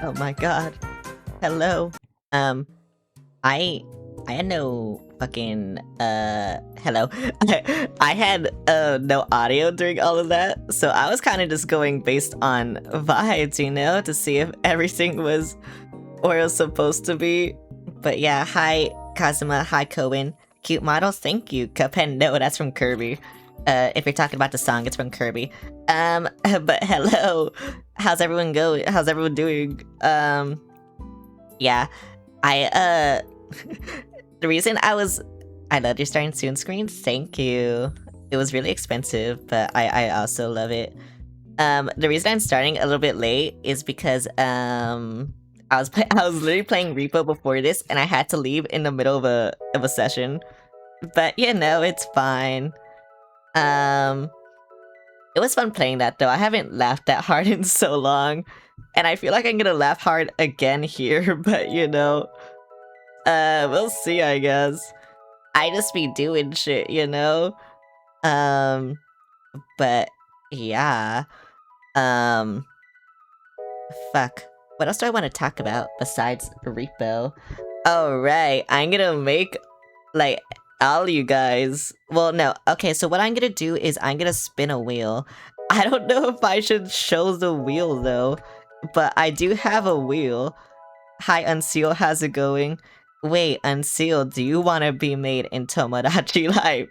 Oh my god. Hello. Um, I had no fucking hello. I had no audio during all of that, so I was kind of just going based on vibes, you know, to see if everything was where it was supposed to be. But yeah, hi Kazuma, hi Cohen. Cute models, thank you. Cuphead, no, that's from Kirby. If you're talking about the song, it's from Kirby. But hello. How's everyone going? How's everyone doing? Yeah. The reason I love your starting soon screen. Thank you. It was really expensive, but I also love it. The reason I'm starting a little bit late is because I was literally playing Repo before this, and I had to leave in the middle of a session. But you know, it's fine. It was fun playing that though. I haven't laughed that hard in so long, and I feel like I'm gonna laugh hard again here. But you know, we'll see. I guess I just be doing shit, you know. But yeah. Fuck. What else do I want to talk about besides Repo? Oh right, I'm gonna make like all you guys. Well, no. Okay, so what I'm gonna do is I'm gonna spin a wheel. I don't know if I should show the wheel though, but I do have a wheel. Hi, Unseal. How's it going? Wait, Unseal, do you want to be made in Tomodachi Life?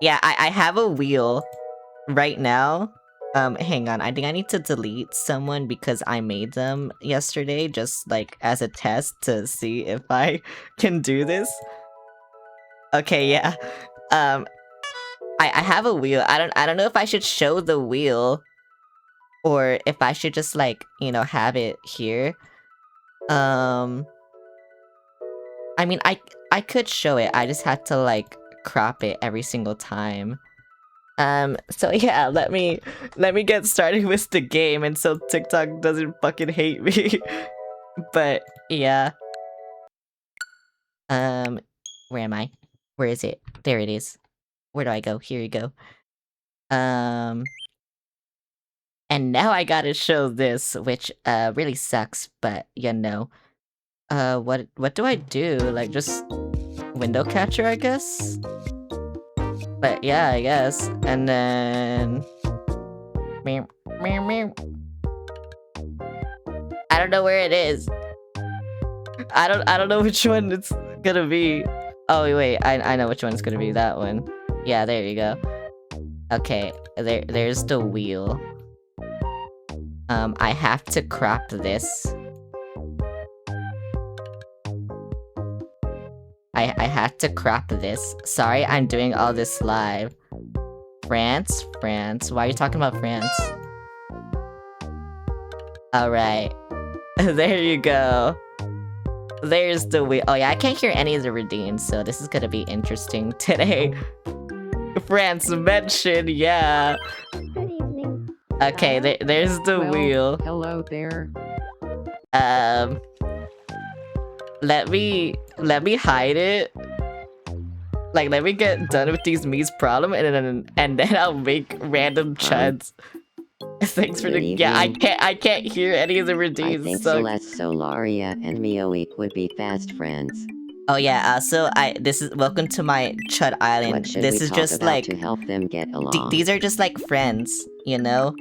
Yeah, I have a wheel right now. Hang on. I think I need to delete someone because I made them yesterday, just like as a test to see if I can do this. Okay, yeah. I have a wheel. I don't know if I should show the wheel or if I should just like, you know, have it here. I mean, I could show it. I just had to like crop it every single time. So yeah, let me get started with the game, and so TikTok doesn't fucking hate me. But yeah. Where am I? Where is it? There it is. Where do I go? Here you go. And now I gotta show this, which really sucks, but you know. What do I do? Like just window catcher, I guess? But yeah, I guess. And then I don't know where it is. I don't know which one it's gonna be. Oh wait, I know which one it's gonna be. That one. Yeah, there you go. Okay, there's the wheel. I have to crop this. I had to crop this. Sorry, I'm doing all this live. France? Why are you talking about France? Alright. There you go. There's the wheel. Oh yeah, I can't hear any of the redeems, so this is gonna be interesting today. France mentioned, yeah. Good evening. Okay, there's the wheel. Hello there. Let me hide it. Like, let me get done with these Mii's problem, and then I'll make random chuds. Thanks for the I can't hear any of the redeems. I think so... Celeste, Solaria, and Mioik would be fast friends. Oh yeah. So this is welcome to my Chud Island. What should This we is talk just about like to help them get along? these are just like friends, you know.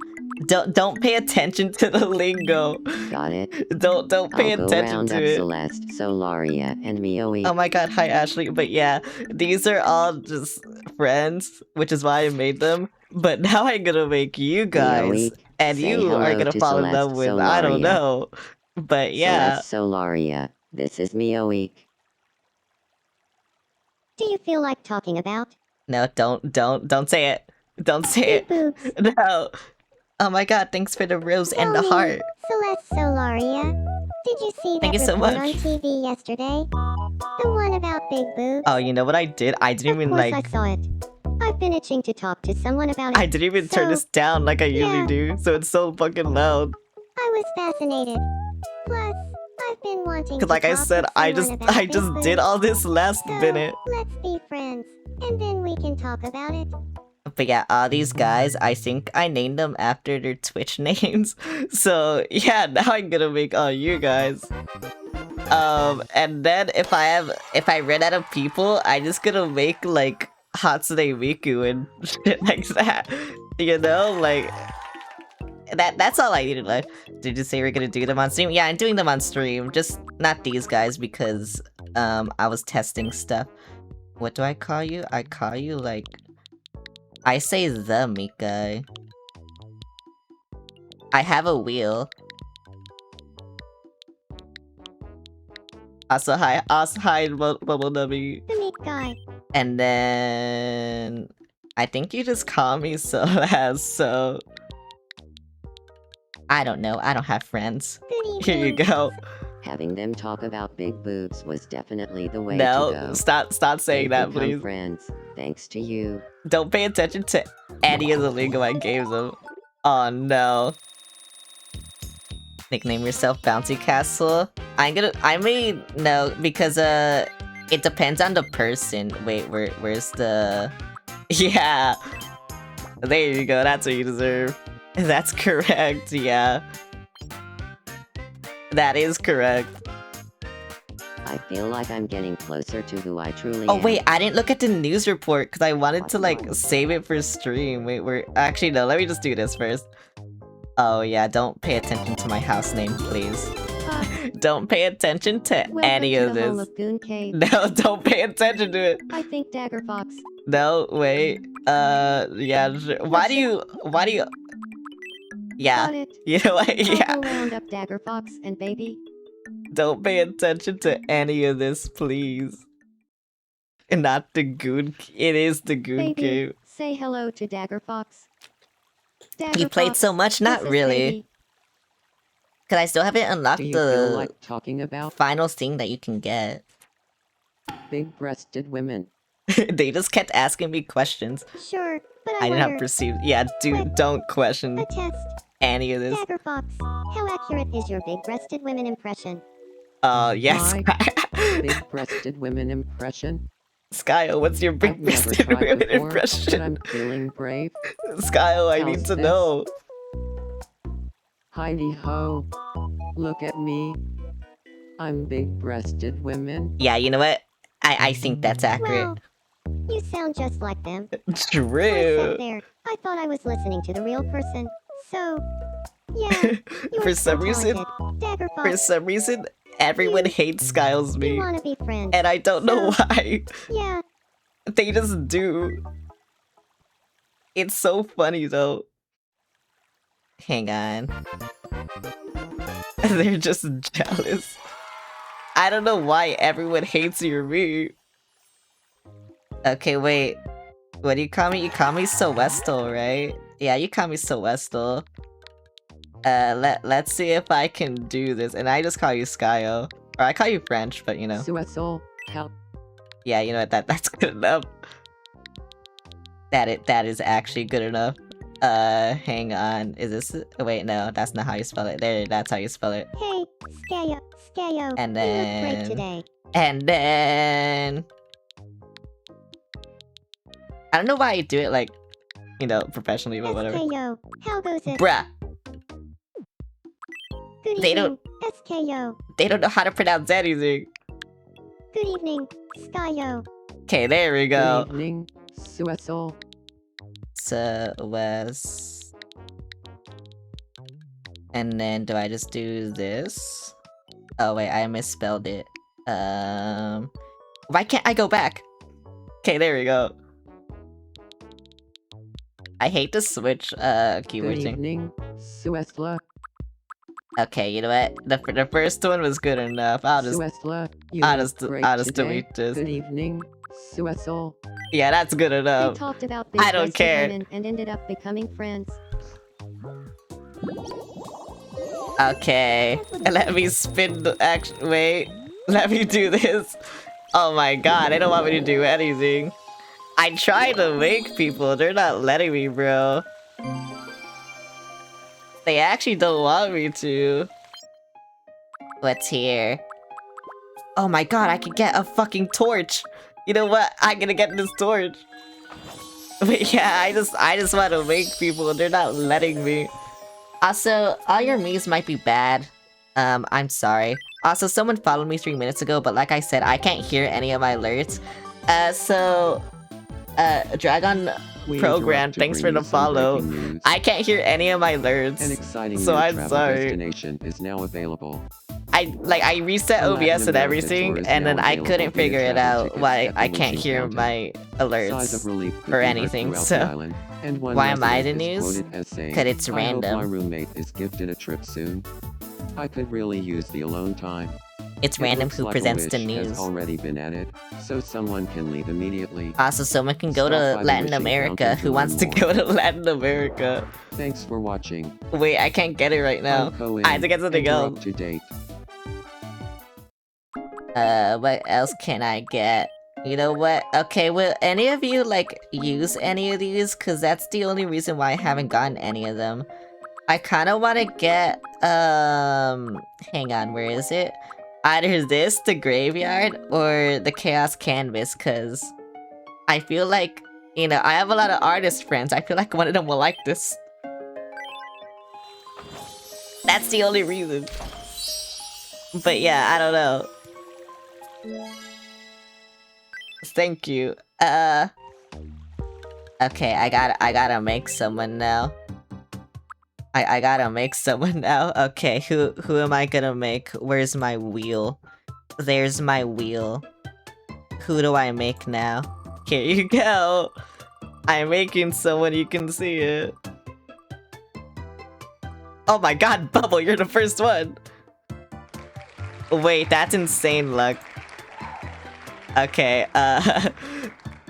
Don't pay attention to the lingo. Got it. Don't pay I'll go attention round to up it. Celeste, Solaria, and Mioik. Oh my god, hi Ashley. But yeah, these are all just friends, which is why I made them. But now I'm gonna make you guys, Mioik, and say you hello are gonna to fall in Celeste, love with, I don't Solaria. know. But yeah. Celeste, Solaria, this is Mioik. Do you feel like talking about? No, don't say it. Don't say Big boobs. it. No. Oh my god, thanks for the rose and the Tell me, heart. Celeste Solaria. Did you see Thank that you so report much. on TV yesterday? The one about big boobs? Oh, you know what I did? I didn't even Of course like... I saw it. I've been itching to talk to someone about it. I didn't even turn So, this down like I usually yeah. do, so it's so fucking loud. I was fascinated. Plus, I've been wanting to Cause like I talk said, to I someone about big just did boobs. all this last So, minute. let's be friends, and then we can talk about it. But yeah, all these guys, I think I named them after their Twitch names. So yeah, now I'm gonna make all you guys. And then if I run out of people, I just gonna make like Hatsune Miku and shit like that. You know, like that's all I need in life. Did you say we're gonna do them on stream? Yeah, I'm doing them on stream. Just not these guys because I was testing stuff. What do I call you? I call you like I say the Mika. I have a wheel. Also hi, Bubble Nubby. The meat guy. And then I think you just call me Solas, so I don't know. I don't have friends. Good Here you evening. go. Having them talk about big boobs was definitely the way No, to go. stop saying They've that, become please. friends, thanks to you. Don't pay attention to any of the lingo I gave them. Oh no. Nickname yourself Bouncy Castle. I may no because it depends on the person. Wait, where's the yeah. There you go, that's what you deserve. That's correct, yeah. That is correct. I feel like I'm getting closer to who I truly Oh am. wait, I didn't look at the news report because I wanted to like save it for stream. Wait, actually no, let me just do this first. Oh yeah, don't pay attention to my house name, please. Don't pay attention to any of this. No, don't pay attention to it. I think Dagger Fox. No, wait. Yeah. Why do you? Yeah. Got it. You know what? Yeah. I'll go round up Dagger Fox and baby. Don't pay attention to any of this, please. Not the Goon. It is the Goon Baby, game. say hello to Dagger Fox. Dagger You played Fox, so much, not this is really. baby. Cause I still haven't unlocked Do you feel the like talking about final thing that you can get. big-breasted women? They just kept asking me questions. Sure, but I I did not wonder. perceive. Yeah, dude, don't question A test. any of this. Dagger Fox. How accurate is your big-breasted women impression? Yes. My big-breasted women impression? Skyo, what's your I've never big-breasted tried women before, but impression? I'm feeling brave. Skyo, I need How's to this? know. Heidi ho. Look at me. I'm big-breasted women. Yeah, you know what? I think that's accurate. Well, you sound just like them. I True. sat there. I thought I was listening to the real person. So, yeah. You're For so some reason, talented. Dagger Fox. for some reason, everyone hates Skiles You me, wanna be friends? and I don't know So- why. Yeah. They just do. It's so funny though. Hang on. They're just jealous. I don't know why everyone hates you or me. Okay, wait. What do you call me? You call me Celestial, right? Yeah, you call me Celestial. Let's see if I can do this. And I just call you Skyo. Or I call you French, but you know. Suesul, help. Yeah, you know what? That's good enough. That is actually good enough. Hang on. Is this? Wait, no, that's not how you spell it. There, that's how you spell it. Hey, Skayo. And You look then- great today. And then I don't know why I do it like, you know, professionally, but whatever. SKO. How goes it? Bruh, Good they evening. SKO. they don't know how to pronounce anything. Good evening. Skayo. Okay, there we go. Good evening, Suesul. So was, and then do I just do this? Oh wait, I misspelled it. Why can't I go back? Okay, there we go. I hate to switch keyword Good thing. evening, Suesla. Okay, you know what? The first one was good enough. I'll just Suesla, you I'll look just great I'll just today. delete this. Good evening, Suesul. Yeah, that's good They enough. talked about I don't big-breasted care. women and ended up becoming friends. Okay, let me spin the action. Wait, let me do this. Oh my god, they don't want me to do anything. I tried to make people, they're not letting me, bro. They actually don't want me to. What's here? Oh my god, I could get a fucking torch. You know what? I'm gonna get this torch. But yeah, I just want to make people, and they're not letting me. Also, all your memes might be bad. I'm sorry. Also, someone followed me 3 minutes ago, but like I said, I can't hear any of my alerts. Dragon We Program, interrupt to thanks for bring the you some follow. breaking news. I can't hear any of my alerts. An exciting So new I'm travel sorry. destination is now available. I reset A OBS Latin and American everything, tour is and then now I available couldn't via figure it travel out tickets why at the I can't Lucian hear counter. my Sighs of alerts relief could or be heard anything, throughout so the island, and one why am I the resident is news? quoted as saying, 'Cause it's "I hope random. my roommate is gifted a trip soon. I could really use the alone time." It's It random looks who like a presents the wish has news. already been added, so someone can leave immediately. Also, someone can go Stop to by the Latin wishing America. fountain to Who wants to learn go more. to Latin America? Thanks for watching. Wait, I can't get it right now. I'm Cohen. I have to get something and you're else. up to date. What else can I get? You know what? Okay, will any of you, like, use any of these? Cause that's the only reason why I haven't gotten any of them. I kinda wanna get, hang on, where is it? Either this, the graveyard, or the chaos canvas, cause I feel like, you know, I have a lot of artist friends. I feel like one of them will like this. That's the only reason. But yeah, I don't know. Thank you. Okay, I gotta make someone now. I gotta make someone now. Okay, who am I gonna make? Where's my wheel? There's my wheel. Who do I make now? Here you go. I'm making someone, you can see it. Oh my god, Bubble, you're the first one. Wait, that's insane luck. Okay,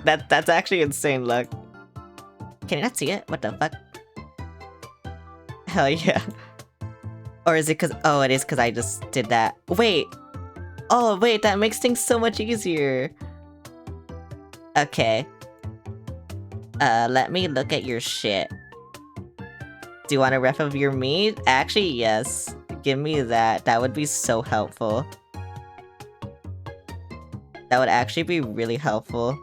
that's actually insane luck. Can you not see it? What the fuck? Hell yeah. Or is it cause, oh, it is cause I just did that. Wait. Oh, wait, that makes things so much easier. Okay. Let me look at your shit. Do you want a ref of your meat? Actually, yes. Give me that. That would be so helpful. That would actually be really helpful.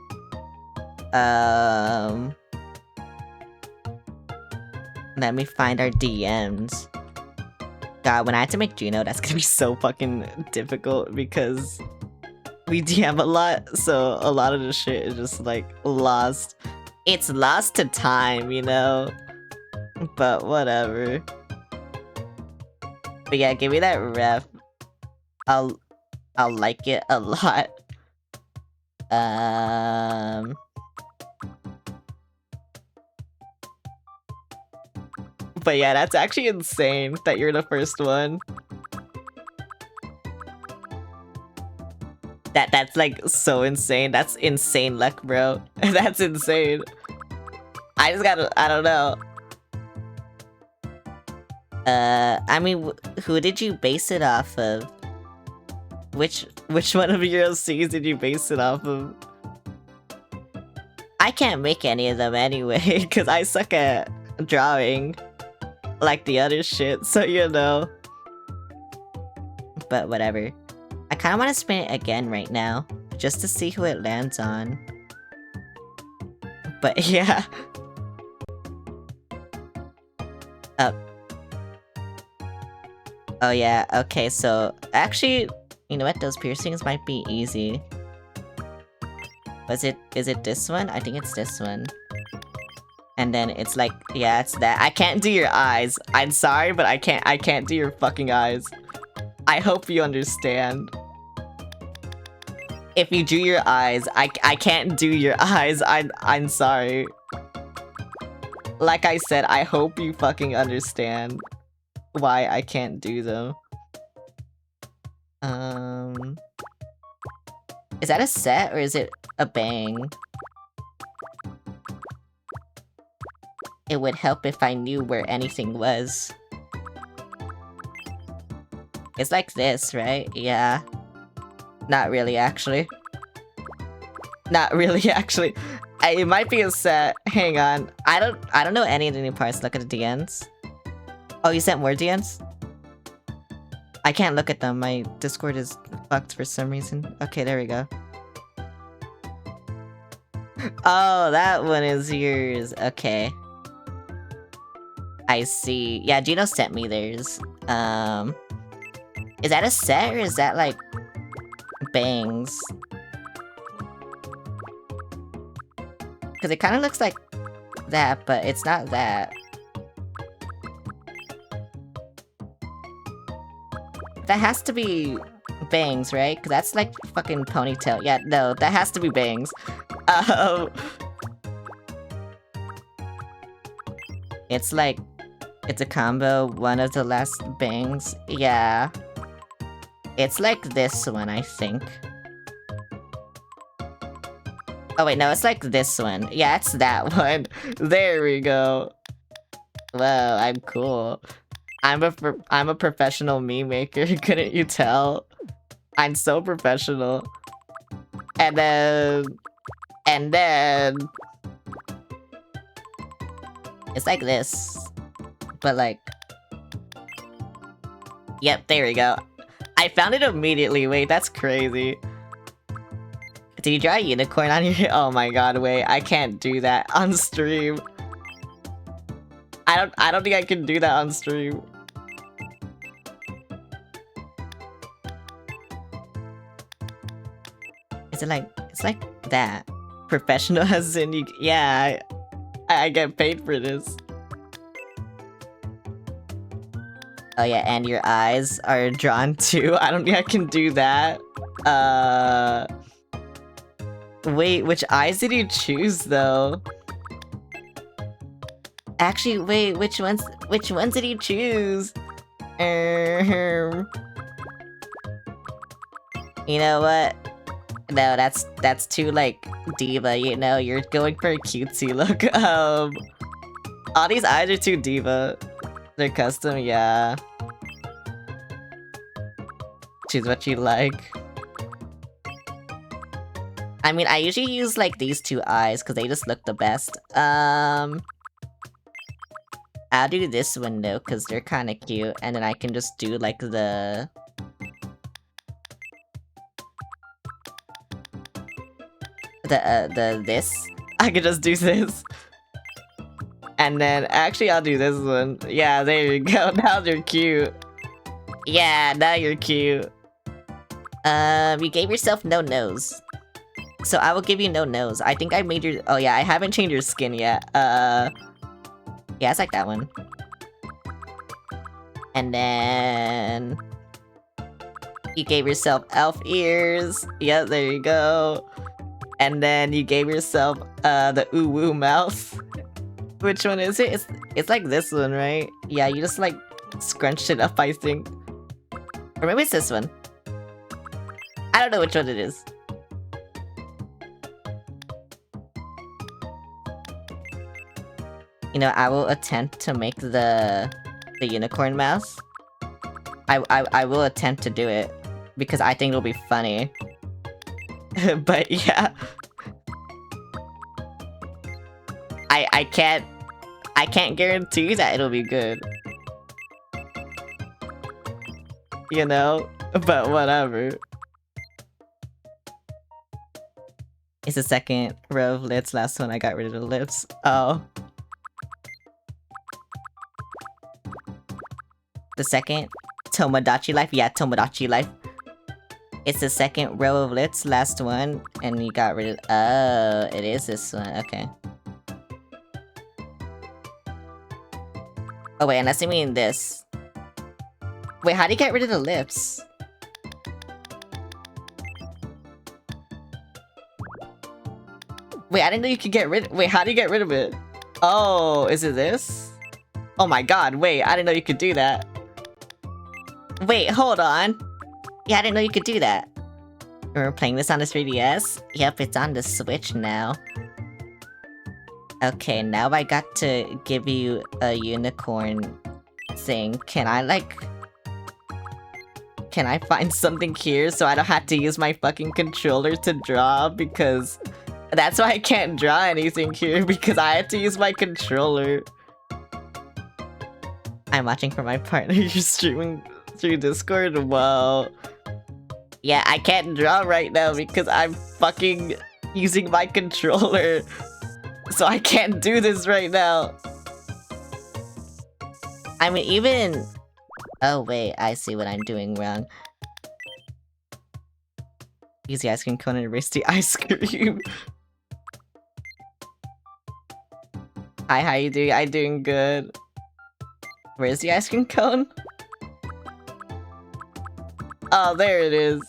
Let me find our DMs. God, when I have to make Gino, that's gonna be so fucking difficult because we DM a lot, so a lot of the shit is just like lost. It's lost to time, you know? But whatever. But yeah, give me that ref. I'll like it a lot. But yeah, that's actually insane that you're the first one. That's like so insane. That's insane luck, bro. That's insane. I just gotta, I don't know. I mean, who did you base it off of? Which one of your OCs did you base it off of? I can't make any of them anyway, because I suck at drawing. Like the other shit, so you know. But whatever. I kinda wanna spin it again right now, just to see who it lands on. But yeah. Oh yeah, okay, so actually, you know what, those piercings might be easy. Is it this one? I think it's this one. And then it's like, yeah, it's that. I can't do your eyes. I'm sorry, but I can't do your fucking eyes. I hope you understand. If you do your eyes, I can't do your eyes. I'm sorry. Like I said, I hope you fucking understand why I can't do them. Is that a set or is it a bang? It would help if I knew where anything was. It's like this, right? Yeah. Not really, actually. Not really, actually. It might be a set. Hang on. I don't know any of the new parts. Look at the DNs. Oh, you sent more DNs? I can't look at them. My Discord is fucked for some reason. Okay, there we go. Oh, that one is yours. Okay. I see. Yeah, Gino sent me theirs. Is that a set or is that like bangs? Because it kind of looks like that, but it's not that. That has to be bangs, right? Because that's like fucking ponytail. Yeah, no, that has to be bangs. It's like, it's a combo, one of the last bangs. Yeah. It's like this one, I think. Oh wait, no, it's like this one. Yeah, it's that one. There we go. Whoa, I'm cool. I'm a professional meme maker, couldn't you tell? I'm so professional. And then... It's like this. But like... Yep, there we go. I found it immediately, wait, that's crazy. Did you draw a unicorn on your- Oh my god, wait, I can't do that on stream. I don't think I can do that on stream. Is it like, it's like that. Professional as in you, yeah, I get paid for this. Oh yeah, and your eyes are drawn too. I don't think I can do that. Wait, which eyes did you choose though? Actually, wait, which ones did you choose? You know what? No, that's too like diva, you know, you're going for a cutesy look. All these eyes are too diva. They're custom, yeah. Choose what you like. I mean, I usually use like these two eyes because they just look the best. I'll do this one though because they're kind of cute, and then I can just do like the this. I could just do this. And then, actually, I'll do this one. Yeah, there you go. Now they're cute. Yeah, now you're cute. You gave yourself no nose. So I will give you no nose. I think I made your- Oh yeah, I haven't changed your skin yet. Yeah, it's like that one. And then... You gave yourself elf ears. Yep, there you go. And then you gave yourself, the ooh-woo mouth. Which one is it? It's like this one, right? Yeah, you just like scrunched it up, I think. Or maybe it's this one. I don't know which one it is. You know, I will attempt to make the unicorn mouse. I will attempt to do it because I think it'll be funny. But yeah. I can't guarantee that it'll be good. You know? But whatever. It's the second row of lips. Last one I got rid of the lips. Oh. The second? Tomodachi life? Yeah, Tomodachi life. It's the second row of lips. Last one. And you got rid of... Oh, it is this one. Okay. Oh wait, unless you mean this. Wait, how do you get rid of the lips? Wait, I didn't know you could get rid- Wait, how do you get rid of it? Oh, is it this? Oh my god, wait, I didn't know you could do that. Wait, hold on. Yeah, I didn't know you could do that. We're playing this on the 3DS? Yep, it's on the Switch now. Okay, now I got to give you a unicorn thing. Can I, like... Can I find something here so I don't have to use my fucking controller to draw? Because... That's why I can't draw anything here, because I had to use my controller. I'm watching for my partner. You're streaming through Discord? Whoa. Yeah, I can't draw right now because I'm fucking using my controller. So I can't do this right now. I mean, even... Oh, wait, I see what I'm doing wrong. Use the ice cream cone and erase the ice cream. Hi, how you doing? I'm doing good. Where's the ice cream cone? Oh, there it is.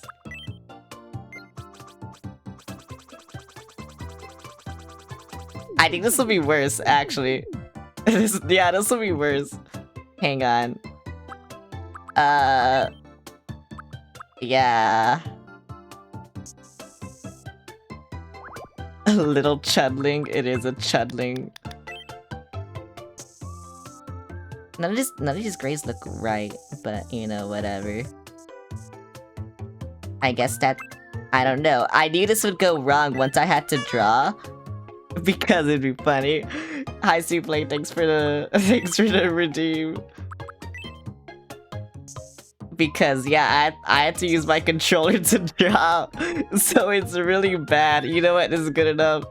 I think this will be worse, actually. This will be worse. Hang on. Yeah. A little chudling. It is a chudling. None of these grades look right, but you know, whatever. I guess that... I don't know. I knew this would go wrong once I had to draw. Because it'd be funny. Hi, Suplay, thanks for the redeem. Because, yeah, I had to use my controller to draw. So it's really bad. You know what? This is good enough.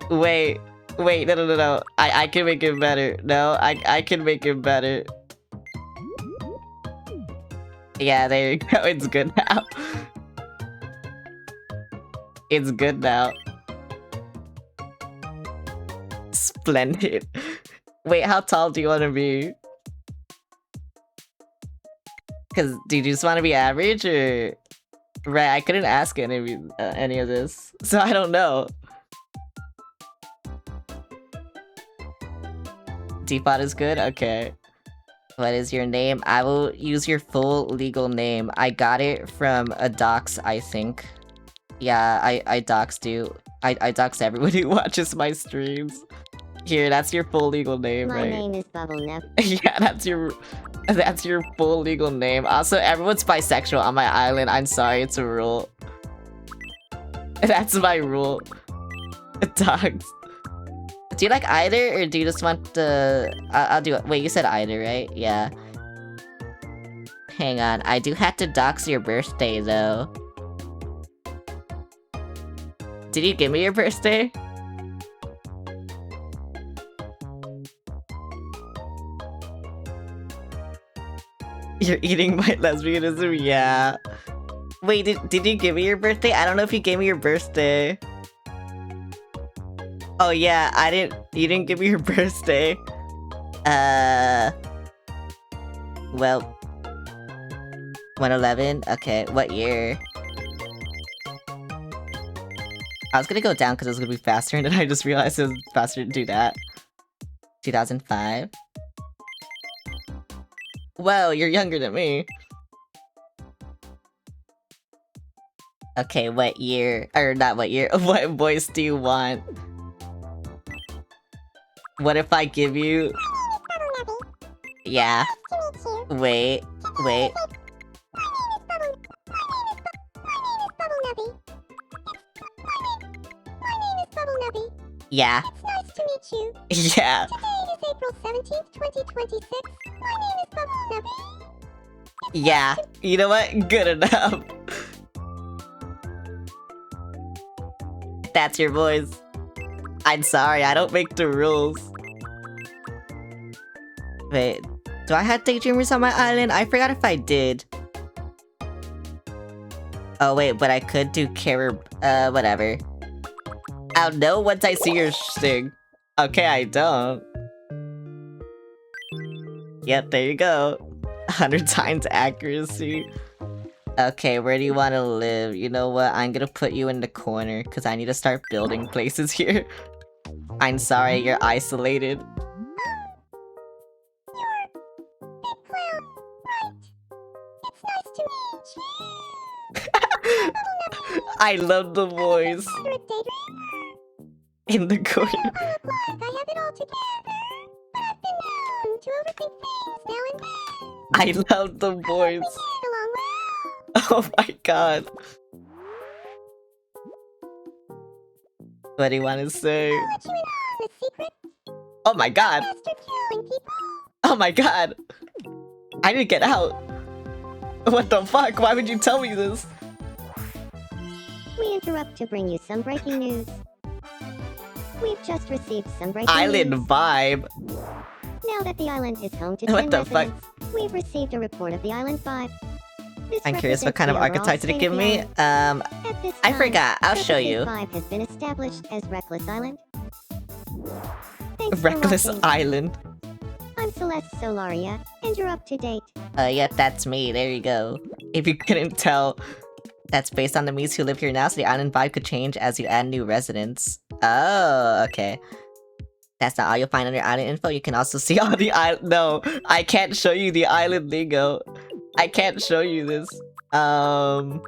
Wait, no. I can make it better. No, I can make it better. Yeah, there you go. It's good now. It's good now. Splendid. Wait, how tall do you want to be? Because do you just want to be average or... Right, I couldn't ask any of this, so I don't know. Default is good? Okay. What is your name? I will use your full legal name. I got it from a docs, I think. Yeah, I doxed you. I dox everyone who watches my streams. Here, that's your full legal name, My right? name is Bubblenup. Yeah, that's your full legal name. Also, everyone's bisexual on my island. I'm sorry, it's a rule. That's my rule. Dogs. Do you like either, or do you just want the... I'll do it. Wait, you said either, right? Yeah. Hang on. I do have to dox your birthday, though. Did you give me your birthday? You're eating my lesbianism? Yeah. Wait, did you give me your birthday? I don't know if you gave me your birthday. Oh yeah, you didn't give me your birthday. Well, 111? Okay, what year? I was gonna go down because it was gonna be faster, and then I just realized it was faster to do that. 2005? Whoa, you're younger than me. Okay, what year? Or not what year, what voice do you want? What if I give you... Yeah. Wait. Yeah. It's nice to meet you. Yeah. Today is April 17th, 2026. My name is Bubblenup. Yeah. You know what? Good enough. That's your voice. I'm sorry, I don't make the rules. Wait, do I have daydreamers on my island? I forgot if I did. Oh wait, but I could do whatever. I'll know once I see your thing. Okay, I don't. Yep, there you go. 100 times accuracy. Okay, where do you want to live? You know what? I'm gonna put you in the corner because I need to start building places here. I'm sorry, you're isolated. You're Big Clown, right? It's nice to meet you. I love the voice. In the corner. I have it all together, but I've been known to overthink things now and then. I love the voice. We get along well. Oh my god. What do you want to say? I'll let you in on a secret. Oh my god. Master killing people. Oh my god. I need to get out. What the fuck? Why would you tell me this? We I interrupt to bring you some breaking news. We've just received some breaking Island news. vibe. Now that the island is home to What 10 the fuck? residents, we've received a report of the island vibe. This I'm curious what represents kind of the overall archetype did it state give of the me. island. At this I time, forgot. I'll show Represent you. 5 has been established as Reckless Island. Thanks for Reckless watching. Island. I'm Celeste Solaria, and you're up to date. Yeah, that's me. There you go. If you couldn't tell, that's based on the Mies who live here now, so the island vibe could change as you add new residents. Oh, okay. That's not all you'll find under island info. You can also see all the island. No, I can't show you the island lingo. I can't show you this. How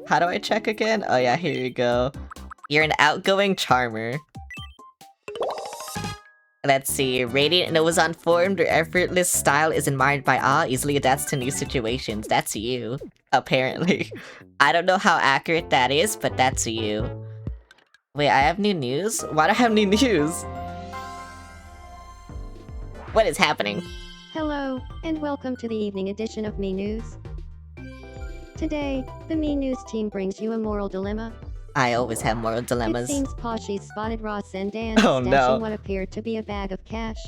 do I check again? Oh yeah, here you go. You're an outgoing charmer. Let's see. Radiant and was unformed. Your effortless style is admired by all. Easily adapts to new situations. That's you, apparently. I don't know how accurate that is, but that's you. Wait, I have new news? Why do I have new news? What is happening? Hello, and welcome to the evening edition of Me News. Today, the Me News team brings you a moral dilemma. I always have moral It dilemmas. seems Poshy spotted Ross and Dan Oh, stashing no. what appeared to be a bag of cash.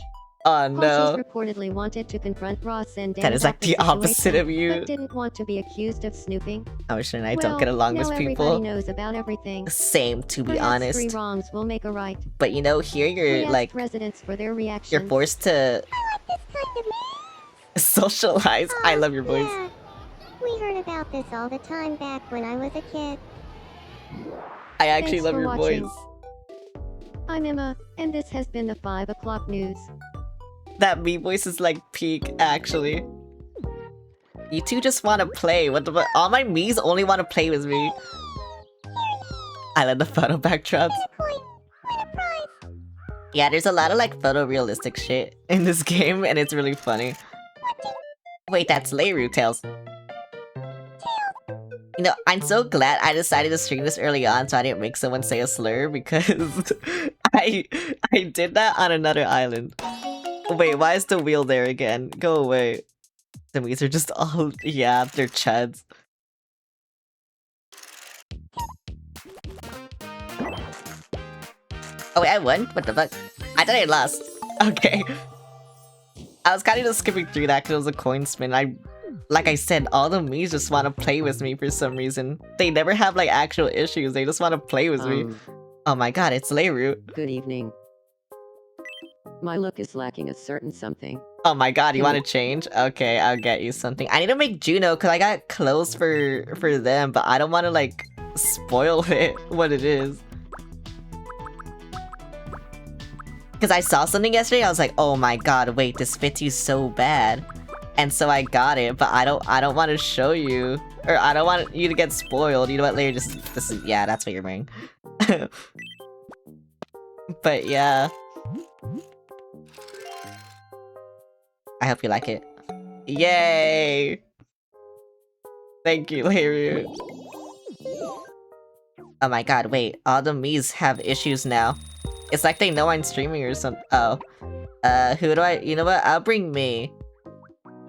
Oh no. Poshy's reportedly wanted to confront Ross and Dan That is about like the opposite situation, of you. but didn't want to be accused of snooping. Oh shit, I well, don't get along now with everybody people. knows about everything. Same, to be Perhaps honest. 3 wrongs will make a right. But you know, here We you're asked like, residents for their you're reaction. forced to This kind of news. socialize. I love your voice. Yeah. We heard about this all the time back when I was a kid. I actually Thanks love for your watching. voice. I'm Emma, and this has been the 5 o'clock news. That me voice is like peak, actually. You two just want to play. What the fuck? All my me's only want to play with me. I love the photo backdrops. Point. Win a prize. Yeah, there's a lot of like photorealistic shit in this game, and it's really funny. Wait, that's Leiru Tails. You know, I'm so glad I decided to stream this early on so I didn't make someone say a slur because I did that on another island. Wait, why is the wheel there again? Go away. The wheels are just all, yeah, they're chuds. Oh wait, I won? What the fuck? I thought I lost. Okay. I was kind of just skipping through that because it was a coin spin. Like I said, all the Miis just want to play with me for some reason. They never have like actual issues. They just want to play with me. Oh my god, it's Leiru. Good evening. My look is lacking a certain something. Oh my god, you want to change? Okay, I'll get you something. I need to make Juno because I got clothes for them, but I don't want to like spoil it what it is. Because I saw something yesterday, I was like, oh my god, wait, this fits you so bad. And so I got it, but I don't want to show you. Or I don't want you to get spoiled. You know what, Larry, this is, yeah, that's what you're wearing. But yeah. I hope you like it. Yay! Thank you, Larry. Oh my god, wait, all the Miis have issues now. It's like they know I'm streaming or something. Oh. Who do I, you know what, I'll bring me.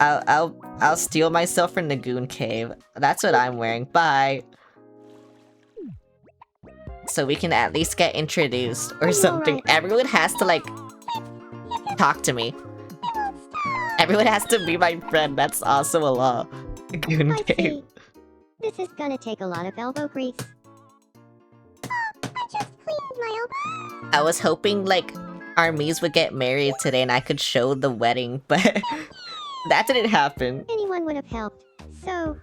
I'll steal myself from the Goon Cave. That's what I'm wearing. Bye. So we can at least get introduced or something. Alright. Everyone has to like talk to me. Everyone has to be my friend. That's also a law. Goon I Cave. see. This is gonna take a lot of elbow grease. I just cleaned my elbow. I was hoping like our Miis would get married today and I could show the wedding, but that didn't happen. Anyone would have helped. So,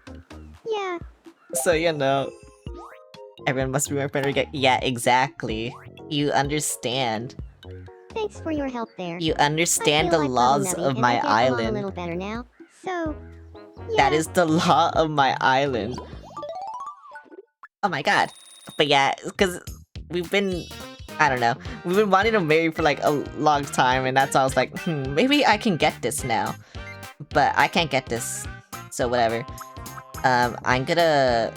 yeah. So you know. Everyone must be my friend or get. Yeah, exactly. You understand. Thanks for your help there. You understand I the feel like laws Bubble of Nubby, my and I get along a island. little better now. So, yeah. That is the law of my island. Oh my god. But yeah, because we've been, I don't know, we've been wanting to marry for like a long time, and that's why I was like, maybe I can get this now. But I can't get this, so whatever. I'm gonna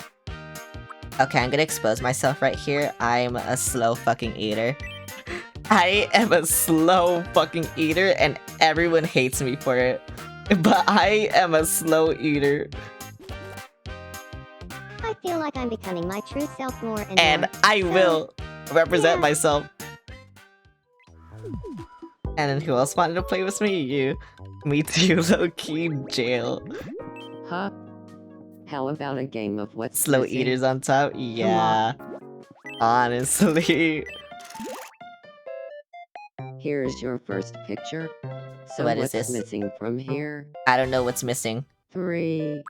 expose myself right here. I'm a slow fucking eater. I am a slow fucking eater, and everyone hates me for it. But I am a slow eater. I feel feel like I'm becoming my true self more and And more. I will represent yeah. myself. And then who else wanted to play with me? You. Me too, low-key jail. Huh? How about a game of what's Slow missing? eaters on top? Yeah. Honestly. Here's your first picture. So What is what's this? missing from here? I don't know what's missing. 3,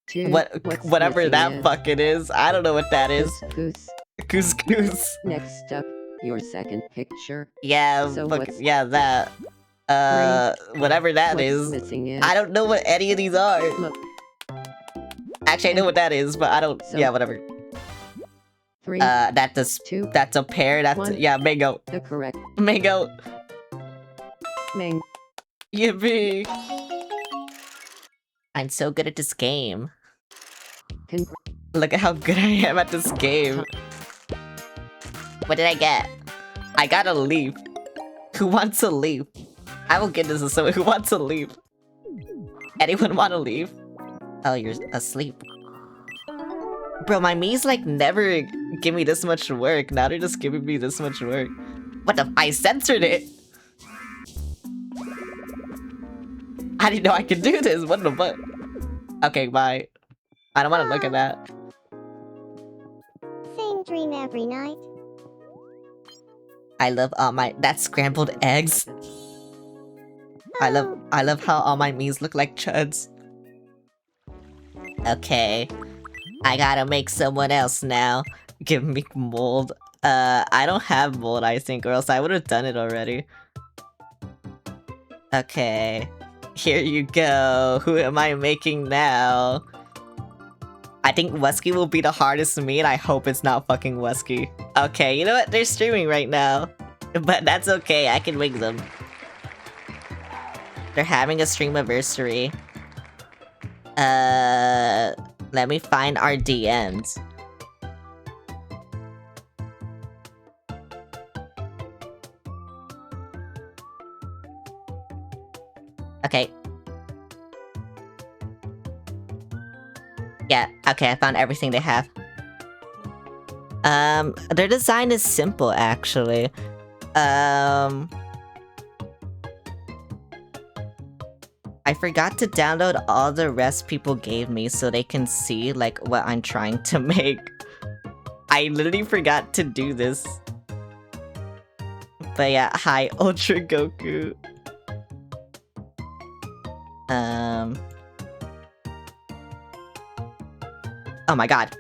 2, what's Whatever missing that is fucking is. I don't know what that is. couscous. Couscous. Next up, your second picture. Yeah, So fuck, what's- yeah, that. Whatever that What's is. missing is I don't know what any of these are. look. Actually, I know what that is, but I don't. So- Yeah, whatever. 3, That's 2, a pear. That's One. yeah, mango, the correct mango. Mang. Yippee! I'm so good at this game. Con- Look at how good I am at this game. What did I get? I got a leaf. Who wants a leaf? I will give this to someone who wants a leaf. Anyone want a leaf? Oh, you're asleep. Bro, my Mii's like never give me this much work. Now they're just giving me this much work. What the? I censored it! I didn't know I could do this. What the fuck? Okay, bye. I don't want to look at that. Same dream every night. I love all my that's scrambled eggs. I love how all my Miis look like chuds. Okay. I gotta make someone else now. Give me mold. I don't have mold, I think, or else I would have done it already. Okay. Here you go. Who am I making now? I think Wesky will be the hardest to me, and I hope it's not fucking Wesky. Okay, you know what? They're streaming right now. But that's okay, I can wing them. They're having a stream anniversary. Let me find our DMs. Okay. Yeah, okay, I found everything they have. Their design is simple, actually. I forgot to download all the rest people gave me so they can see, like, what I'm trying to make. I literally forgot to do this. But yeah, hi, Ultra Goku. Oh my god.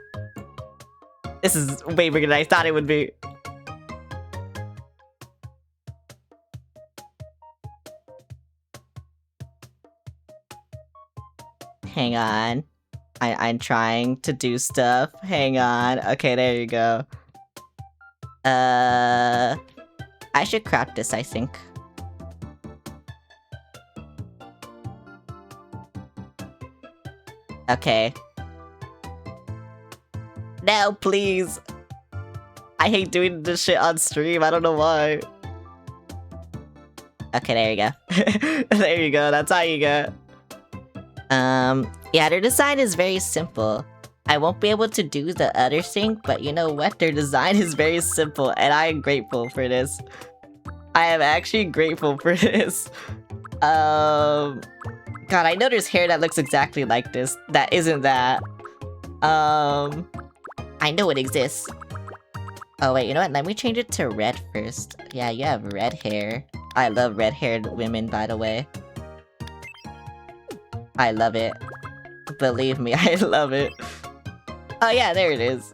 This is way bigger than I thought it would be. Hang on. I'm trying to do stuff. Hang on. Okay, there you go. I should crop this, I think. Okay. No, please. I hate doing this shit on stream. I don't know why. Okay, there you go. There you go. That's how you go. Yeah, their design is very simple. I won't be able to do the other thing, but you know what? Their design is very simple, and I am grateful for this. I am actually grateful for this. God, I know there's hair that looks exactly like this. That isn't that. I know it exists. Oh wait, you know what? Let me change it to red first. Yeah, you have red hair. I love red-haired women, by the way. I love it. Believe me, I love it. Oh yeah, there it is.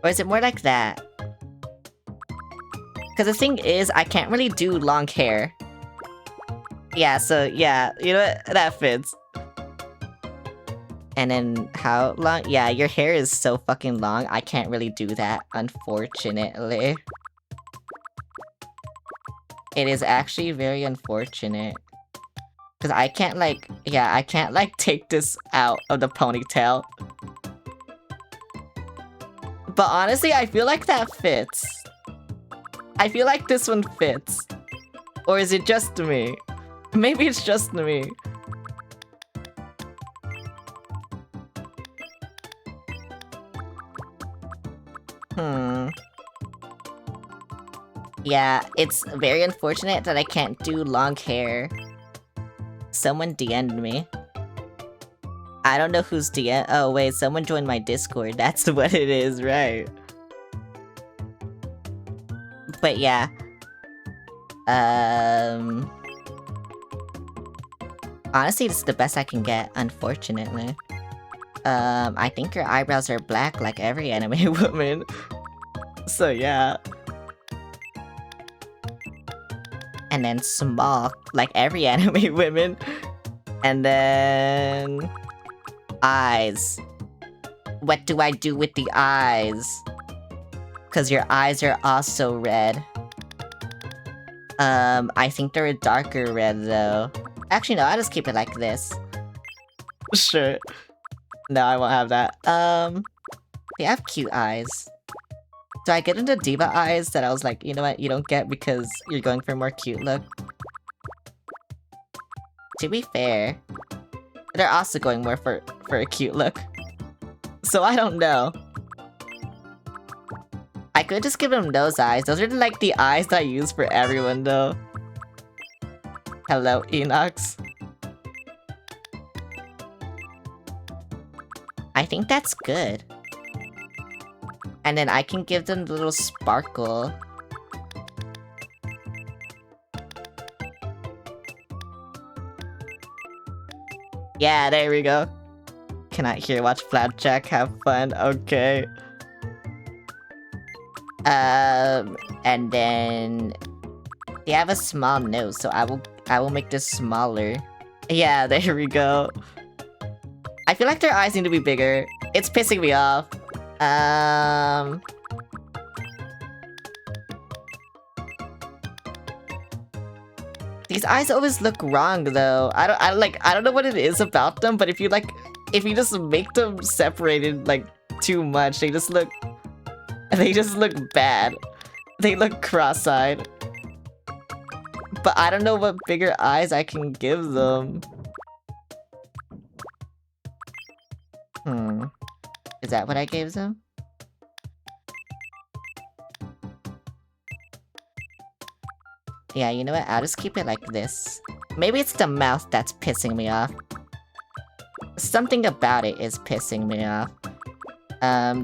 Or is it more like that? Because the thing is, I can't really do long hair. Yeah, so yeah, you know what? That fits. And then how long? Yeah, your hair is so fucking long, I can't really do that, unfortunately. It is actually very unfortunate. Because I can't like, yeah, I can't like take this out of the ponytail. But honestly, I feel like that fits. I feel like this one fits. Or is it just me? Maybe it's just me. Hmm. Yeah, it's very unfortunate that I can't do long hair. Someone DM'd me. I don't know who's DM. Oh wait, someone joined my Discord. That's what it is, right? But yeah. Honestly, this is the best I can get, unfortunately. I think your eyebrows are black like every anime woman. So yeah. And then small, like every anime women. And then... eyes. What do I do with the eyes? Cause your eyes are also red. I think they're a darker red though. Actually no, I'll just keep it like this. Sure. No, I won't have that. They have cute eyes. Do I get into diva eyes that I was like, you know what, you don't get because you're going for a more cute look? To be fair, they're also going more for a cute look. So I don't know. I could just give them those eyes. Those are like the eyes that I use for everyone though. Hello, Enox. I think that's good. And then I can give them the little sparkle. Yeah, there we go. Cannot hear, watch Flapjack, have fun, okay. And then... they have a small nose, so I will make this smaller. Yeah, there we go. I feel like their eyes need to be bigger. It's pissing me off. These eyes always look wrong though. I don't know what it is about them, but if you just make them separated like too much, they just look bad. They look cross-eyed. But I don't know what bigger eyes I can give them. Is that what I gave them? Yeah, you know what? I'll just keep it like this. Maybe it's the mouth that's pissing me off. Something about it is pissing me off.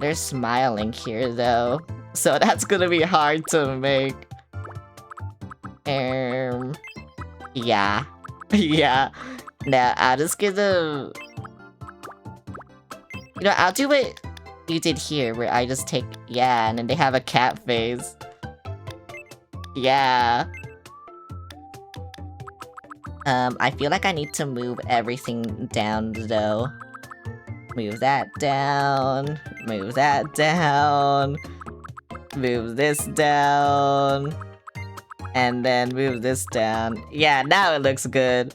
They're smiling here though. So that's gonna be hard to make. Yeah. Yeah. No, I'll just give them... you know, I'll do what you did here, where I just take... yeah, and then they have a cat face. Yeah. I feel like I need to move everything down, though. Move that down. Move that down. Move this down. And then move this down. Yeah, now it looks good.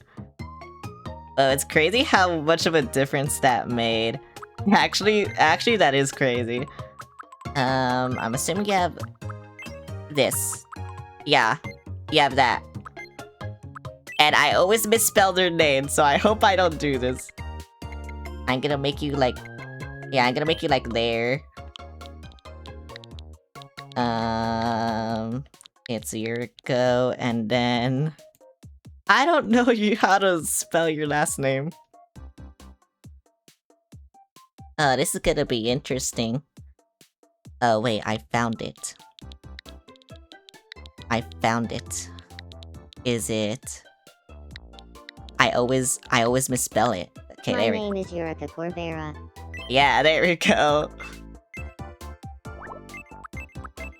Oh, it's crazy how much of a difference that made. Actually, that is crazy. I'm assuming you have this. Yeah, you have that. And I always misspell their name, so I hope I don't do this. I'm gonna make you like... yeah, I'm gonna make you like there. It's Yuriko, and then... I don't know how to spell your last name. Oh, this is gonna be interesting. Oh, wait, I found it. I found it. Is it... I always misspell it. Okay, My there we go. name is Yurika Corvera. Yeah, there we go.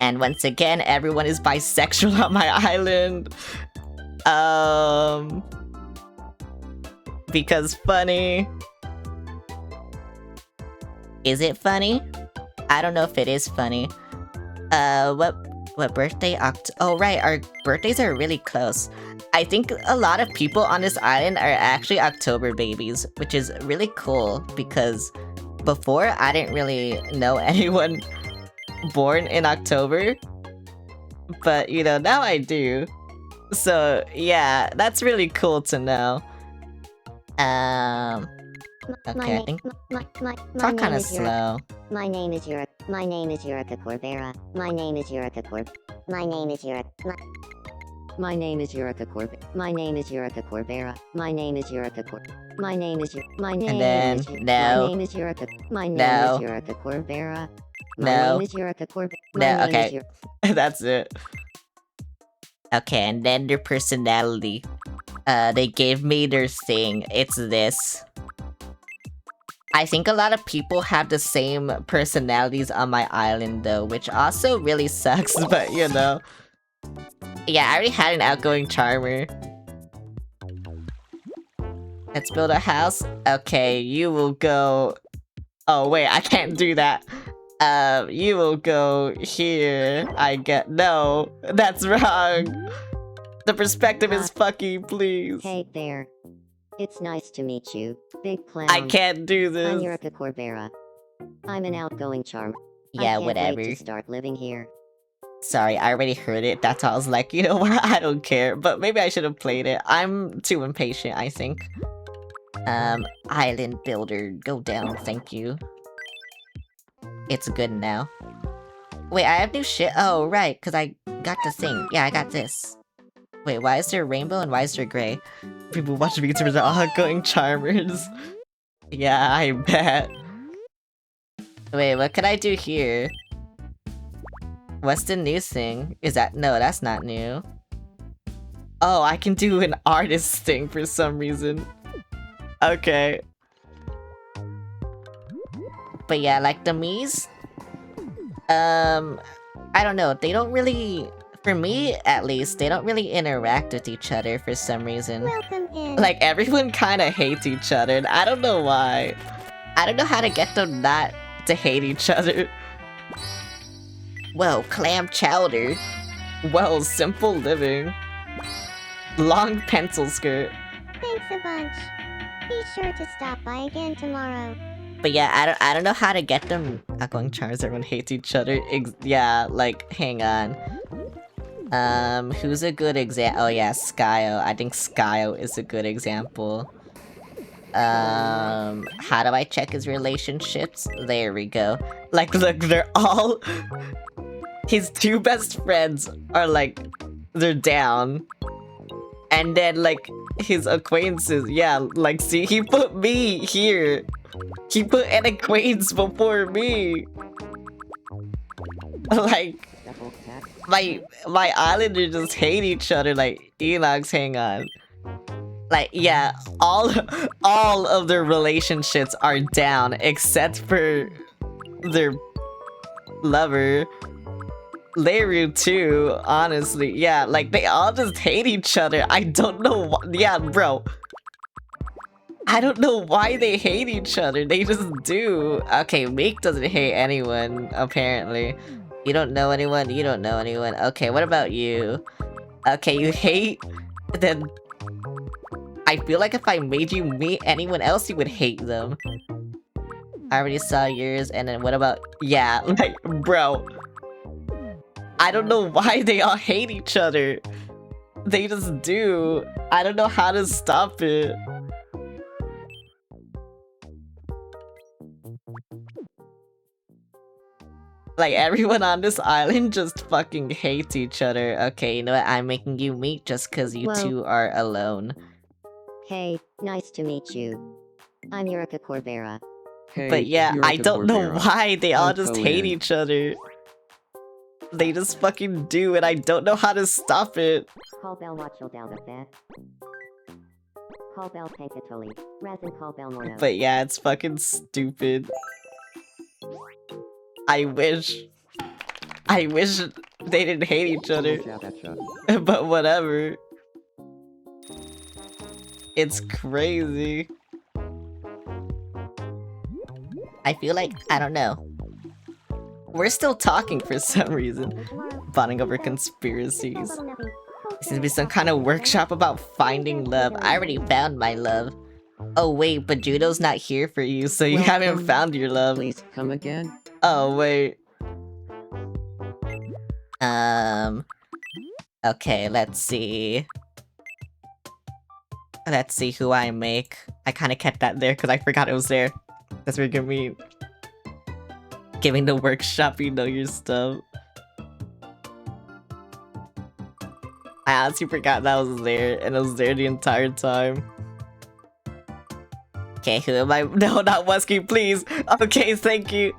And once again, everyone is bisexual on my island. Because funny. Is it funny? I don't know if it is funny. What birthday? Oh right, our birthdays are really close. I think a lot of people on this island are actually October babies, which is really cool because before I didn't really know anyone born in October. But you know, now I do. So yeah, that's really cool to know. Okay, I think my talk name kind of is Yurika. slow. My name is Yurika. My name is Yurika Corbera. My name is Yurika Corb. My name is Yurika. My name is Yurika Corb. My name is Yurika Corbera. My name is Yurika Corb. My name is my name then, is no. My name is Yurika. My name No. is Yurika Corbera. My No. name is Yurika Corb. No, My name okay. is Yurika. That's it. Okay, and then their personality. They gave me their thing. It's this. I think a lot of people have the same personalities on my island though, which also really sucks, but you know. Yeah, I already had an outgoing charmer. Let's build a house. Okay, you will go... Oh wait, I can't do that. You will go here. I get... No, that's wrong. The perspective is fucking, please. Hey there. It's nice to meet you, Big Clown. I can't do I'm this. Yurika Corbera. I'm an outgoing charmer. Yeah, I can't whatever. wait to start living here. Sorry, I already heard it. That's why I was like, you know what? I don't care. But maybe I should have played it. I'm too impatient, I think. Island builder, go down, thank you. It's good now. Wait, I have new shit? Oh, right, because I got the thing. Yeah, I got this. Wait, why is there rainbow and why is there gray? People watching VTubers are all going charmers. Yeah, I bet. Wait, what could I do here? What's the new thing? Is that- no, that's not new. Oh, I can do an artist thing for some reason. Okay. But yeah, like the Miis, I don't know, they don't really, for me at least, they don't really interact with each other for some reason. Welcome in. Like, everyone kind of hates each other, and I don't know why. I don't know how to get them not to hate each other. Whoa, clam chowder. Whoa, simple living. Long pencil skirt. Thanks a bunch. Be sure to stop by again tomorrow. But yeah, I don't know how to get them outgoing charms. Everyone hates each other. Yeah, like, hang on. Who's a good example? Oh yeah, Skyo. I think Skyo is a good example. How do I check his relationships? There we go. Like, look, they're all... His two best friends are like, they're down. And then, like, his acquaintances, yeah, like, see, he put me here. He put an acquaintance before me. Like, my islanders just hate each other, like, Enox, hang on. Like, yeah, all of their relationships are down, except for their lover. Leiru too, honestly. Yeah, like, they all just hate each other. I don't know why. Yeah, bro. I don't know why they hate each other. They just do. Okay, Meek doesn't hate anyone, apparently. You don't know anyone? You don't know anyone. Okay, what about you? Okay, you hate... Then... I feel like if I made you meet anyone else, you would hate them. I already saw yours, and then what about... Yeah, like, bro. I don't know why they all hate each other. They just do. I don't know how to stop it. Like, everyone on this island just fucking hates each other. Okay, you know what? I'm making you meet just because you Whoa. two are alone. Hey, nice to meet you. I'm Yurika Corbera. But yeah, I don't know why they all just hate each other. They just fucking do, and I don't know how to stop it. Call bell watcho down the bed. Call bell pankatoli. Razin call bell mono. But yeah, it's fucking stupid. I wish they didn't hate each other. But whatever. It's crazy. I feel like, I don't know. We're still talking for some reason. Bonding over conspiracies. There seems to be some kind of workshop about finding love. I already found my love. Oh wait, but Judo's not here for you, so you haven't found your love. Please come again. Oh wait. Okay, let's see. Let's see who I make. I kind of kept that there because I forgot it was there. That's freaking mean. Giving the workshop, you know your stuff. I honestly forgot that was there, and it was there the entire time. Okay, who am I? No, not Wesky, please. Okay, thank you.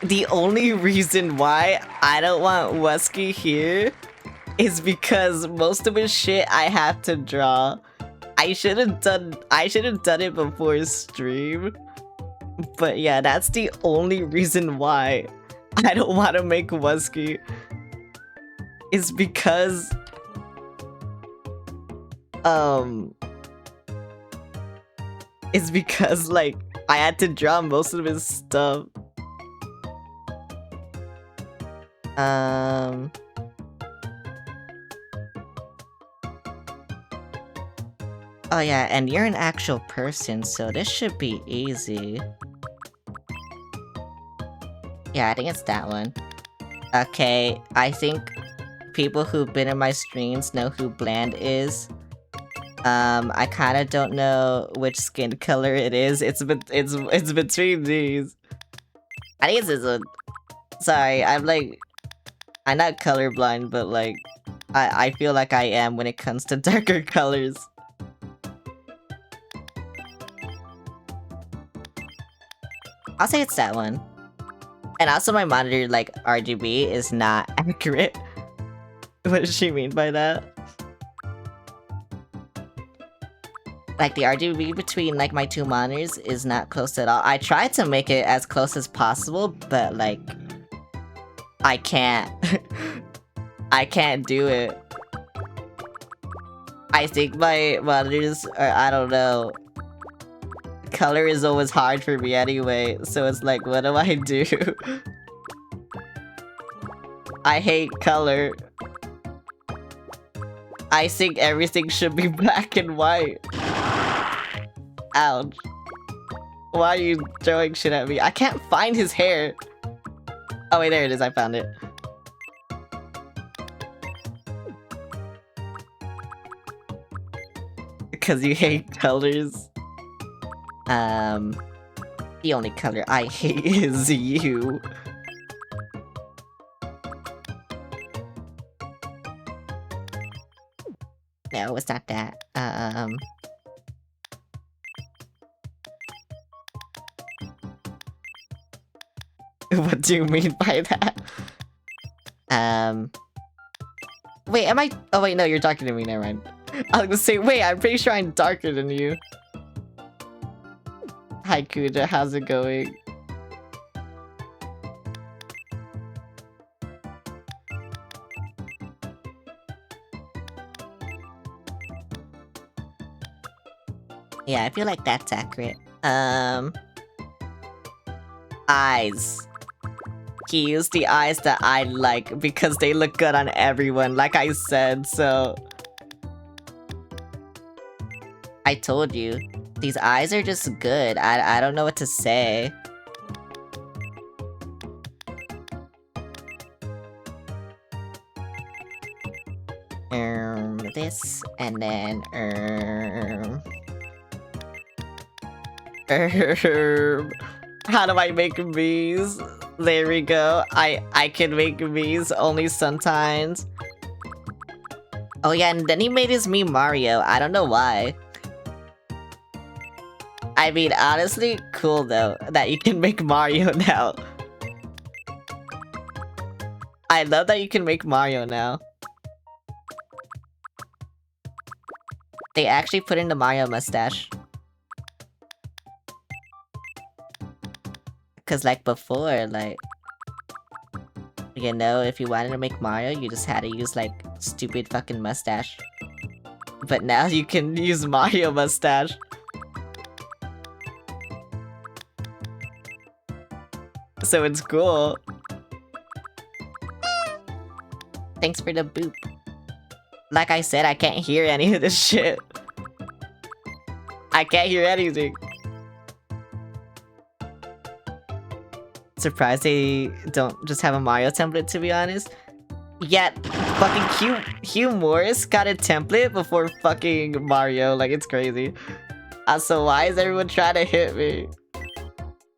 The only reason why I don't want Wesky here is because most of his shit I have to draw. I should have done it before stream. But yeah, that's the only reason why I don't want to make Wesky. Is because like I had to draw most of his stuff. Oh yeah, and you're an actual person, so this should be easy. Yeah, I think it's that one. Okay, I think people who've been in my streams know who Bland is. I kind of don't know which skin color it is. It's between these. I think it's this one. Sorry, I'm not colorblind, but like, I feel like I am when it comes to darker colors. I'll say it's that one. And also my monitor, like, RGB is not accurate. What does she mean by that? Like, the RGB between, like, my two monitors is not close at all. I tried to make it as close as possible, but, like, I can't. I can't do it. I think my monitors are, I don't know. Color is always hard for me anyway, so it's like, what do I do? I hate color. I think everything should be black and white. Ouch. Why are you throwing shit at me? I can't find his hair. Oh wait, there it is, I found it. Because you hate colors. The only color I hate is you. No, it's not that. What do you mean by that? Wait, am I? Oh wait, no, you're talking to me, never mind. I was gonna say, wait, I'm pretty sure I'm darker than you. Hi Kuja, how's it going? Yeah, I feel like that's accurate. Eyes. He used the eyes that I like because they look good on everyone, like I said, so... I told you. These eyes are just good. I don't know what to say. This, and then, how do I make these? There we go. I can make these only sometimes. Oh yeah, and then he made his me Mario. I don't know why. I mean, honestly, cool though, that you can make Mario now. I love that you can make Mario now. They actually put in the Mario mustache. Cause like before, like... You know, if you wanted to make Mario, you just had to use like, stupid fucking mustache. But now you can use Mario mustache. So it's cool. Thanks for the boop. Like I said, I can't hear any of this shit. I can't hear anything. Surprised they don't just have a Mario template, to be honest. Yet, fucking Hugh Morris got a template before fucking Mario. Like, it's crazy. So why is everyone trying to hit me?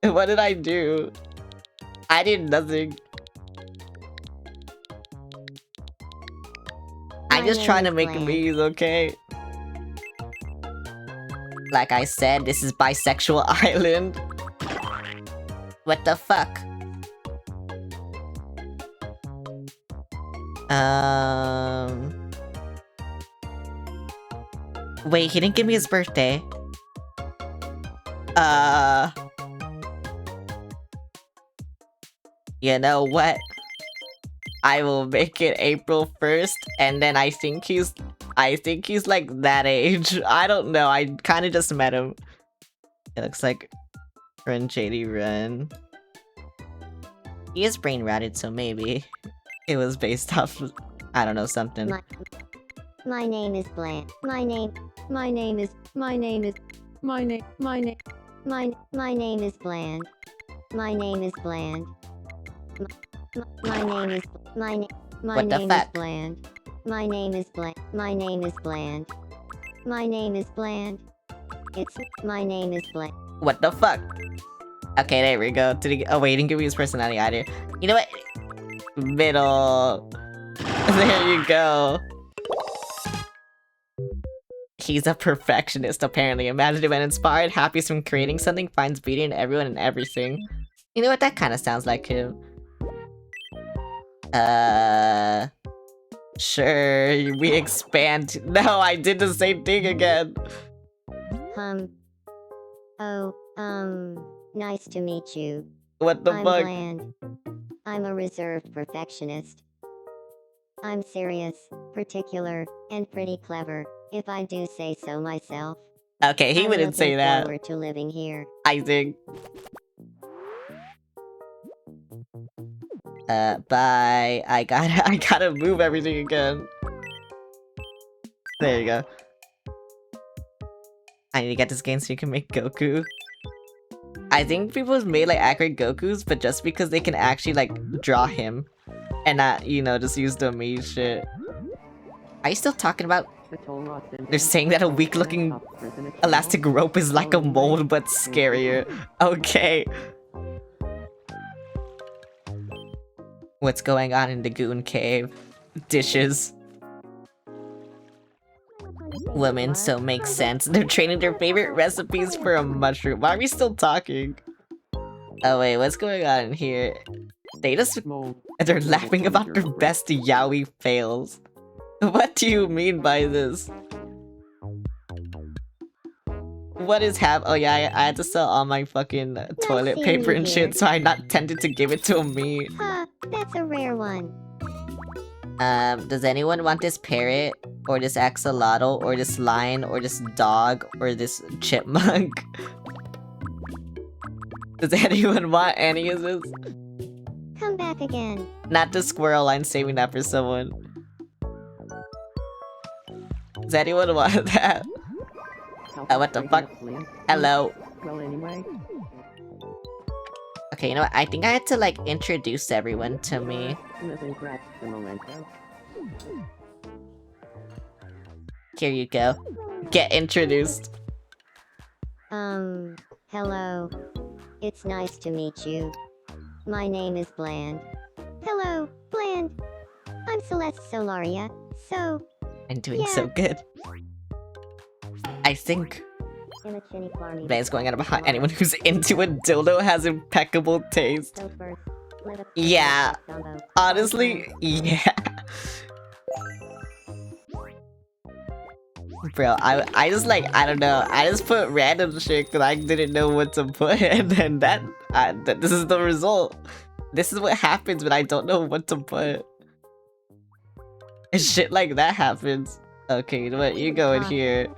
What did I do? I did nothing. I'm just trying to make memes, okay? Like I said, this is Bisexual Island. What the fuck? Wait, he didn't give me his birthday. You know what? I will make it April 1st, and then I think he's like that age. I don't know, I kinda just met him. It looks like Run JD Run. He is brain rotted, so maybe it was based off, I don't know, something. My name is Bland. My name is Bland. My name is Bland. My name is my name is Bland. My name is Bland. My name is Bland. My name is Bland. My name is Bland. It's my name is Bland. What the fuck? Okay, there we go. Did he? Oh wait, he didn't give me his personality either. You know what? Middle. There you go. He's a perfectionist, apparently. Imaginative and inspired, happiest from creating something, finds beauty in everyone and everything. You know what? That kind of sounds like him. Sure, we expand. No, I did the same thing again. Nice to meet you. What the I'm fuck? Bland. I'm a reserved perfectionist. I'm serious, particular, and pretty clever, if I do say so myself. Okay, he wouldn't say that. I'm looking forward to living here. I think. Bye. I gotta move everything again. There you go. I need to get this game so you can make Goku. I think people have made like accurate Gokus, but just because they can actually like draw him and not, you know, just use the me shit. Are you still talking about? They're saying that a weak-looking elastic rope is like a mold, but scarier. Okay. What's going on in the Goon Cave? Dishes. Women, so makes sense. They're trading their favorite recipes for a mushroom. Why are we still talking? Oh wait, what's going on in here? They're laughing about their best yaoi fails. What do you mean by this? What is oh yeah, I had to sell all my fucking toilet paper and shit, so I'm not tempted to give it to me. That's a rare one. Does anyone want this parrot? Or this axolotl? Or this lion? Or this dog? Or this chipmunk? Does anyone want any of this? Come back again. Not the squirrel, I'm saving that for someone. Does anyone want that? What the fuck? Hello. Well, anyway. Okay, you know what? I think I had to like introduce everyone to me. Nothing cracks the memento. Here you go. Get introduced. Hello. It's nice to meet you. My name is Bland. Hello, Bland. I'm Celeste Solaria. So, I'm doing so good. I think Bland's going out behind anyone who's into a dildo has impeccable taste. Yeah. Honestly, yeah. Bro, I just like, I don't know, I just put random shit because I didn't know what to put, and then this is the result. This is what happens when I don't know what to put. And shit like that happens. Okay, you know what, you go in here.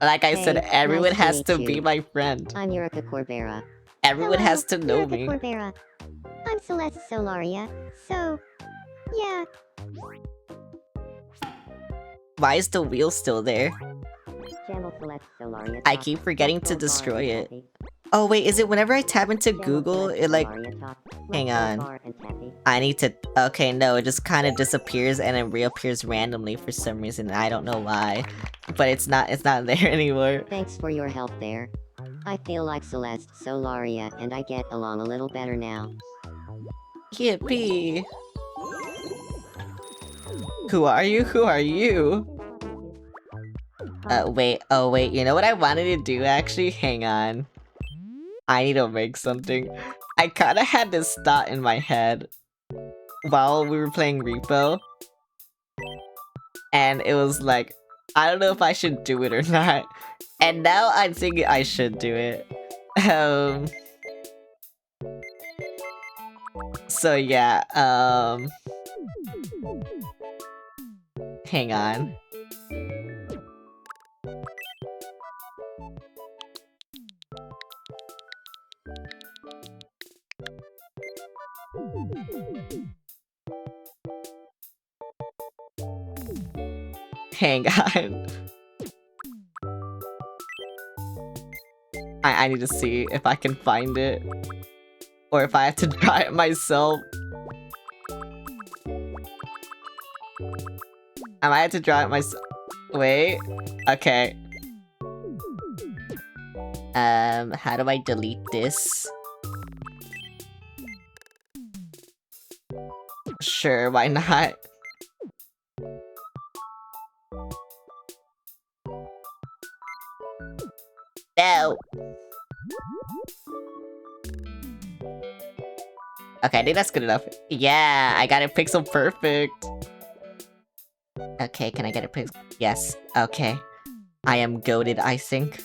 Like I said, everyone has to be my friend. I'm Yurika Corbera. Everyone has to know me. Corbera. I'm Celeste Solaria. So, yeah. Why is the wheel still there? I keep forgetting to destroy it. Oh wait, is it whenever I tap into Google, it like... Hang on. I need to... Okay, no, it just kind of disappears and it reappears randomly for some reason. I don't know why. But it's not there anymore. Thanks for your help there. I feel like Celeste, Solaria, and I get along a little better now. Yippee! Who are you? Who are you? Wait. Oh, wait. You know what I wanted to do, actually? Hang on. I need to make something. I kind of had this thought in my head while we were playing Repo. And it was like, I don't know if I should do it or not. And now I'm thinking I should do it. So yeah, hang on. Hang on. I need to see if I can find it. Or if I have to try it myself. I might have to draw it myself. Wait. Okay. How do I delete this? Sure, why not? No! Okay, I think that's good enough. Yeah, I got it pixel perfect. Okay, can I get it pixel? Yes, okay. I am goated, I think.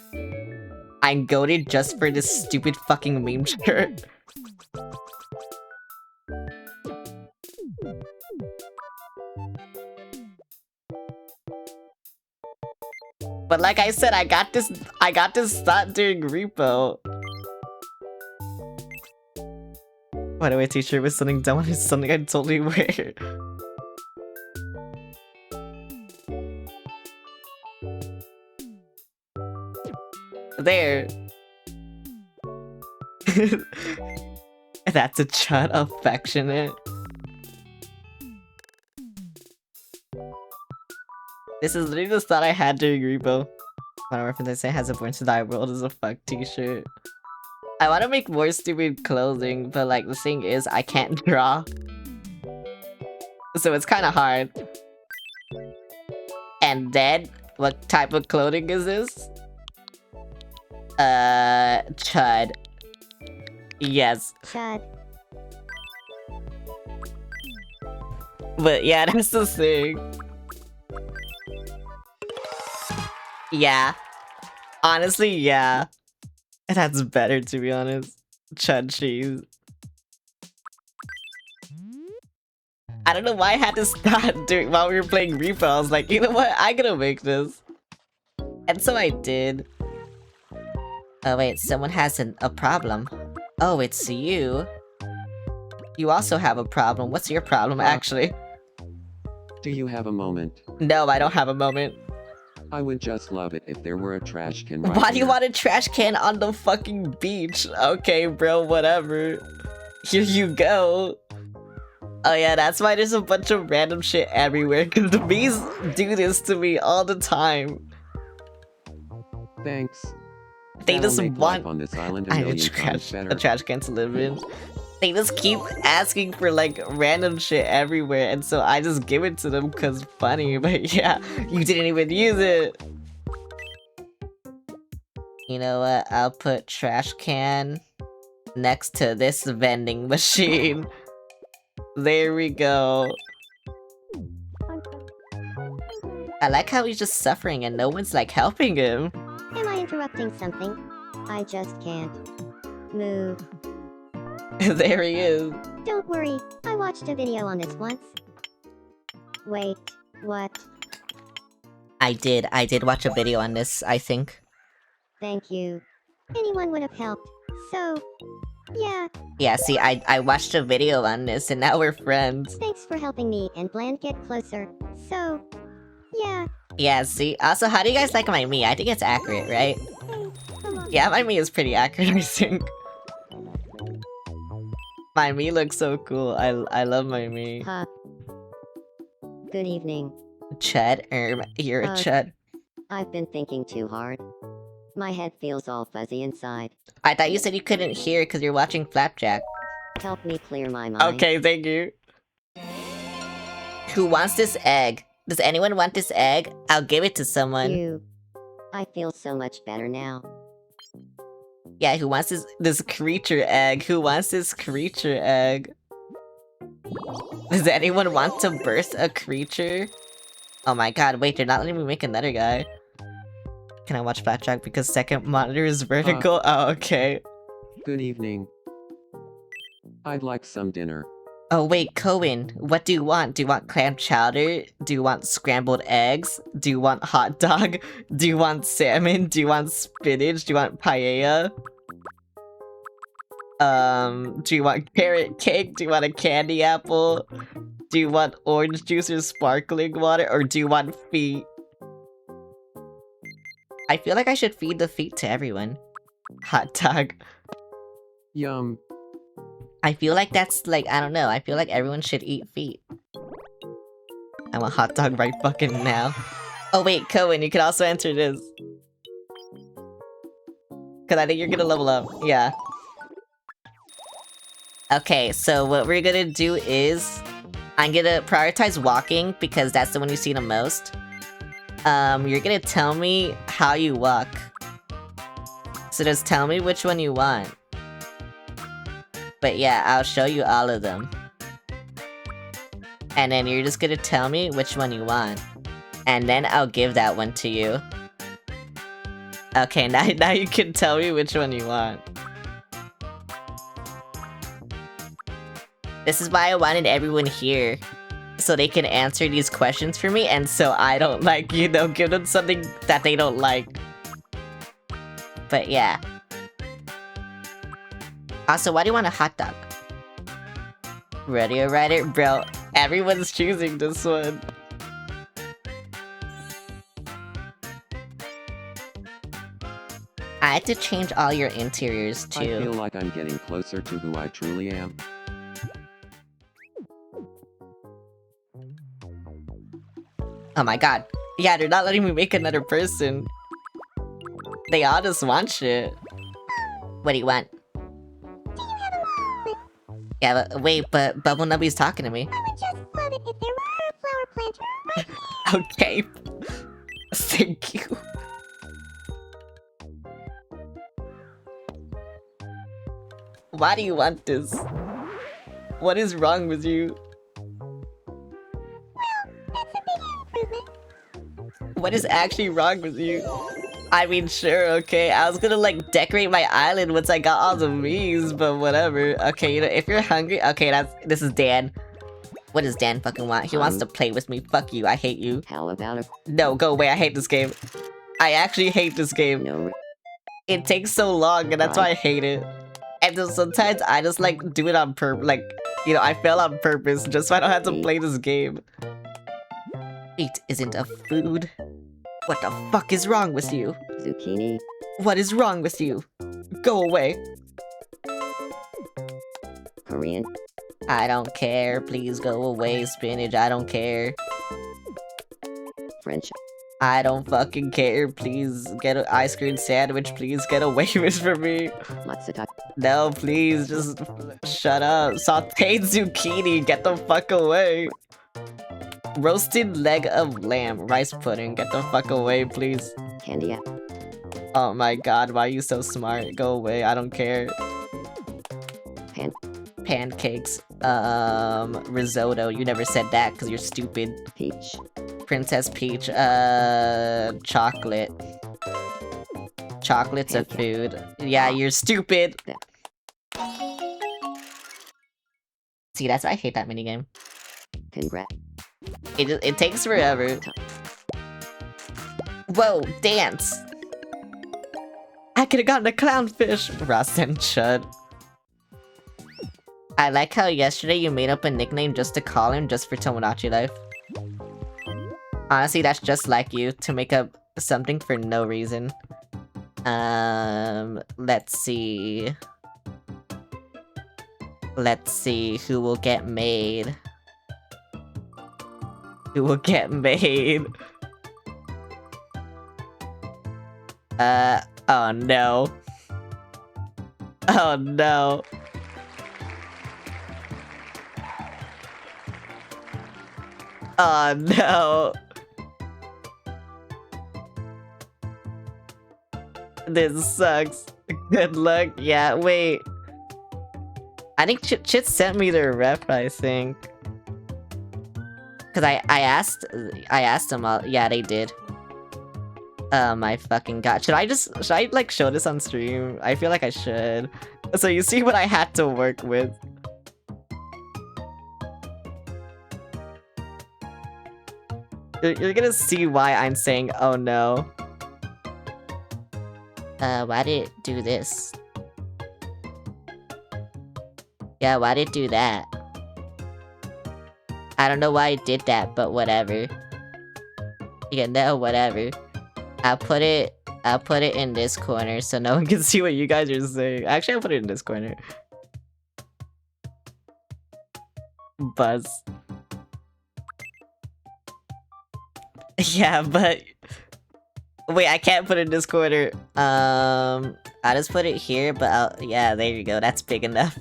I'm goated just for this stupid fucking meme shirt. But like I said, I got this thought during Repo. By the way, t-shirt was something dumb, it's something I'd totally wear. There. That's a Chud affectionate. This is literally the thought I had during Repo. Final reference I say has a Born to Die World as a fuck t-shirt. I want to make more stupid clothing, but like the thing is, I can't draw. So it's kind of hard. And then, what type of clothing is this? Chud. Yes. Chud. But yeah, that's the thing. Yeah. Honestly, yeah. That's better, to be honest. Chud cheese. I don't know why I had to start doing while we were playing Repo. I was like, you know what? I'm gonna make this. And so I did. Oh wait, someone has a problem. Oh, it's you. You also have a problem. What's your problem, actually? Do you have a moment? No, I don't have a moment. I would just love it if there were a trash can right Why do you here. want a trash can on the fucking beach? Okay, bro, whatever. Here you go. Oh yeah, that's why there's a bunch of random shit everywhere, because the bees do this to me all the time. Thanks. They That'll just make want life on this island a I need million times a better. trash can to live in. They just keep asking for like random shit everywhere, and so I just give it to them because funny. But yeah, you didn't even use it. You know what? I'll put trash can next to this vending machine. There we go. I like how he's just suffering and no one's like helping him. Am I interrupting something? I just can't move. There he is. Don't worry, I watched a video on this once. Wait, what? I did watch a video on this, I think. Thank you. Anyone would have helped. So, yeah, Yeah, see, I watched a video on this and now we're friends. thanks for helping me and Bland get closer. So, yeah, Yeah, see, also, how do you guys like my me? I think it's accurate, right? hey, come on. Yeah, my me is pretty accurate, I think. My me looks so cool. I love my me. Huh. Good evening. Chud, you're a chud. I've been thinking too hard. My head feels all fuzzy inside. I thought you said you couldn't hear because you're watching Flapjack. Help me clear my mind. Okay, thank you. Who wants this egg? Does anyone want this egg? I'll give it to someone. You. I feel so much better now. Yeah, who wants this creature egg? Who wants this creature egg? Does anyone want to birth a creature? Oh my god, wait, they're not letting me make another guy. Can I watch Flapjack because second monitor is vertical? Oh, okay. Good evening. I'd like some dinner. Oh wait, Cohen, what do you want? Do you want clam chowder? Do you want scrambled eggs? Do you want hot dog? Do you want salmon? Do you want spinach? Do you want paella? Do you want carrot cake? Do you want a candy apple? Do you want orange juice or sparkling water? Or do you want feet? I feel like I should feed the feet to everyone. Hot dog. Yum. I feel like that's like, I don't know, I feel like everyone should eat feet. I want hot dog right fucking now. Oh wait, Cohen, you can also enter this. Cause I think you're gonna level up, yeah. Okay, so what we're gonna do is... I'm gonna prioritize walking because that's the one you see the most. You're gonna tell me how you walk. So just tell me which one you want. But yeah, I'll show you all of them. And then you're just gonna tell me which one you want. And then I'll give that one to you. Okay, now you can tell me which one you want. This is why I wanted everyone here. So they can answer these questions for me, and so I don't, like, you know, give them something that they don't like. But yeah. Also, why do you want a hot dog? Ready or writer? Bro, everyone's choosing this one. I had to change all your interiors too. I feel like I'm getting closer to who I truly am. Oh my god. Yeah, they're not letting me make another person. They all just want shit. What do you want? Yeah, but wait, but Bubble Nubby's talking to me. I would just love it if there were a flower planter right here. Okay. Thank you. Why do you want this? What is wrong with you? That's a big improvement. What is actually wrong with you? I mean, sure, okay. I was gonna, like, decorate my island once I got all the Miis, but whatever. Okay, you know, if you're hungry... Okay, this is Dan. What does Dan fucking want? He wants to play with me. Fuck you, I hate you. How about a... No, go away, I hate this game. I actually hate this game. No. It takes so long, and that's why I hate it. And then sometimes I just, like, do it on purpose. Like, you know, I fail on purpose just so I don't have to play this game. Meat isn't a food. What the fuck is wrong with you? Zucchini. What is wrong with you? Go away. Korean. I don't care. Please go away, spinach. I don't care. French. I don't fucking care. Please get an ice cream sandwich. Please get away with from me. Matsuta. No, please, just shut up. Sauteed zucchini. Get the fuck away. Roasted leg of lamb. Rice pudding. Get the fuck away, please. Candy. Oh my god, why are you so smart? Go away, I don't care. Pancakes. Risotto. You never said that because you're stupid. Peach. Princess Peach. Chocolate. Chocolate's a food. Yeah, you're stupid. See, that's why I hate that minigame. Congrats. It takes forever. Whoa, dance! I could've gotten a clownfish! Ross and Chud. I like how yesterday you made up a nickname just to call him just for Tomodachi Life. Honestly, that's just like you, to make up something for no reason. Let's see... Let's see who will get made. Who will get made? Oh no. Oh no. Oh no. This sucks. Good luck. Yeah, wait. I think Chit sent me their rep, I think. Cause I asked them all. Yeah, they did. Oh my fucking god. Should I like show this on stream? I feel like I should. So you see what I had to work with. You're gonna see why I'm saying oh no. Why did it do this? Yeah, why did it do that? I don't know why it did that, but whatever. Yeah, no, whatever. I'll put it in this corner so no one can see what you guys are saying. Actually, I'll put it in this corner. Buzz. Yeah, but wait, I can't put it in this corner. I'll just put it here, but yeah, there you go. That's big enough.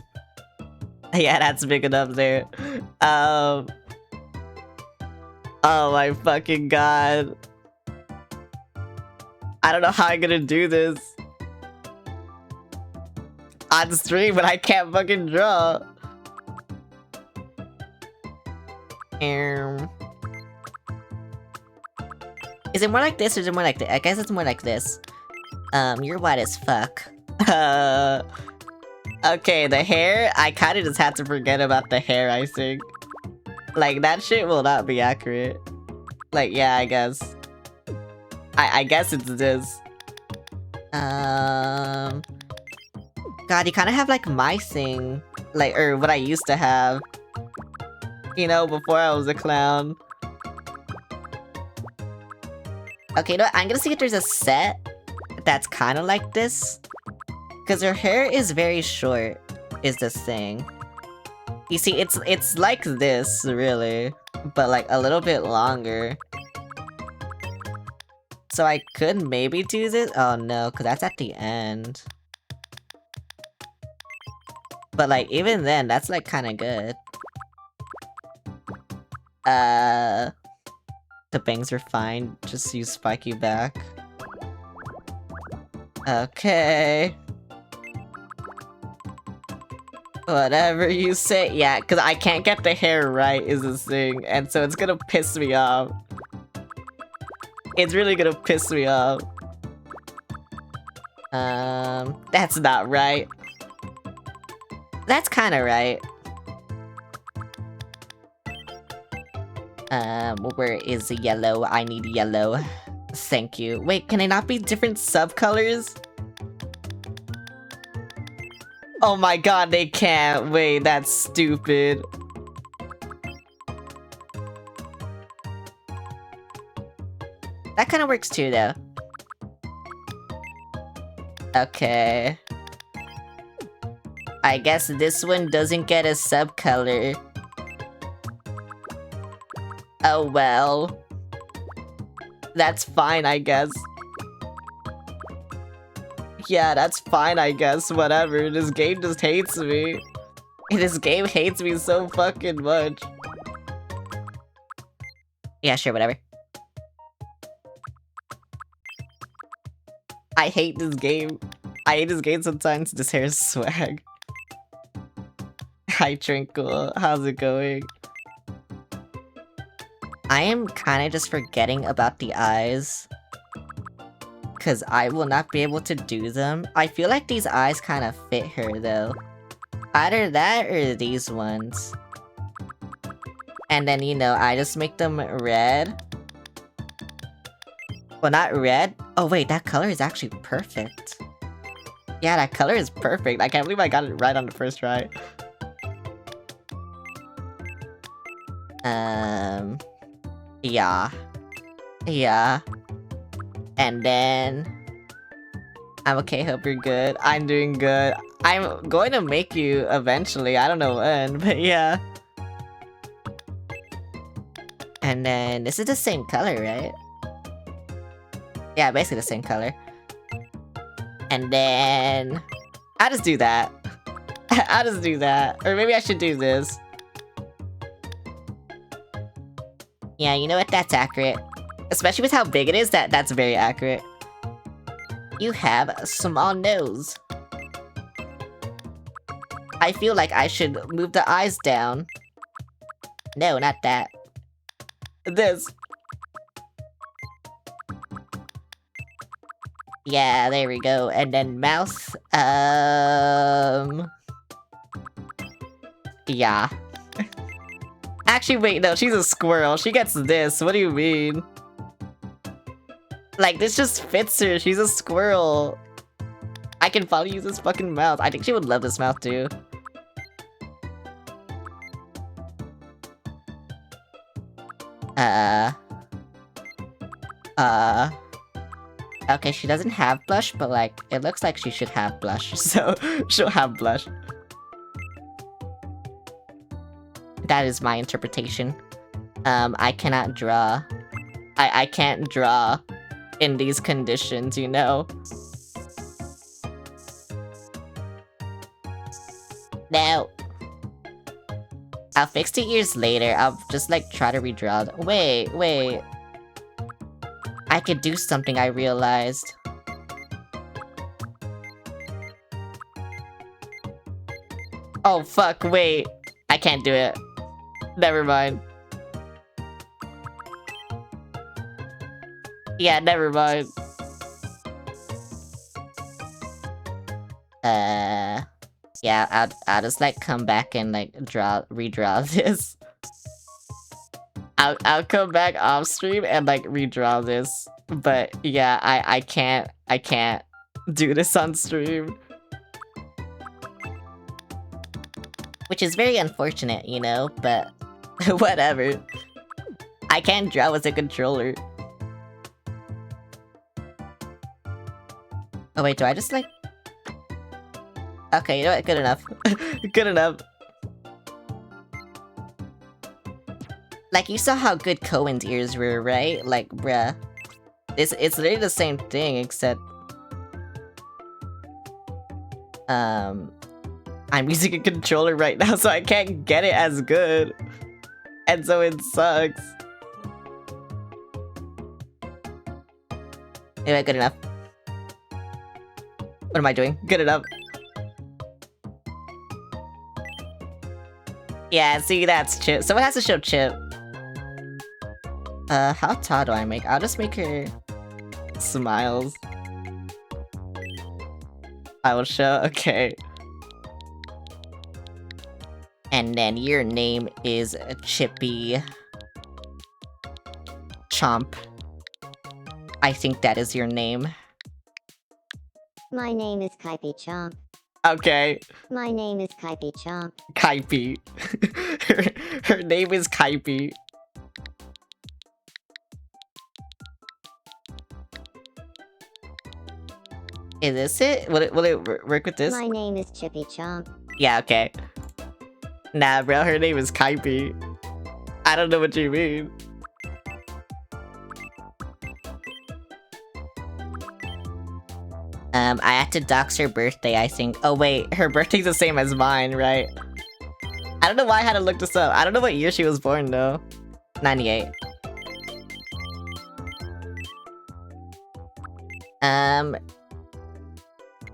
Yeah, that's big enough there. Oh my fucking god. I don't know how I'm gonna do this on stream, but I can't fucking draw. Is it more like this or is it more like this? I guess it's more like this. You're white as fuck. Okay, the hair, I kinda just had to forget about the hair, I think. Like, that shit will not be accurate. Like, yeah, I guess. I guess it's this. God, you kinda have like my thing. Like, or what I used to have. You know, before I was a clown. Okay, you know what? I'm gonna see if there's a set that's kinda like this. Because her hair is very short, is this thing. You see, it's like this, really. But like, a little bit longer. So I could maybe do this? Oh no, because that's at the end. But like, even then, that's like kinda good. The bangs are fine, just use spiky back. Okay. Whatever you say. Yeah, because I can't get the hair right is the thing, and so it's gonna piss me off. It's really gonna piss me off. That's not right. That's kinda right. Where is the yellow? I need yellow. Thank you. Wait, can it not be different subcolors? Oh my god, they can't. Wait, that's stupid. That kind of works too, though. Okay. I guess this one doesn't get a subcolor. Oh well. That's fine, I guess. Yeah, that's fine, I guess. Whatever. This game just hates me. This game hates me so fucking much. Yeah, sure, whatever. I hate this game. I hate this game sometimes. This hair is swag. Hi, Trinkle. How's it going? I am kind of just forgetting about the eyes. Because I will not be able to do them. I feel like these eyes kind of fit her, though. Either that or these ones. And then, you know, I just make them red. Well, not red. Oh, wait, that color is actually perfect. Yeah, that color is perfect. I can't believe I got it right on the first try. Yeah. Yeah. And then... I'm okay, hope you're good. I'm doing good. I'm going to make you eventually, I don't know when, but yeah. And then, this is the same color, right? Yeah, basically the same color. And then... I'll just do that. I'll just do that. Or maybe I should do this. Yeah, you know what? That's accurate. Especially with how big it is, that's very accurate. You have a small nose. I feel like I should move the eyes down. No, not that. This. Yeah, there we go. And then mouth, yeah. Actually, wait, no, she's a squirrel. She gets this. What do you mean? Like, this just fits her. She's a squirrel. I can finally use this fucking mouth. I think she would love this mouth, too. Okay, she doesn't have blush, but, like, it looks like she should have blush, so she'll have blush. That is my interpretation. I cannot draw. I can't draw in these conditions, you know? Now, I'll fix the ears later. I'll just, like, try to redraw them. Wait. I could do something, I realized. Oh, fuck, wait. I can't do it. Never mind. Yeah, never mind. Yeah, I'll just, like, come back and, like, redraw this. I'll come back off stream and, like, redraw this. But, yeah, I can't do this on stream. Which is very unfortunate, you know, but whatever. I can't draw with a controller. Oh wait, do I just, like... Okay, you know what? Good enough. Good enough. Like, you saw how good Cohen's ears were, right? Like, bruh. It's literally the same thing, except... I'm using a controller right now, so I can't get it as good. And so it sucks. Anyway, good enough. What am I doing? Good enough. Yeah, see, that's Chip. Someone has to show Chip. How tall do I make? I'll just make her smiles. I will show, okay. And then your name is Chippy Chomp. I think that is your name. My name is Kaipi Chomp. Okay. My name is Kaipi Chomp. Kaipi. her name is Kaipi. Is this it? Will it work with this? My name is Chippy Chomp. Yeah, okay. Nah, bro, her name is Kaipi. I don't know what you mean. I had to dox her birthday, I think. Oh wait, her birthday's the same as mine, right? I don't know why I had to look this up. I don't know what year she was born, though. 98.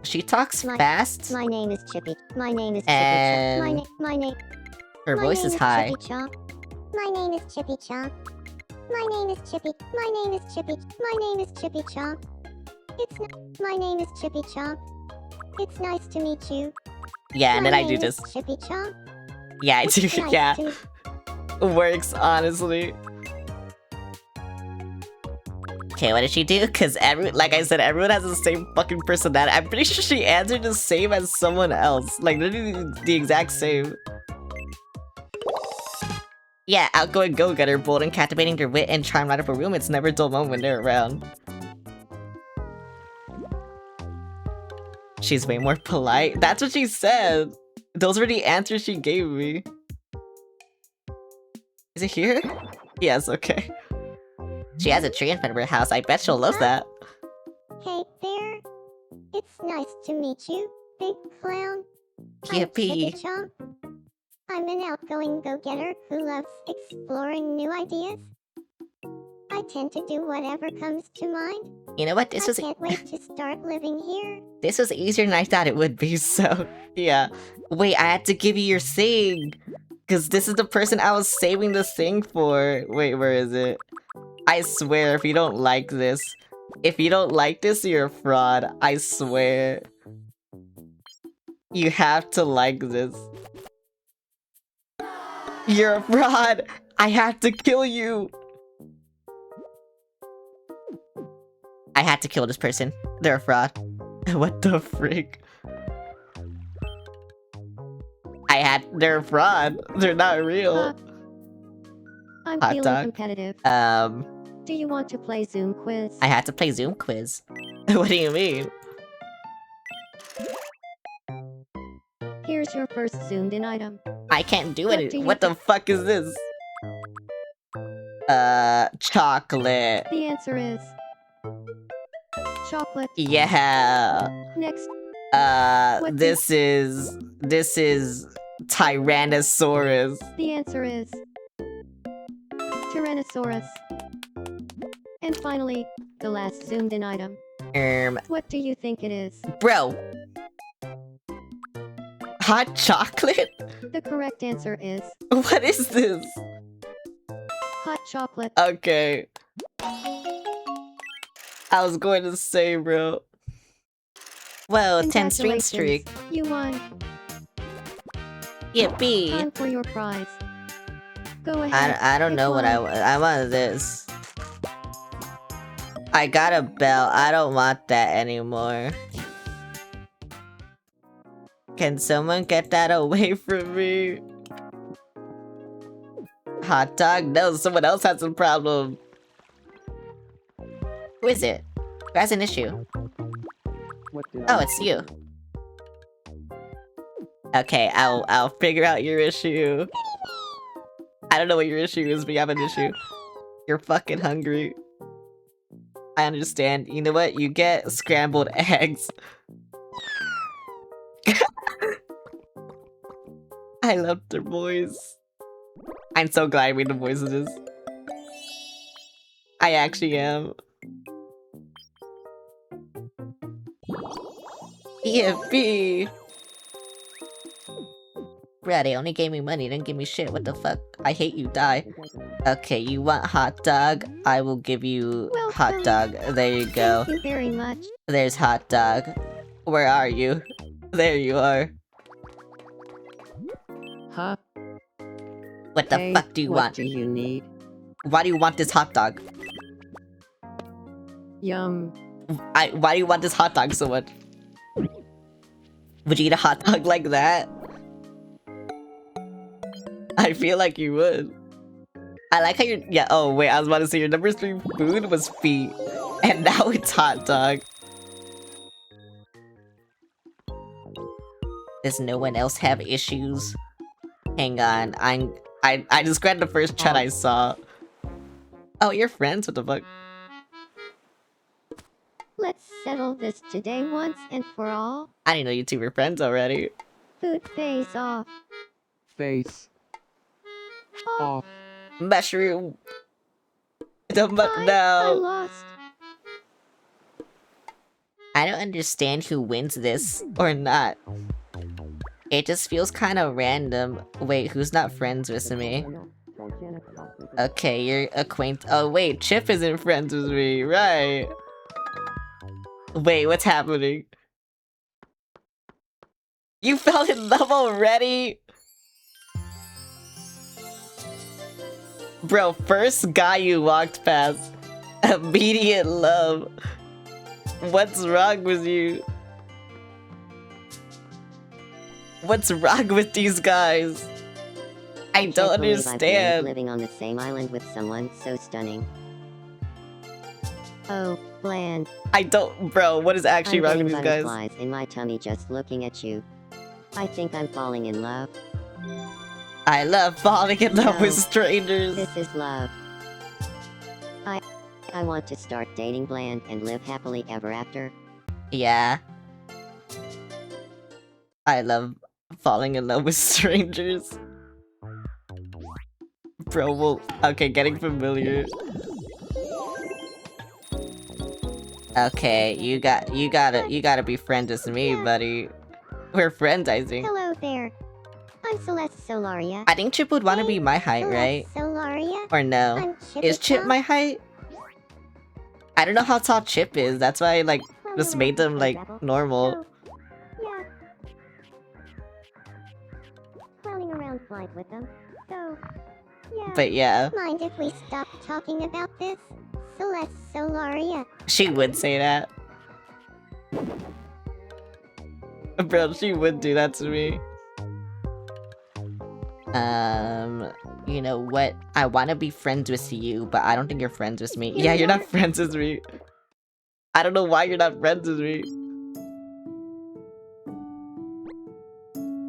She talks fast. My name is Chippy. My name is Chippy And Chomp. My name. her My voice name is high. Chippy Chomp. My name is Chippy Chomp. My name is Chippy. My name is Chippy. My name is Chippy Chomp. My name is Chippy Chomp. It's nice to meet you. Yeah, and then My I do name this. is Chippy Chomp. Yeah, I do. It's nice Yeah, to- works honestly. Okay, what did she do? Cause like I said, everyone has the same fucking personality. I'm pretty sure she answered the same as someone else. Like literally the exact same. Yeah, outgoing go-getter, bold and captivating, their wit and charm right up a room. It's never a dull moment when they're around. She's way more polite. That's what she said. Those were the answers she gave me. Is it here? Yes, okay. She has a tree in front of her house. I bet she'll love that. Hey there. It's nice to meet you, big clown. I'm Yippee. Chippy-Chomp. I'm an outgoing go-getter who loves exploring new ideas. I tend to do whatever comes to mind. You know what? I can't wait to start living here. This was easier than I thought it would be, so yeah. Wait, I had to give you your thing. Cause this is the person I was saving the thing for. Wait, where is it? I swear, if you don't like this, you're a fraud. I swear. You have to like this. You're a fraud! I have to kill you! I had to kill this person. They're a fraud. What the frick? They're a fraud. They're not real. I'm Hot feeling dog. competitive. Do you want to play Zoom quiz? I had to play Zoom quiz. What do you mean? Here's your first zoomed in item. I can't do What it. do you What the fuck is this? Chocolate. The answer is chocolate. Yeah. Next, What do This is Tyrannosaurus. the answer is Tyrannosaurus. And finally, the last zoomed in item. What do you think it is? Bro. Hot chocolate? The correct answer is What is this? hot chocolate. Okay. I was going to say, bro. Well, 10 stream streak. Congratulations, You won. Yippee. Time for your prize. Go ahead. I don't pick know what one. I want this. I got a bell. I don't want that anymore. Can someone get that away from me? Hot dog? No, someone else has a problem. Who is it? Who has an issue? Oh, it's you. Okay, I'll figure out your issue. I don't know what your issue is, but you have an issue. You're fucking hungry. I understand. You know what? You get scrambled eggs. I love their voice. I'm so glad I made the voices. I actually am. EFB! Bruh, they only gave me money, didn't give me shit. What the fuck? I hate you, die. Okay, you want hot dog? I will give you hot dog. There you go. Thank you very much. There's hot dog. Where are you? There you are. Huh? What the Hey, fuck do you what want? do you need? Why do you want this hot dog? Yum. Why do you want this hot dog so much? Would you eat a hot dog like that? I feel like you would. I like how you're- yeah, oh wait, I was about to say your number 3 food was feet. And now it's hot dog. Does no one else have issues? Hang on, I just grabbed the first chat I saw. Oh, you're friends? What the fuck? Let's settle this today once and for all. I didn't know you two were friends already. Food pays off. Face. Off. Mushroom. The I no. lost. I don't understand who wins this or not. It just feels kind of random. Wait, who's not friends with me? Okay, you're acquaint- oh wait, Chip isn't friends with me, right? Wait, what's happening? You fell in love already? Bro, first guy you walked past. Immediate love. What's wrong with you? What's wrong with these guys? I don't Can't believe I've been understand. living on the same island with someone so stunning. Oh, bland. I don't, bro. What is actually I'm wrong with getting these guys? butterflies in my tummy just looking at you. I think I'm falling in love. I love falling in love with No. strangers. This is love. I want to start dating Bland and live happily ever after. Yeah. I love falling in love with strangers. Bro, well, okay, getting familiar. Okay, you gotta be friends with me, Yeah. buddy. We're friends, I think. Hello there. I'm Celeste Solaria. I think Chip would want to be my height, right? Celeste Solaria. Or no? I'm Chippy Is Chip Chomp. my height? I don't know how tall Chip is. That's why I like Clowning just around made them with like Rebel. normal. So, yeah. Clowning around fine with them. So, yeah. But yeah, Mind if we stop talking about this? Celeste Solaria. she would say that. Bro, she would do that to me. You know what? I want to be friends with you, but I don't think you're friends with me. You're Yeah, you're not not. friends with me. I don't know why you're not friends with me.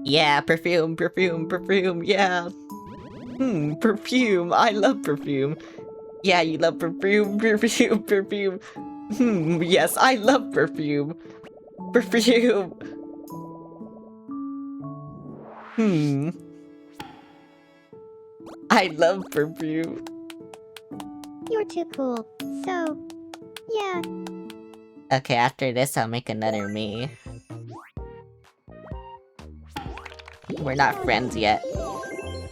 Yeah, perfume, perfume, perfume, yeah. Perfume. I love perfume. Yeah, you love perfume, perfume, perfume. Yes, I love perfume. Perfume. I love perfume. You're too cool. So, yeah. Okay, after this, I'll make another me. We're not friends yet.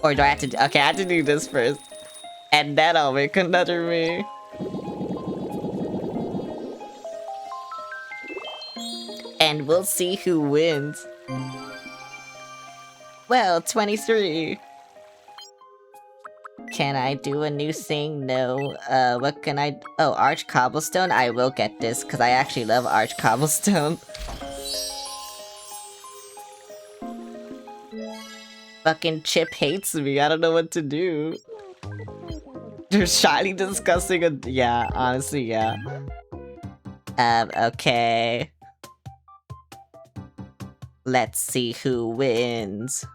Or do I have to okay, I have to do this first. And then I'll make another me. And we'll see who wins. Well, 23. Can I do a new thing? No. What can I... Oh, Arch Cobblestone? I will get this, because I actually love Arch Cobblestone. Fucking Chip hates me. I don't know what to do. They're shyly discussing a... Yeah, honestly, yeah. Okay. Let's see who wins.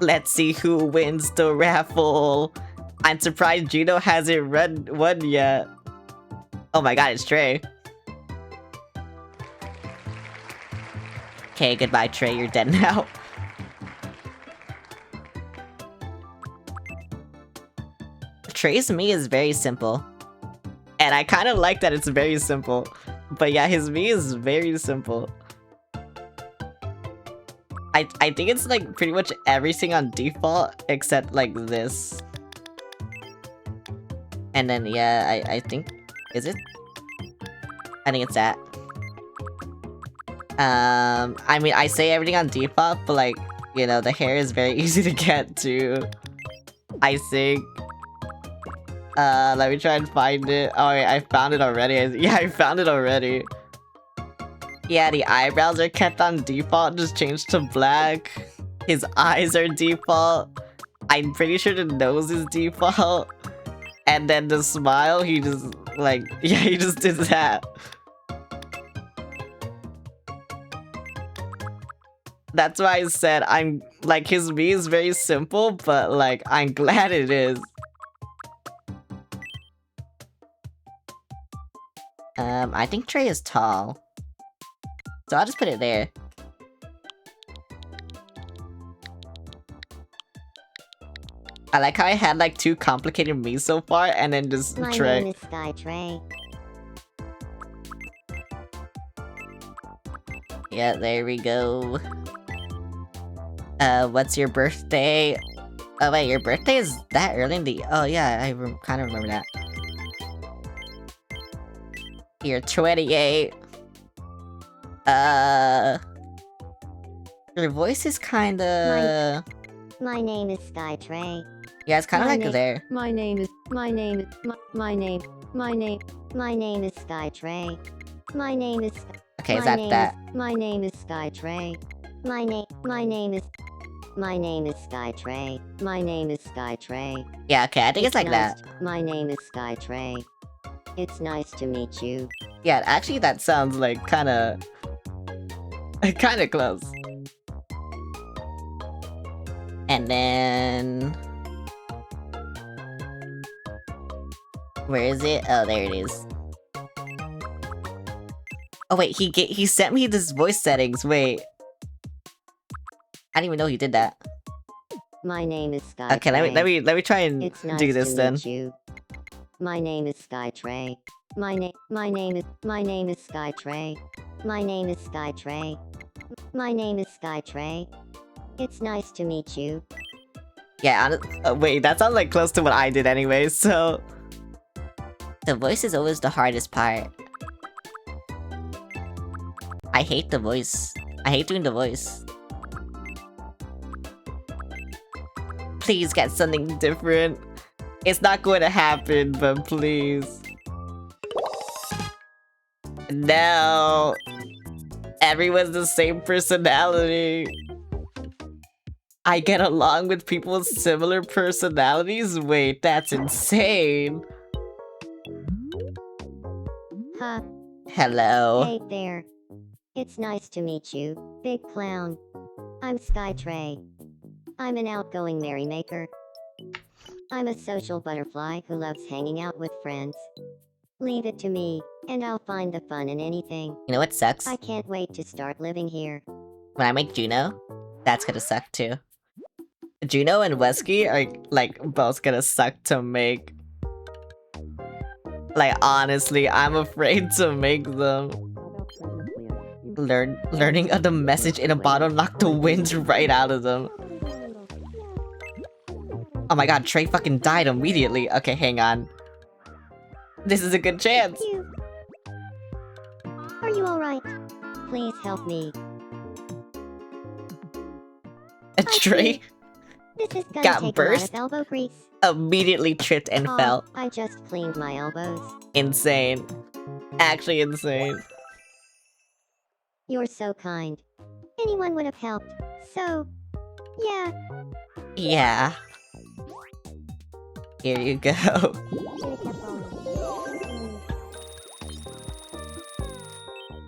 Let's see who wins the raffle. I'm surprised Gino hasn't won yet. Oh my god, it's Trey. Okay, goodbye Trey, you're dead now. Trey's me is very simple. And I kind of like that it's very simple. But yeah, his me is very simple. I think it's like pretty much everything on default except like this. And then yeah, I think... Is it? I think it's that. I mean, I say everything on default, but like, you know, the hair is very easy to get to. I think. Let me try and find it. Oh, wait, I found it already. Yeah, I found it already. Yeah, the eyebrows are kept on default, just changed to black. His eyes are default. I'm pretty sure the nose is default. And then the smile, he just, like, yeah, he just did that. That's why I said I'm, like, his me is very simple, but, like, I'm glad it is. I think Trey is tall. So I'll just put it there. I like how I had like two complicated me so far and then just My Trey. name is Sky Trey. Yeah, there we go. What's your birthday? Oh wait, your birthday is that early in the... Oh yeah, I kind of remember that. You're 28. Your voice is kinda... My name is Sky Trey. Yeah, it's kinda My like name- there. My name is My name is Sky Trey. My name is Okay, is my that name that? My name is Sky Trey. My name is Sky Trey. My name is Sky Trey. Yeah, okay, I think it's like that. My name is Sky Trey. It's nice to meet you. Yeah, actually that sounds like kinda close. And then where is it? Oh, there it is. Oh wait, he sent me this voice settings. Wait, I didn't even know he did that. My name is Sky. Okay, let me try and It's nice do this to then. meet you. My name is Skytray. My name is Skytray. My name is Skytray. My name is Skytray. It's nice to meet you. Yeah, wait, that sounds like close to what I did anyway. So the voice is always the hardest part. I hate the voice. I hate doing the voice. Please get something different. It's not going to happen, but please. No. Everyone's the same personality. I get along with people with similar personalities? Wait, that's insane. Huh. Hello. Hey there. It's nice to meet you, big clown. I'm Skytray. I'm an outgoing merrymaker. I'm a social butterfly who loves hanging out with friends. Leave it to me, and I'll find the fun in anything. You know what sucks? I can't wait to start living here. When I make Juno, that's gonna suck too. Juno and Wesky are like both gonna suck to make. Like honestly, I'm afraid to make them. Learning of the message in a bottle knocked the wind right out of them. Oh my god, Trey fucking died immediately. Okay, hang on. This is a good chance. Are you alright? Please help me. A Trey This is gonna got take burst? a lot of elbow grease. immediately tripped and Aw, fell. I just cleaned my elbows. Insane. Actually insane. You're so kind. Anyone would have helped. So, yeah. Yeah. Here you go.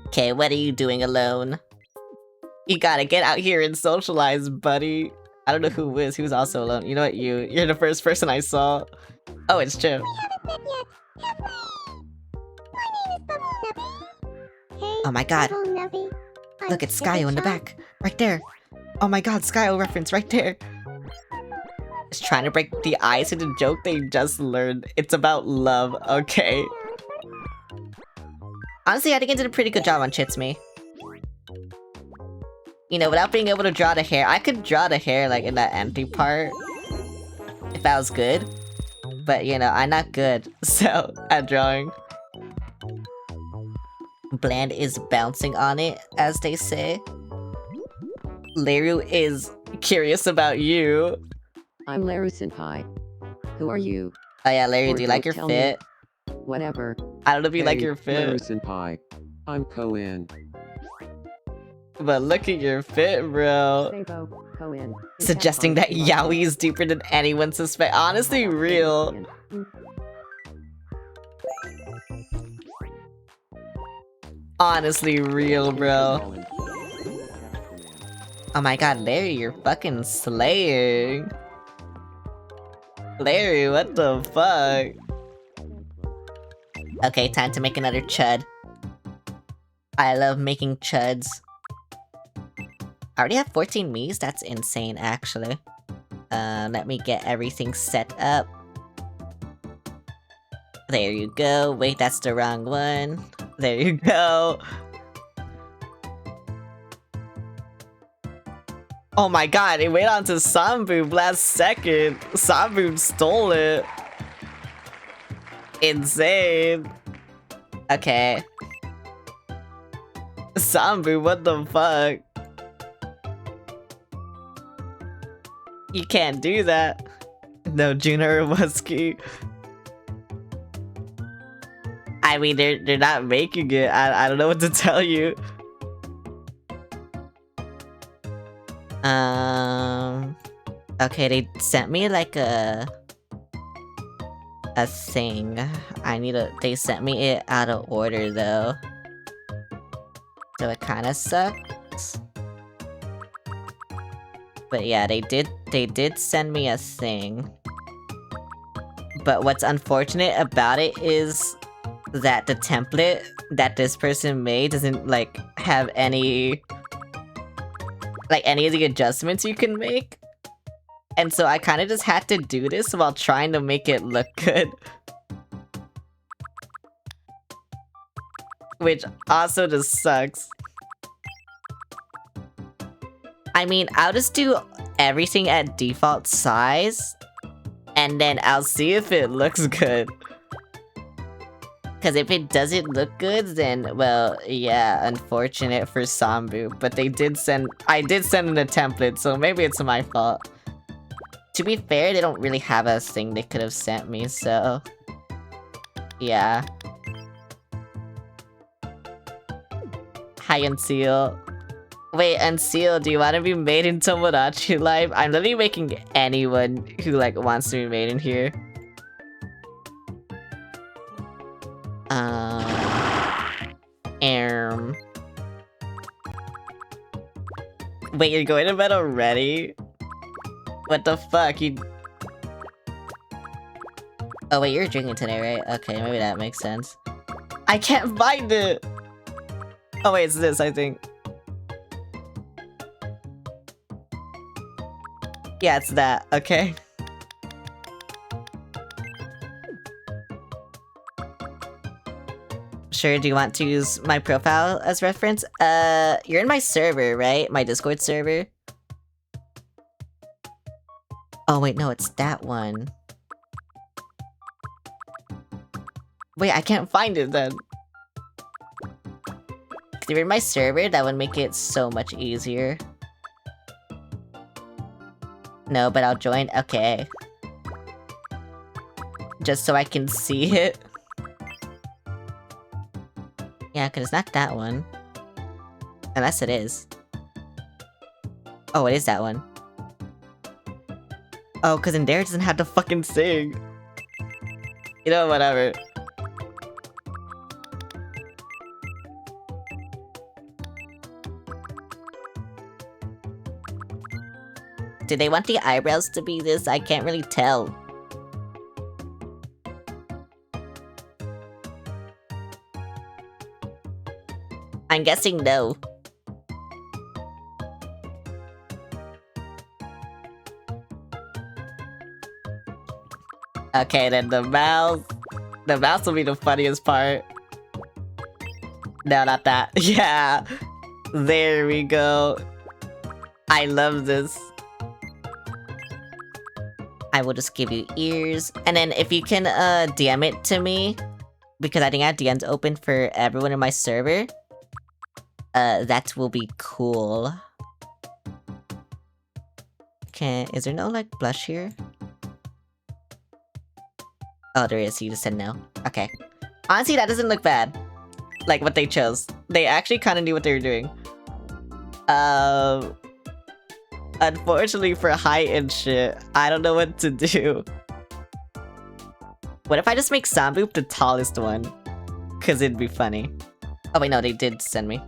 Okay, what are you doing alone? You gotta get out here and socialize, buddy. I don't know who is. Who's also alone? You know what? You're the first person I saw. Oh, it's Chip. Hey, Oh my god. Bubble Nubby. I'm Look, it's Skyo in the Chippy-chan. back. Right there. Oh my god, Skyo reference right there. Just trying to break the ice to the joke they just learned. It's about love, okay. Honestly, I think I did a pretty good job on Chitsme. You know, without being able to draw the hair, I could draw the hair like in that empty part. If that was good. But you know, I'm not good, so at drawing. Bland is bouncing on it, as they say. Leru is curious about you. I'm Laru Senpai. Who are you? Oh yeah, Leru, Or do you like your don't tell me. fit? Whatever. I don't know if you like Hey, your fit, Laru-senpai. I'm Koen. but look at your fit, bro. Sabo, Koen. Suggesting that yaoi is deeper than anyone suspect. Honestly, real. Honestly, real, bro. Oh my god, Larry, you're fucking slaying. Larry, what the fuck? Okay, time to make another chud. I love making chuds. I already have 14 Miis? That's insane, actually. Let me get everything set up. There you go. Wait, that's the wrong one. There you go. Oh my god, it went on to Samboob last second. Samboob stole it. Insane. Okay. Samboob, what the fuck? You can't do that. No, Juno or Muskie. I mean, they're not making it. I don't know what to tell you. Okay, they sent me like a... a thing. They sent me it out of order though. So it kinda sucks. But yeah, they did send me a thing. But what's unfortunate about it is that the template that this person made doesn't like have any of the adjustments you can make. And so I kind of just had to do this while trying to make it look good. Which also just sucks. I mean, I'll just do everything at default size, and then I'll see if it looks good. Because if it doesn't look good, then, well, yeah, unfortunate for Sambu. But I did send in a template, so maybe it's my fault. To be fair, they don't really have a thing they could have sent me, so... yeah. Hi, Unseal. Wait, Unseal, do you want to be made in Tomodachi Life? I'm literally making anyone who, like, wants to be made in here. Wait, you're going to bed already? What the fuck? Oh wait, you're drinking today, right? Okay, maybe that makes sense. I can't find it! Oh wait, it's this, I think. Yeah, it's that. Okay. Sure, do you want to use my profile as reference? You're in my server, right? My Discord server? Oh wait, no, it's that one. Wait, I can't find it then. If you're in my server, that would make it so much easier. No, but I'll join. Okay. Just so I can see it. Yeah, because it's not that one. Unless it is. Oh, it is that one. Oh, because in there it doesn't have to fucking sing. You know, whatever. Do they want the eyebrows to be this? I can't really tell. I'm guessing no. Okay, then the mouse. The mouse will be the funniest part. No, not that. Yeah. There we go. I love this. I will just give you ears. And then if you can DM it to me, because I think I have DMs open for everyone in my server. That will be cool. Okay, is there no like blush here? Oh, there is. You just said no. Okay. Honestly, that doesn't look bad. Like what they chose. They actually kind of knew what they were doing. Unfortunately for height and shit, I don't know what to do. What if I just make Samboop the tallest one? Cause it'd be funny. Oh wait, no, they did send me.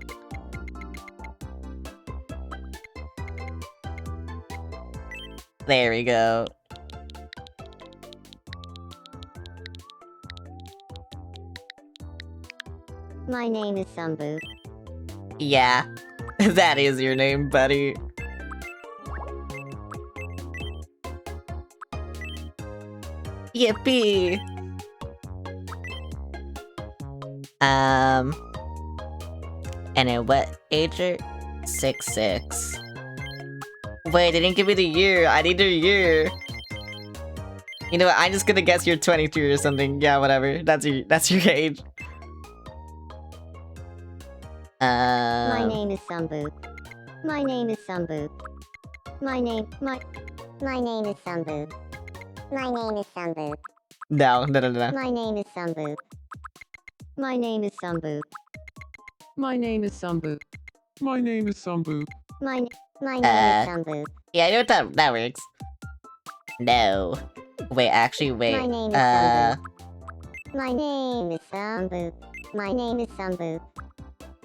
There we go. My name is Sambu. Yeah, that is your name, buddy. Yippee! And then what age are 6'6". Wait, they didn't give me the year. I need a year. You know what? I'm just gonna guess you're 23 or something. Yeah, whatever. That's your age. My name is Sambu. My name is Sambu. My name is Sambu. My name is Sambu. No. My name is Sambu. My name is Sambu. My name is Sambu. My name is Sambu. My name is Sambu. Yeah, I know that works. No. Wait, actually, wait. My name is Sambu. My name is Sambu. My name is Sambu.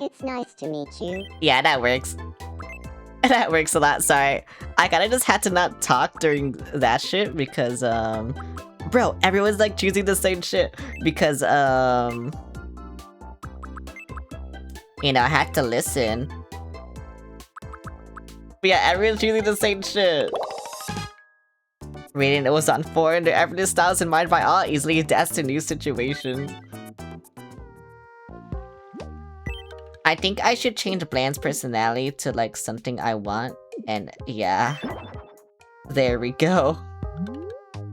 It's nice to meet you. Yeah, that works. That works a lot, sorry. I kinda just had to not talk during that shit because, bro, everyone's like choosing the same shit because, you know, I had to listen. But yeah, everyone's choosing the same shit. Reading it was on 4 and their effortless styles in mind by all easily adapts to new situations. I think I should change Bland's personality to like something I want, and yeah. There we go.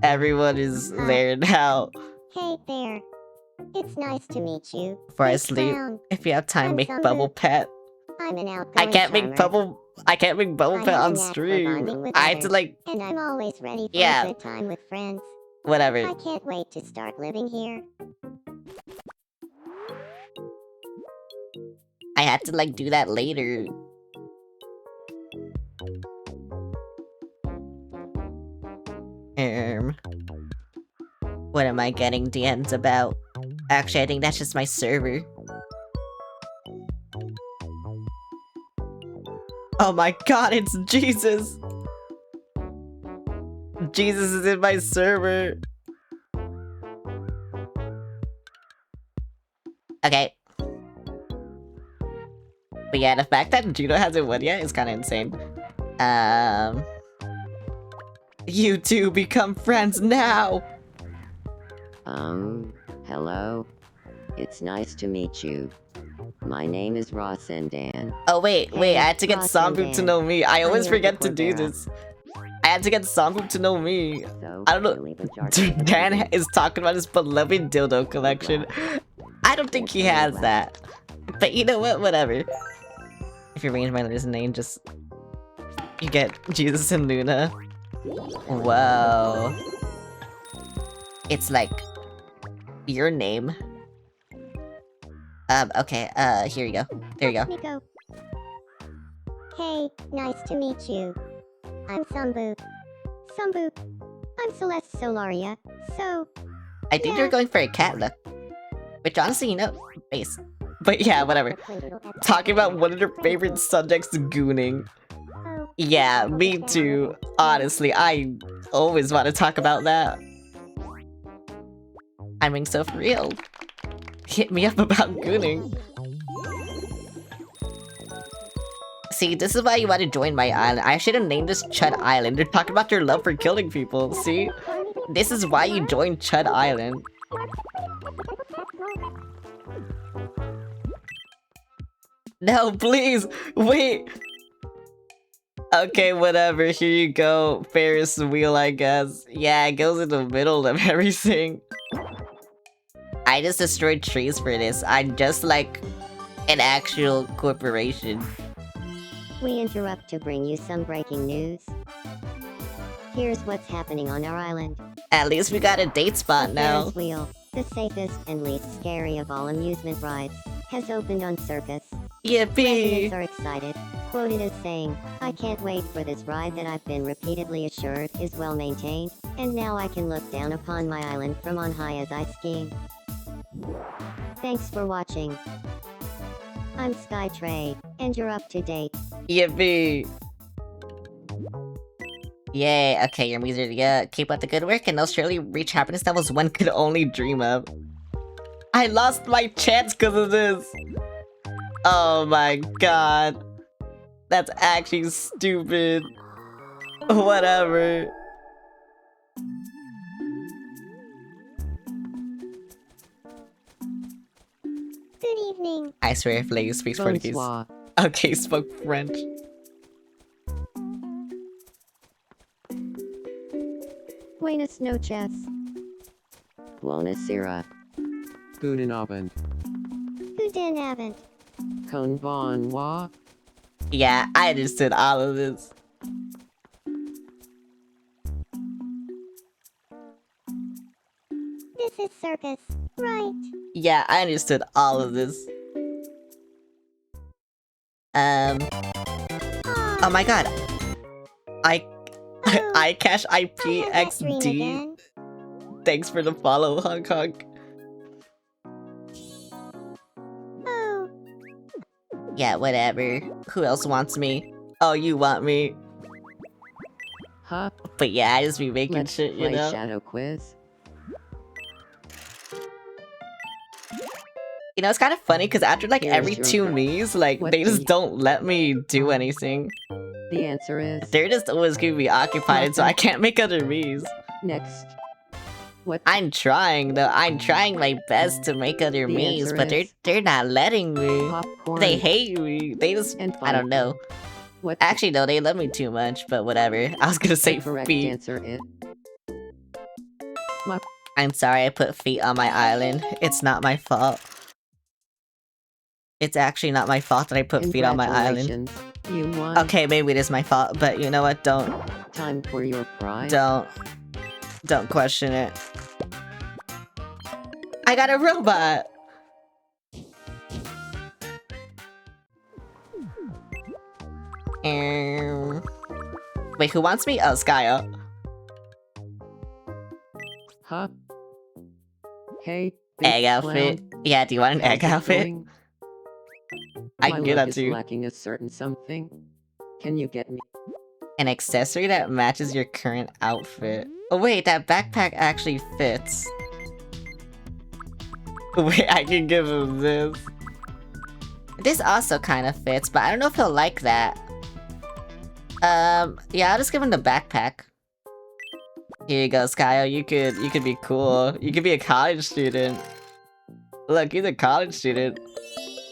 Everyone is there now. Hey there. It's nice to meet you. Before I Big sleep, Clown. if you have time, I'm make Sambu. Bubble Pet. I'm an outgoing I can't make charmer, Bubble I Pet have a on knack for stream. bonding with I had to others. like, and I'm always ready for Yeah. a good time with friends. whatever. I can't wait to start living here. I had to like do that later. What am I getting DMs about? Actually, I think that's just my server. Oh my god, it's Jesus! Jesus is in my server. Okay. But yeah, the fact that Juno hasn't won yet is kind of insane. You two become friends now! Hello? It's nice to meet you. My name is Ross and Dan. Oh wait, I had to get Ross and Sambu to Dan. know me. I I'm always your forget to do Cordera. this. I had to get Sambu to know me. So, I don't know- really the jargon. Dan is talking about his beloved dildo collection. I don't think he has that. But you know what? Whatever. If you arrange my letters and name, just... You get Jesus and Luna. Whoa. It's like... your name. Okay, here you go. There you go. Let me go. Hey, nice to meet you. I'm Sambu. Sambu. I'm Celeste Solaria. So, I think Yeah. you're going for a cat look. Which honestly, you know, base. But yeah, whatever. Talking about one of your favorite subjects, gooning. Oh, Yeah, me too. Honestly, I always want to talk about that. I'm being so for real. Hit me up about gooning. See, this is why you want to join my island. I should have named this Chud Island. They're talking about your love for killing people. See? This is why you joined Chud Island. No, please! Wait! Okay, whatever. Here you go. Ferris wheel, I guess. Yeah, it goes in the middle of everything. I just destroyed trees for this. I'm just like an actual corporation. We interrupt to bring you some breaking news. Here's what's happening on our island. At least we got a date spot The now. Ferris wheel, the safest and least scary of all amusement rides, has opened on Circus. Yippee! Residents are excited, quoted as saying, "I can't wait for this ride that I've been repeatedly assured is well maintained, and now I can look down upon my island from on high as I ski." Thanks for watching. I'm Skytrade, and you're up to date. Yippee! Yay, okay, you're music, yeah. Keep up the good work and they'll surely reach happiness levels one could only dream of. I lost my chance because of this! Oh my god. That's actually stupid. Whatever. good evening. I swear if Leo speaks Portuguese. Bonsoir. Okay, spoke French. Buenas noches. Buonasera. Guten Abend. Guten Abend. Konbanwa. Yeah, I understood all of this. This is Circus, right? Yeah, I understood all of this. Oh my god. I Oh, I cash I had that dream IPXD. again. Thanks for the follow, Hunk Hunk. Oh, Yeah, whatever. Who else wants me? Oh, you want me. Huh? But yeah, I just be making Let's shit, you play know? Shadow Quiz. You know, it's kind of funny because after like Here's every your 2 ver- Mies, like What they do just you- don't let me do anything. The answer is They're just always keeping me occupied, so I Nothing. can't make other Miis. next. What? I'm trying though. I'm trying my best to make other The Miis, answer but is they're not letting me. Popcorn. They hate me. They just And I don't know. What? Actually, no, they love me too much, but whatever. I was gonna say The correct feet. answer is I'm sorry I put feet on my island. It's not my fault. It's actually not my fault that I put feet on my island. Congratulations. You won. Okay, maybe it is my fault, but you know what? Don't Time for your prize. don't question it. I got a robot! Wait, who wants me? Oh, Skyo. Huh? Hey. big Egg outfit. clown. Yeah, do you want an How's egg it outfit? going? I My can give look that is to you. lacking a certain something. Can you get me? An accessory that matches your current outfit. Oh wait, that backpack actually fits. Wait, I can give him this. This also kind of fits, but I don't know if he'll like that. Yeah, I'll just give him the backpack. Here you go, Skyo. You could be cool. You could be a college student. Look, he's a college student.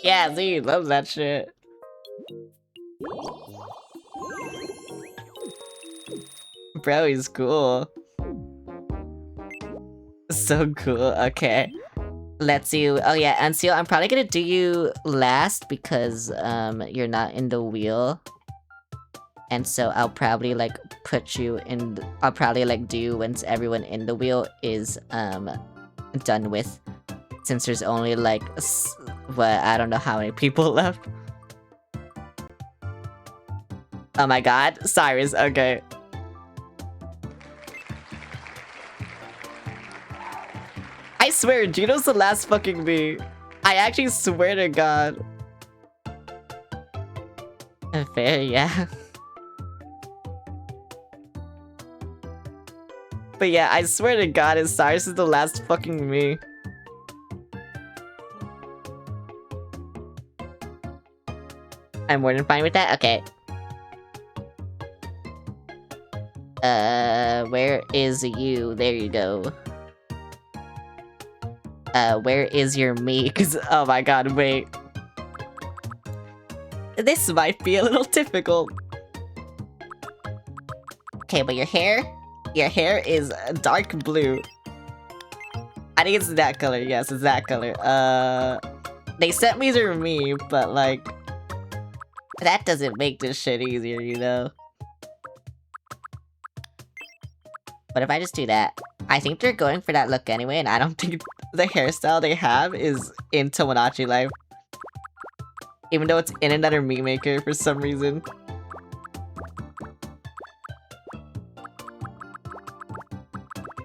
Yeah, see, he loves that shit. Bro, he's cool. So cool. Okay. Let's see. Oh yeah, Unseal, I'm probably gonna do you last because you're not in the wheel. And so I'll probably like put you in I'll probably like do you once everyone in the wheel is done with, since there's only like what, I don't know how many people left. Oh my god, Cyrus, okay. I swear, Gino's the last fucking me. I actually swear to god. Fair, yeah. But yeah, I swear to god, Cyrus is the last fucking me. I'm more than fine with that? Okay. Where is you? There you go. Where is your me? Cause, oh my god, wait. This might be a little difficult. Okay, but your hair? Your hair is dark blue. I think it's that color. Yes, it's that color. They sent me their me, but like, that doesn't make this shit easier, you know? But if I just do that, I think they're going for that look anyway, and I don't think the hairstyle they have is in Tomodachi Life. Even though it's in another meme maker for some reason.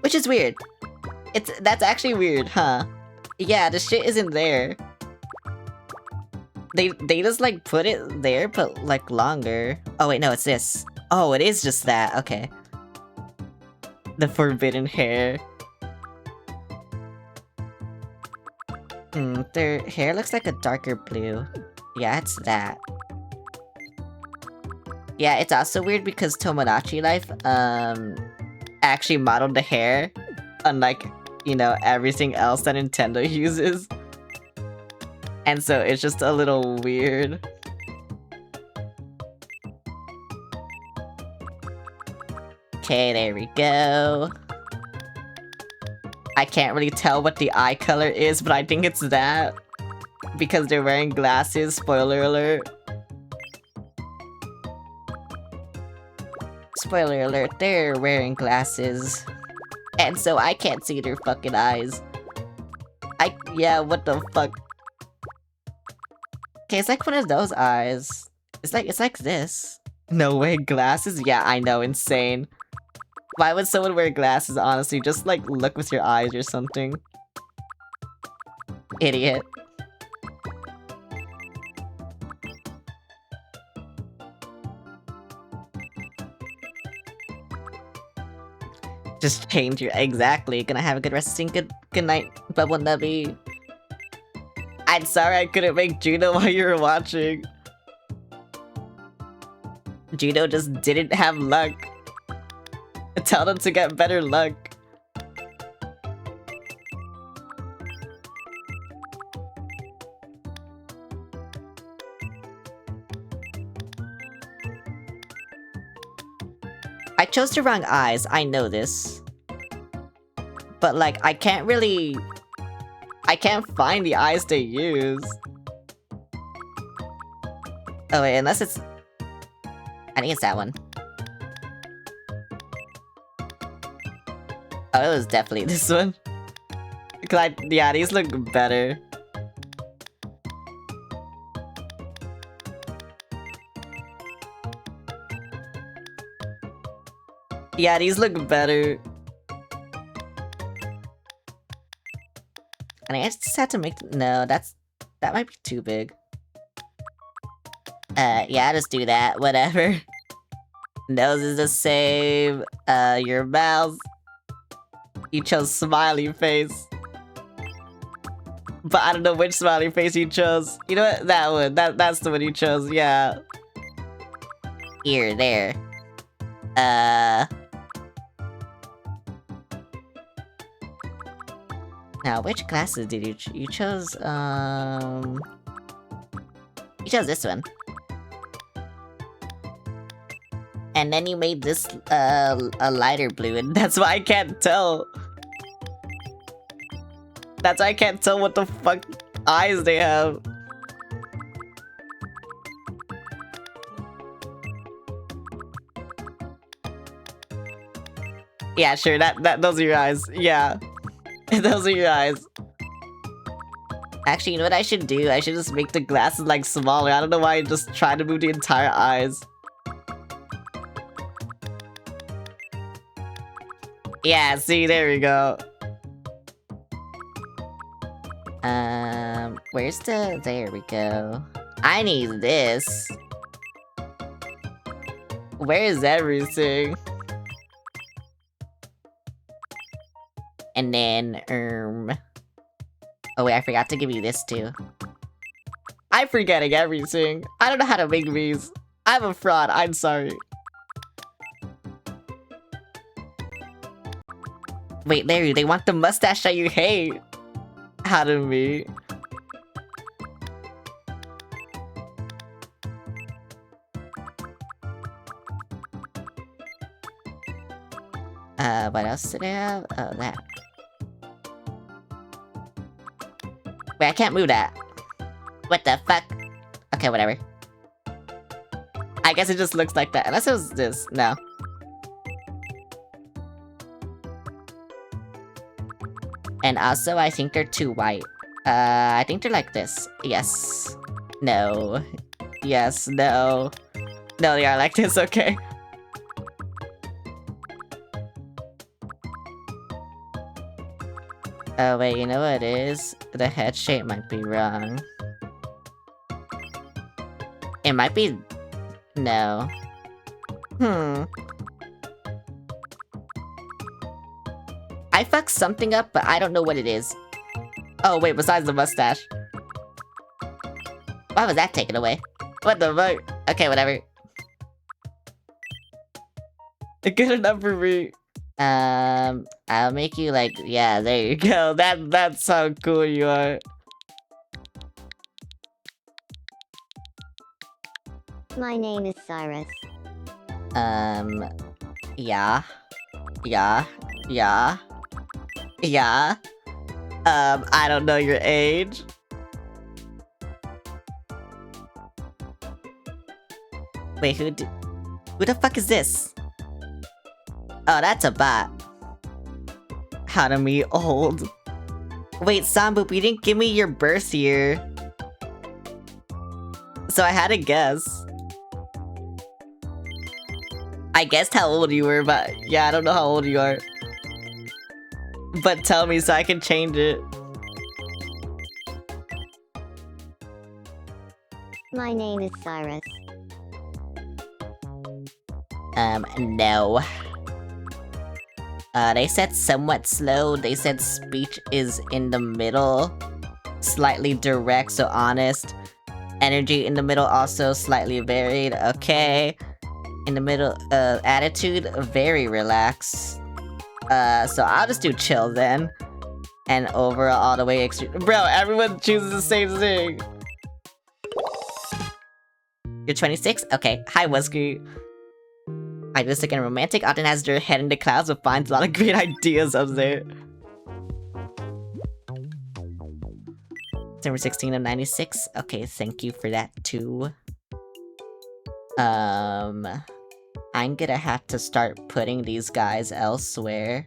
Which is weird. That's actually weird, huh? Yeah, the shit isn't there. They just like put it there, but like longer. Oh wait, no, it's this. Oh, it is just that. Okay. The forbidden hair. Their hair looks like a darker blue. Yeah, it's that. Yeah, it's also weird because Tomodachi Life, actually modeled the hair, unlike, you know, everything else that Nintendo uses. And so it's just a little weird. Okay, there we go. I can't really tell what the eye color is, but I think it's that. Because they're wearing glasses, spoiler alert. Spoiler alert, they're wearing glasses. And so I can't see their fucking eyes. Yeah, what the fuck? Okay, it's like one of those eyes. It's like this. No way, glasses? Yeah, I know, insane. Why would someone wear glasses, honestly? Just, like, look with your eyes or something. Idiot. Just change your— exactly. Gonna have a good rest of sleep. Good night, Bubble Nubby. I'm sorry I couldn't make Juno while you were watching. Juno just didn't have luck. Tell them to get better luck. I chose the wrong eyes, I know this. But like, I can't find the eyes they use. Oh wait, unless it's... I think it's that one. Oh, it was definitely this one. Cause yeah, these look better. Yeah, these look better. And I just had to make— no, that might be too big. Yeah, just do that, whatever. Nose is the same. Your mouth. You chose smiley face. But I don't know which smiley face you chose. You know what? That one. That's the one you chose, yeah. Here, there. Now, which glasses did you you chose, you chose this one. And then you made this, a lighter blue, and that's why I can't tell. That's why I can't tell what the fuck eyes they have. Yeah, sure, those are your eyes, yeah. Those are your eyes. Actually, you know what I should do? I should just make the glasses, like, smaller. I don't know why I just try to move the entire eyes. Yeah, see, there we go. Where's the... there we go. I need this. Where is everything? And then, oh wait, I forgot to give you this too. I'm forgetting everything. I don't know how to make these. I'm a fraud, I'm sorry. Wait, Larry, they want the mustache that you hate. How to me? What else did I have? Oh, that. Wait, I can't move that. What the fuck? Okay, whatever. I guess it just looks like that. Unless it was this. No. And also, I think they're too white. I think they're like this. Yes. No. Yes, no. No, they are like this, okay. Oh wait, you know what it is? The head shape might be wrong. It might be... no. I fucked something up, but I don't know what it is. Oh wait, besides the mustache. Why was that taken away? What the fuck? Okay, whatever. Good enough for me. I'll make you like... yeah, there you go. That's how cool you are. My name is Cyrus. Yeah. Yeah. Yeah. Yeah. I don't know your age. Wait, who the fuck is this? Oh, that's a bot. How to me old. Wait, Samboop, you didn't give me your birth year. So I had to guess. I guessed how old you were, but yeah, I don't know how old you are. But tell me so I can change it. My name is Cyrus. No. They said somewhat slow. They said speech is in the middle. Slightly direct, so honest. Energy in the middle, also slightly varied. Okay. In the middle, attitude, very relaxed. So I'll just do chill then. And overall, all the way extreme. Bro, everyone chooses the same thing. You're 26? Okay. Hi, Wesky. Idealistic and romantic, often has their head in the clouds, but finds a lot of great ideas up there. December 16 of 96. Okay, thank you for that too. I'm gonna have to start putting these guys elsewhere.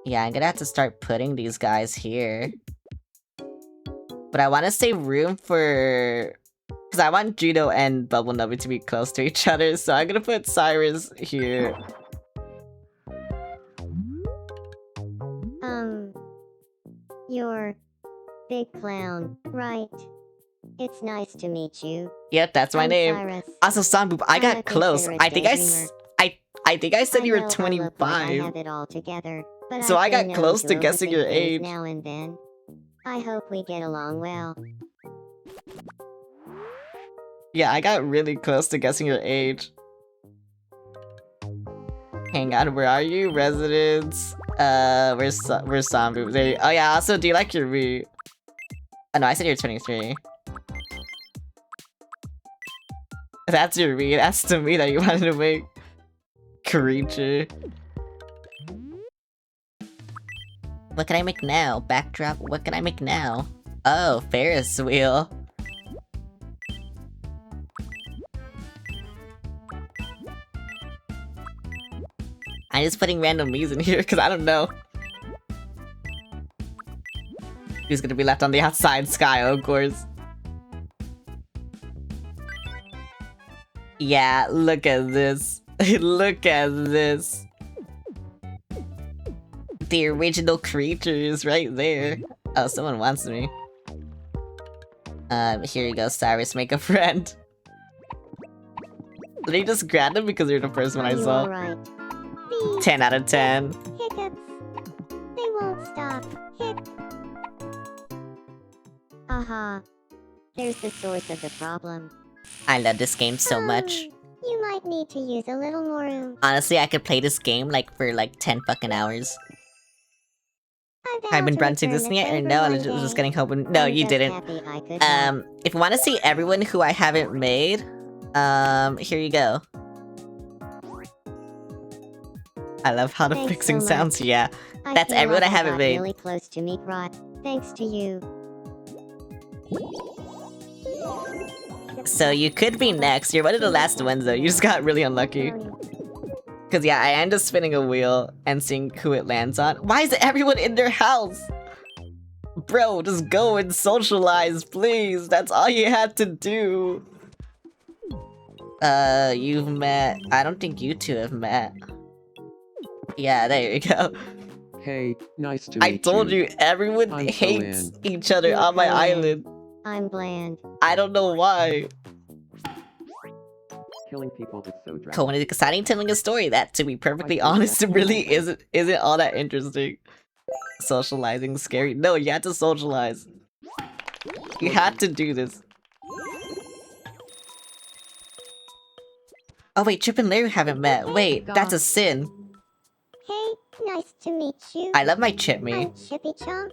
Yeah, I'm gonna have to start putting these guys here. But I want to save room for... Because I want Judo and Bubble Nubby to be close to each other, so I'm gonna put Cyrus here. You're Big Clown, right? It's nice to meet you. Yep, that's my I'm name. Cyrus. Also, Sanboop, I I'm got a close. considerate I think daydreamer. I think I said you were know I look like I 25. have it all together, but So I I've been got known close to guessing overthink your things age. now and then. I hope we get along well. Yeah, I got really close to guessing your age. Hang on, where are you? Residence. Where's Sanboop? There you... Oh yeah, also, do you like your Wii? Oh no, I said you're 23. That's your Wii. That's to me that you wanted to make. Creature. What can I make now? Backdrop. What can I make now? Oh, Ferris wheel. I'm just putting random me's in here because I don't know who's gonna be left on the outside. Sky, of course. Yeah, look at this. Look at this. The original creature is right there. Oh, someone wants me. Here you go, Cyrus, make a friend. Did you just grab them because you're the first one I Are you saw? alright? These 10 out of 10. hiccups. They won't stop. Aha. There's the source of the problem. I love this game so much. You might need to use a little more room. Honestly, I could play this game like for like 10 fucking hours. I vow I've been to brunching return this the yet, or favor no? I one was just day. getting hoping. No, I'm you just didn't. happy I could help. If you want to see everyone who I haven't made, here you go. I love how the Thanks fixing so sounds. much. Yeah, that's feel everyone like I haven't got made. really close to meet Rod, thanks to you. So you could be next. You're one of the last ones though. You just got really unlucky. Cause yeah, I end up spinning a wheel and seeing who it lands on. Why is everyone in their house? Bro, just go and socialize, please. That's all you had to do. You've met... I don't think you two have met. Yeah, there you go. Hey, nice to meet you. I told you, everyone I'm hates Cohen. each other You're on my Cohen. island. I'm bland. I don't know why. Killing people is so dramatic. Cohen is exciting telling a story that, to be perfectly I think honest, that's really isn't all that interesting. Socializing scary. No, you had to socialize. You had to do this. Oh wait, Chip and Larry haven't met. Wait, that's a sin. Hey, nice to meet you. I love my Chip me. I'm Chippy Chomp.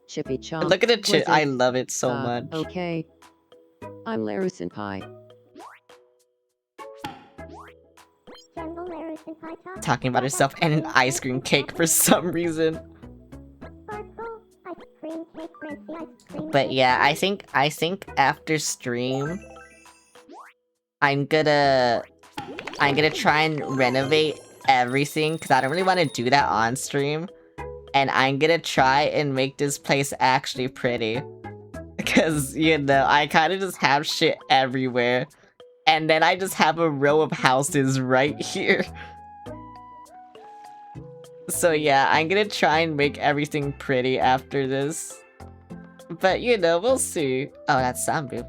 Chippy Chomp. Look at the Chip. Was I it? love it so much. Okay. I'm Larry Senpai. Jungle Larry and Pie Top. Talking about herself and an ice cream cake for some reason. Sparkle, ice cream cake, fancy ice cream But cake. yeah, I think after stream, I'm gonna try and renovate everything because I don't really want to do that on stream, and I'm gonna try and make this place actually pretty. Because you know, I kind of just have shit everywhere, and then I just have a row of houses right here. So yeah, I'm gonna try and make everything pretty after this. But you know, we'll see. Oh, that's Sambu.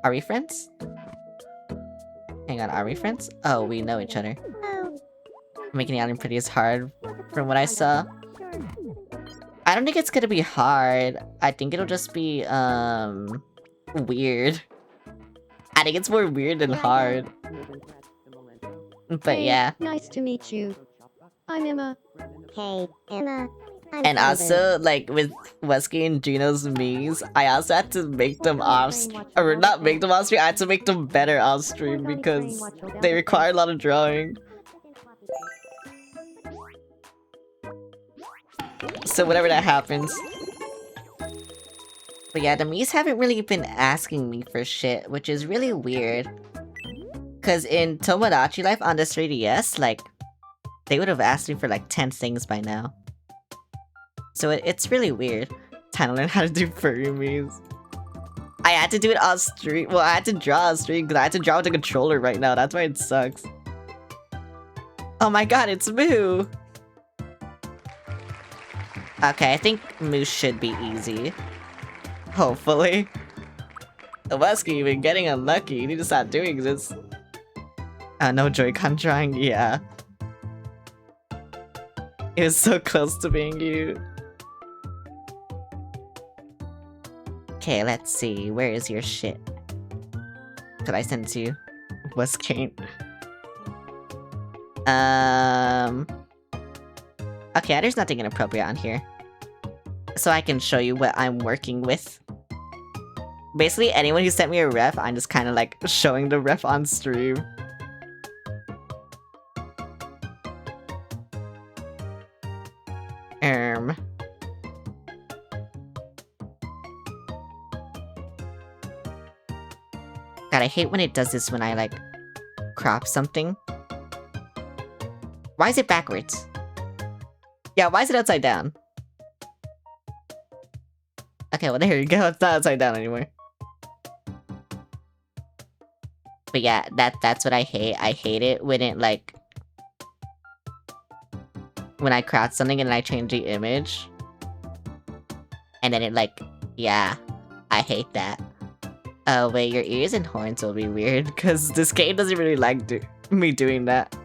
Are we friends? Hang on, are we friends? Oh, we know each other. Oh, Making the island pretty is hard, from what I saw. I don't think it's gonna be hard. I think it'll just be, weird. I think it's more weird than hard. But Hey, yeah. Nice to meet you. I'm Emma. hey, Emma. I'm And Steven. also, like, with Wesky and Gino's memes, I also had to make them off or not make them off stream, I had to make them better off stream because they require a lot of drawing. So whenever that happens. But yeah, the Mies haven't really been asking me for shit, which is really weird. Cause in Tomodachi Life on the 3DS, like, they would have asked me for like 10 things by now. So it's really weird. Time to learn how to do furry Mies. I had to do it on stream. Well, I had to draw on stream because I had to draw with the controller right now. That's why it sucks. Oh my god, it's Moo! Okay, I think Moo should be easy. Hopefully. Wesky, you've been getting unlucky. You need to stop doing this. No Joy-Con drawing? Yeah. It was so close to being you. Okay, let's see. Where is your shit? Could I send it to you? Wesky. Okay, there's nothing inappropriate on here. So I can show you what I'm working with. Basically, anyone who sent me a ref, I'm just kind of like showing the ref on stream. God, I hate when it does this when I like crop something. Why is it backwards? Yeah, why is it upside down? Okay, well there you go. It's not upside down anymore. But yeah, that's what I hate. I hate it when it like when I crop something and then I change the image. And then it like, yeah, I hate that. Oh wait, your ears and horns will be weird because this game doesn't really like me doing that.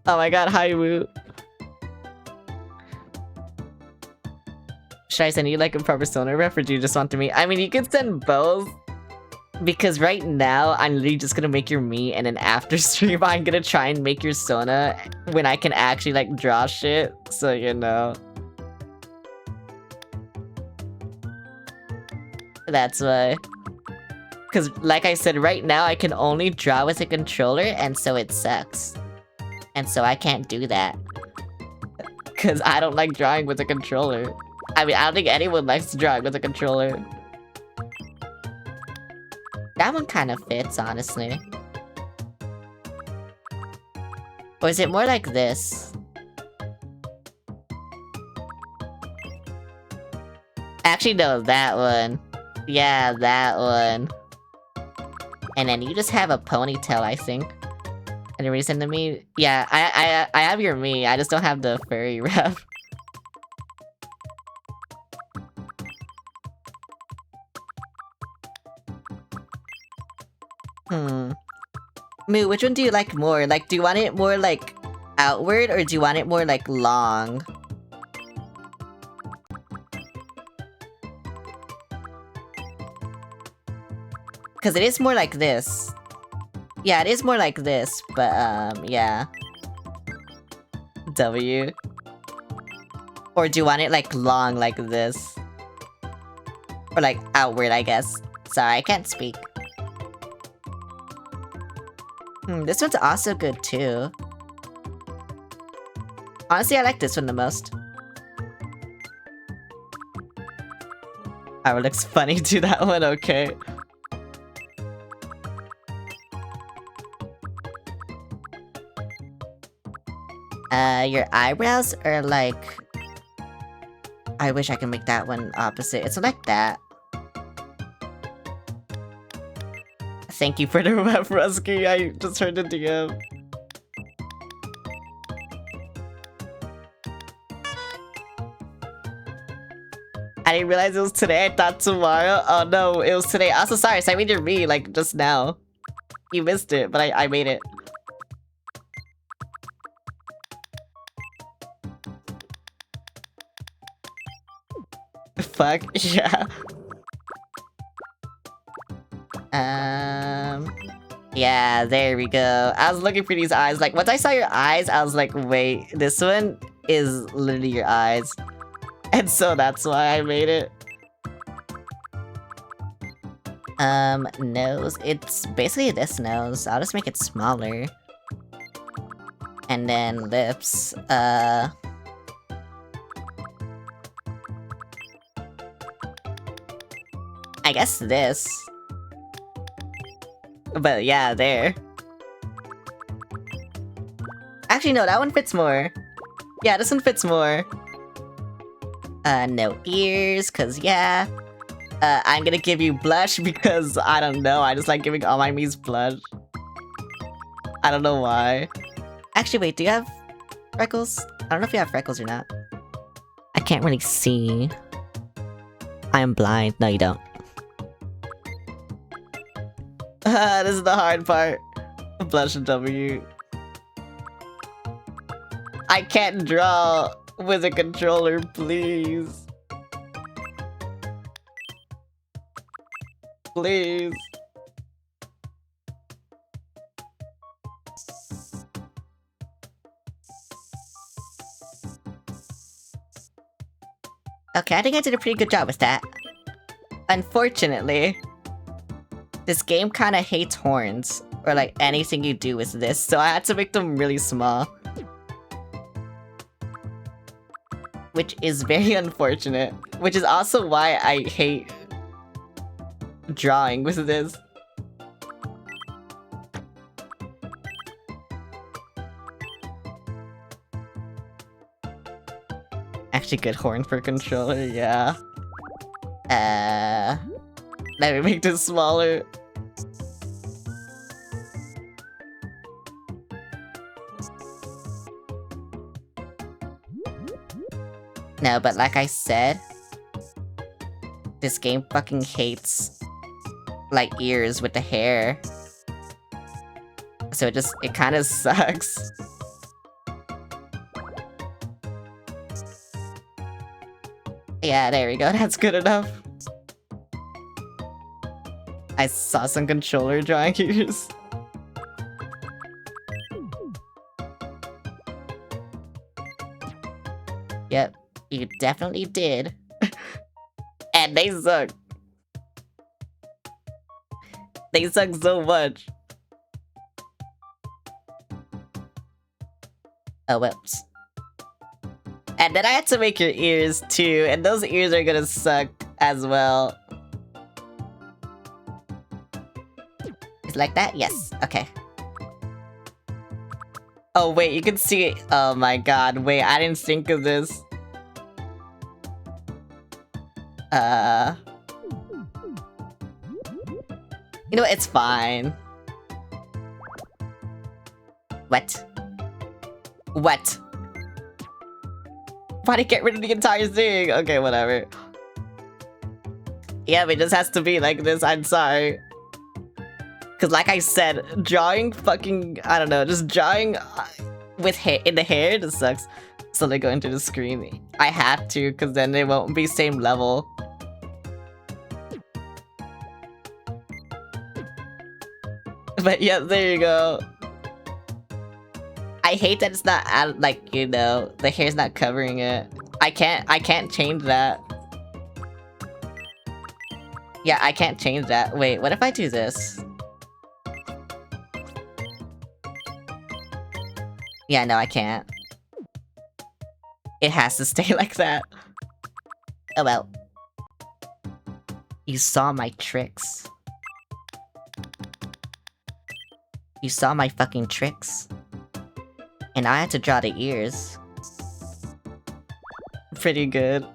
Oh my god, hi Woo. Should I send you like a proper Persona ref or do you just want to me? I mean, you can send both. Because right now, I'm literally just gonna make your me and then after stream, I'm gonna try and make your Sona when I can actually like draw shit. So, you know. That's why. Because like I said, right now I can only draw with a controller and so it sucks. And so I can't do that. Because I don't like drawing with a controller. I mean, I don't think anyone likes drawing with a controller. That one kind of fits, honestly. Or is it more like this? Actually, no, that one. Yeah, that one. And then you just have a ponytail, I think. Any reason to me? Yeah, I have your me. I just don't have the furry ref. Moo, which one do you like more? Like, do you want it more, like, outward, or do you want it more, like, long? Because it is more like this. Yeah, it is more like this, but, yeah. W. Or do you want it, like, long like this? Or, like, outward, I guess. Sorry, I can't speak. This one's also good, too. Honestly, I like this one the most. Oh, it looks funny to that one, okay. Your eyebrows are like... I wish I could make that one opposite. It's like that. Thank you for the ref, Rusky. I just heard the DM. I didn't realize it was today. I thought tomorrow. Oh no, it was today. Also, sorry. So I made your me like just now. You missed it, but I made it. Fuck yeah. Yeah, there we go. I was looking for these eyes. Like, once I saw your eyes, I was like, wait, this one is literally your eyes. And so that's why I made it. Nose. It's basically this nose. I'll just make it smaller. And then lips. I guess this. But yeah, there. Actually, no, that one fits more. Yeah, this one fits more. No ears, cause yeah. I'm gonna give you blush because, I don't know, I just like giving all my Miis blush. I don't know why. Actually, wait, do you have freckles? I don't know if you have freckles or not. I can't really see. I am blind. No, you don't. This is the hard part. Blush and W. I can't draw with a controller, please. Please. Okay, I think I did a pretty good job with that. Unfortunately, this game kind of hates horns, or like anything you do with this, so I had to make them really small. Which is very unfortunate, which is also why I hate drawing with this. Actually, good horn for controller, yeah. Let me make this smaller. No, but like I said, this game fucking hates, like, ears with the hair. So it kind of sucks. Yeah, there we go, that's good enough. I saw some controller drawing ears. Yep, you definitely did. And they suck. They suck so much. Oh, whoops. And then I had to make your ears too, and those ears are gonna suck as well. It's like that? Yes. Okay. Oh wait, you can see it. Oh my god, wait, I didn't think of this. You know what, it's fine. What? What? Why did I get rid of the entire thing? Okay, whatever. Yeah, but it just has to be like this, I'm sorry. Cause like I said, drawing fucking, I don't know, just drawing with hair in the hair just sucks. So they go into the screen. I have to, cause then they won't be same level. But yeah, there you go. I hate that it's not like, you know, the hair's not covering it. I can't change that. Yeah, I can't change that. Wait, what if I do this? Yeah, no, I can't. It has to stay like that. Oh well. You saw my tricks. You saw my fucking tricks. And I had to draw the ears. Pretty good.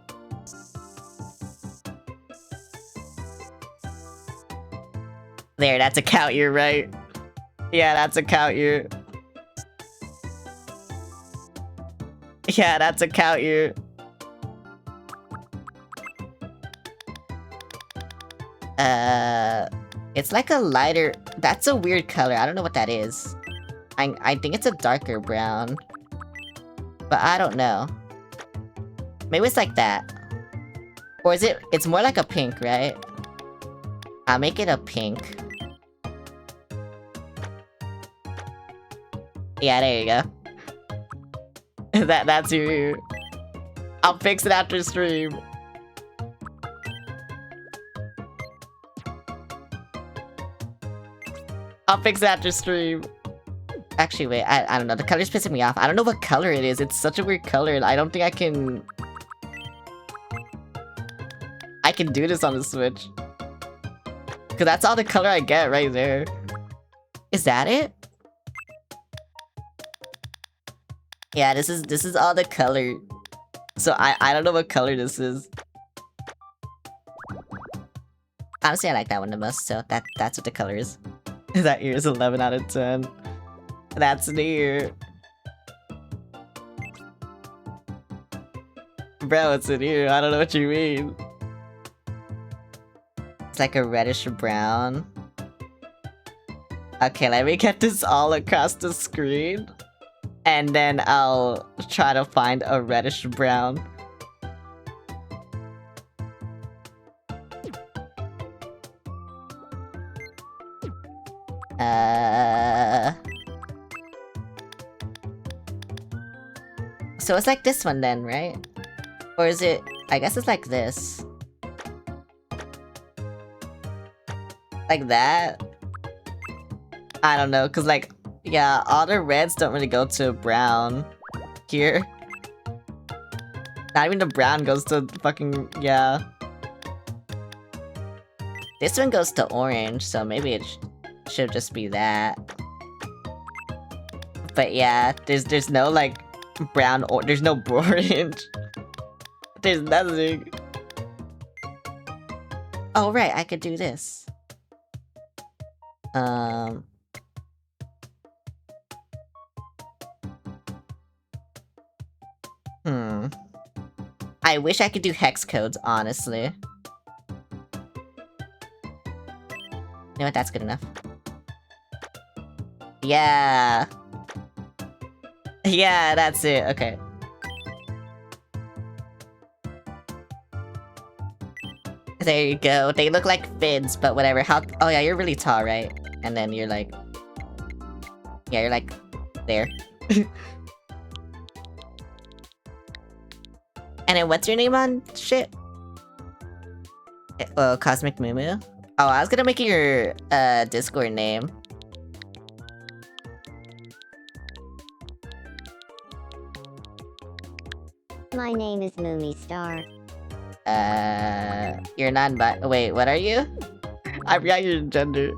There, that's a cow ear, right? Yeah, that's a cow ear. Yeah, that's a cow ear. It's like a lighter... That's a weird color. I don't know what that is. I think it's a darker brown. But I don't know. Maybe it's like that. Or is it... It's more like a pink, right? I'll make it a pink. Yeah, there you go. That's your ear. I'll fix it after stream. I'll fix it after stream. Actually, wait, I don't know. The color's pissing me off. I don't know what color it is. It's such a weird color. I don't think I can do this on the Switch. Cause that's all the color I get right there. Is that it? Yeah, this is all the color. So I don't know what color this is. Honestly, I like that one the most, so that's what the color is. That ear is 11 out of 10. That's an ear. Bro, it's an ear. I don't know what you mean. It's like a reddish brown. Okay, let me get this all across the screen. And then I'll try to find a reddish brown. So it's like this one then, right? Or is it... I guess it's like this. Like that? I don't know, cause like... Yeah, all the reds don't really go to brown. Here. Not even the brown goes to fucking... Yeah. This one goes to orange, so maybe it should just be that. But yeah, there's no like... brown or there's no orange. There's nothing. Oh right, I could do this. I wish I could do hex codes, honestly. You know what, that's good enough. Yeah. Yeah, that's it. Okay. There you go. They look like fins, but whatever. How? Oh yeah, you're really tall, right? And then you're like... Yeah, you're like... there. And then what's your name on shit? Oh, Cosmic Moo. Oh, I was gonna make it your Discord name. My name is Moomy Star. You're non-bi- wait, what are you? I forgot your gender.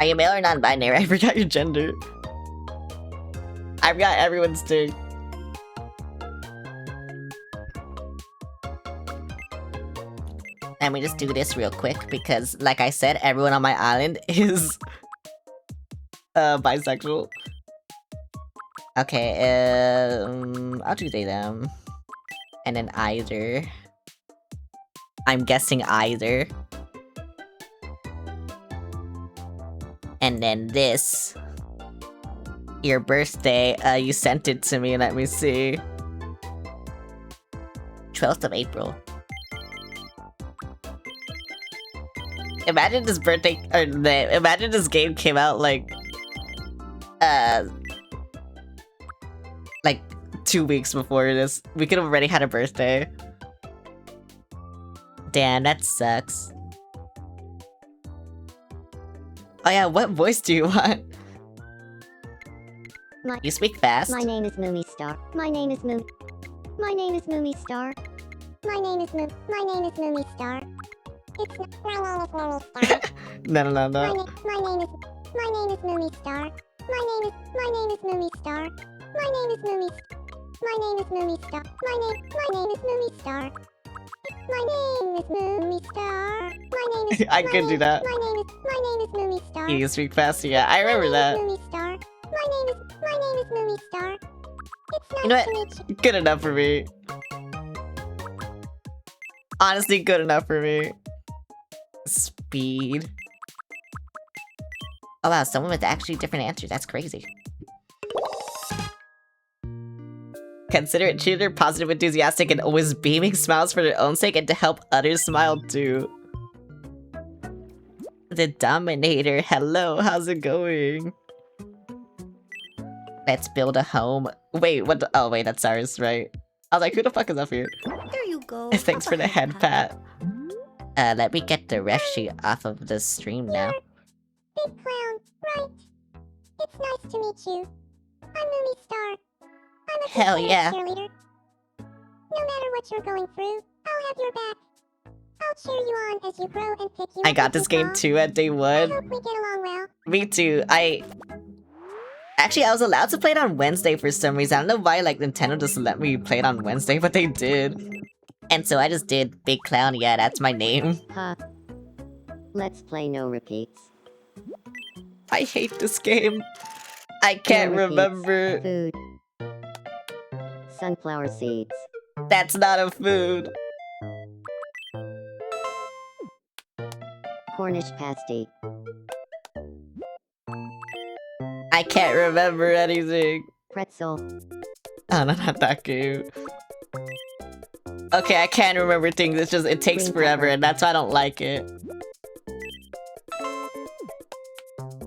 Are you male or non-binary? I forgot your gender. I forgot everyone's thing. Let me just do this real quick because, like I said, everyone on my island is bisexual. Okay, I'll do they them. And then either. I'm guessing either. And then this. Your birthday, you sent it to me, let me see. 12th of April. Imagine this birthday, or imagine this game came out like 2 weeks before this. We could have already had a birthday. Damn, that sucks. Oh yeah, what voice do you want? You speak fast? My name is Moomy Star. My name is Moomy. My name is Moomy Star. My name is Moomy Star. It's not, my name is Moomy Star. No. My name is Moomy Star. My name is Moomy Star. My name is Moomy. My name is Moomy Star. My name is Moomy Star. My name is Moomy Star. My name is. I could do that. My name is Moomy Star. You can speak fast, yeah. I remember that. Moomy Star. My name is Moomy Star. It's nice You know to what? meet you. Good enough for me. Honestly, good enough for me. Speed. Oh wow, someone with actually different answers. That's crazy. Considerate, cheater, positive, enthusiastic, and always beaming smiles for their own sake and to help others smile too. The Dominator. Hello, how's it going? Let's build a home. Wait, what the— oh wait, that's ours, right? I was like, who the fuck is up here? Here you go. Thanks for the head pat. Let me get the ref sheet off of the stream now. Big clown, right? It's nice to meet you. I'm Moomy Star. I'm a Hell considerate yeah. cheerleader. No matter what you're going through, I'll have your back. I'll cheer you on as you grow and pick you I up got as this you game fall. too at day I one. hope we get along well. Me too. Actually, I was allowed to play it on Wednesday for some reason. I don't know why, like, Nintendo just let me play it on Wednesday, but they did. And so I just did Big Clown. Yeah, that's my name. Ha. Let's play no repeats. I hate this game. I can't No repeats. remember. Food. Sunflower seeds. That's not a food. Cornish pasty. I can't remember anything. Pretzel. Oh, no, not that game. Okay, I can remember things. It's just, it takes Green forever, pepper. and that's why I don't like it.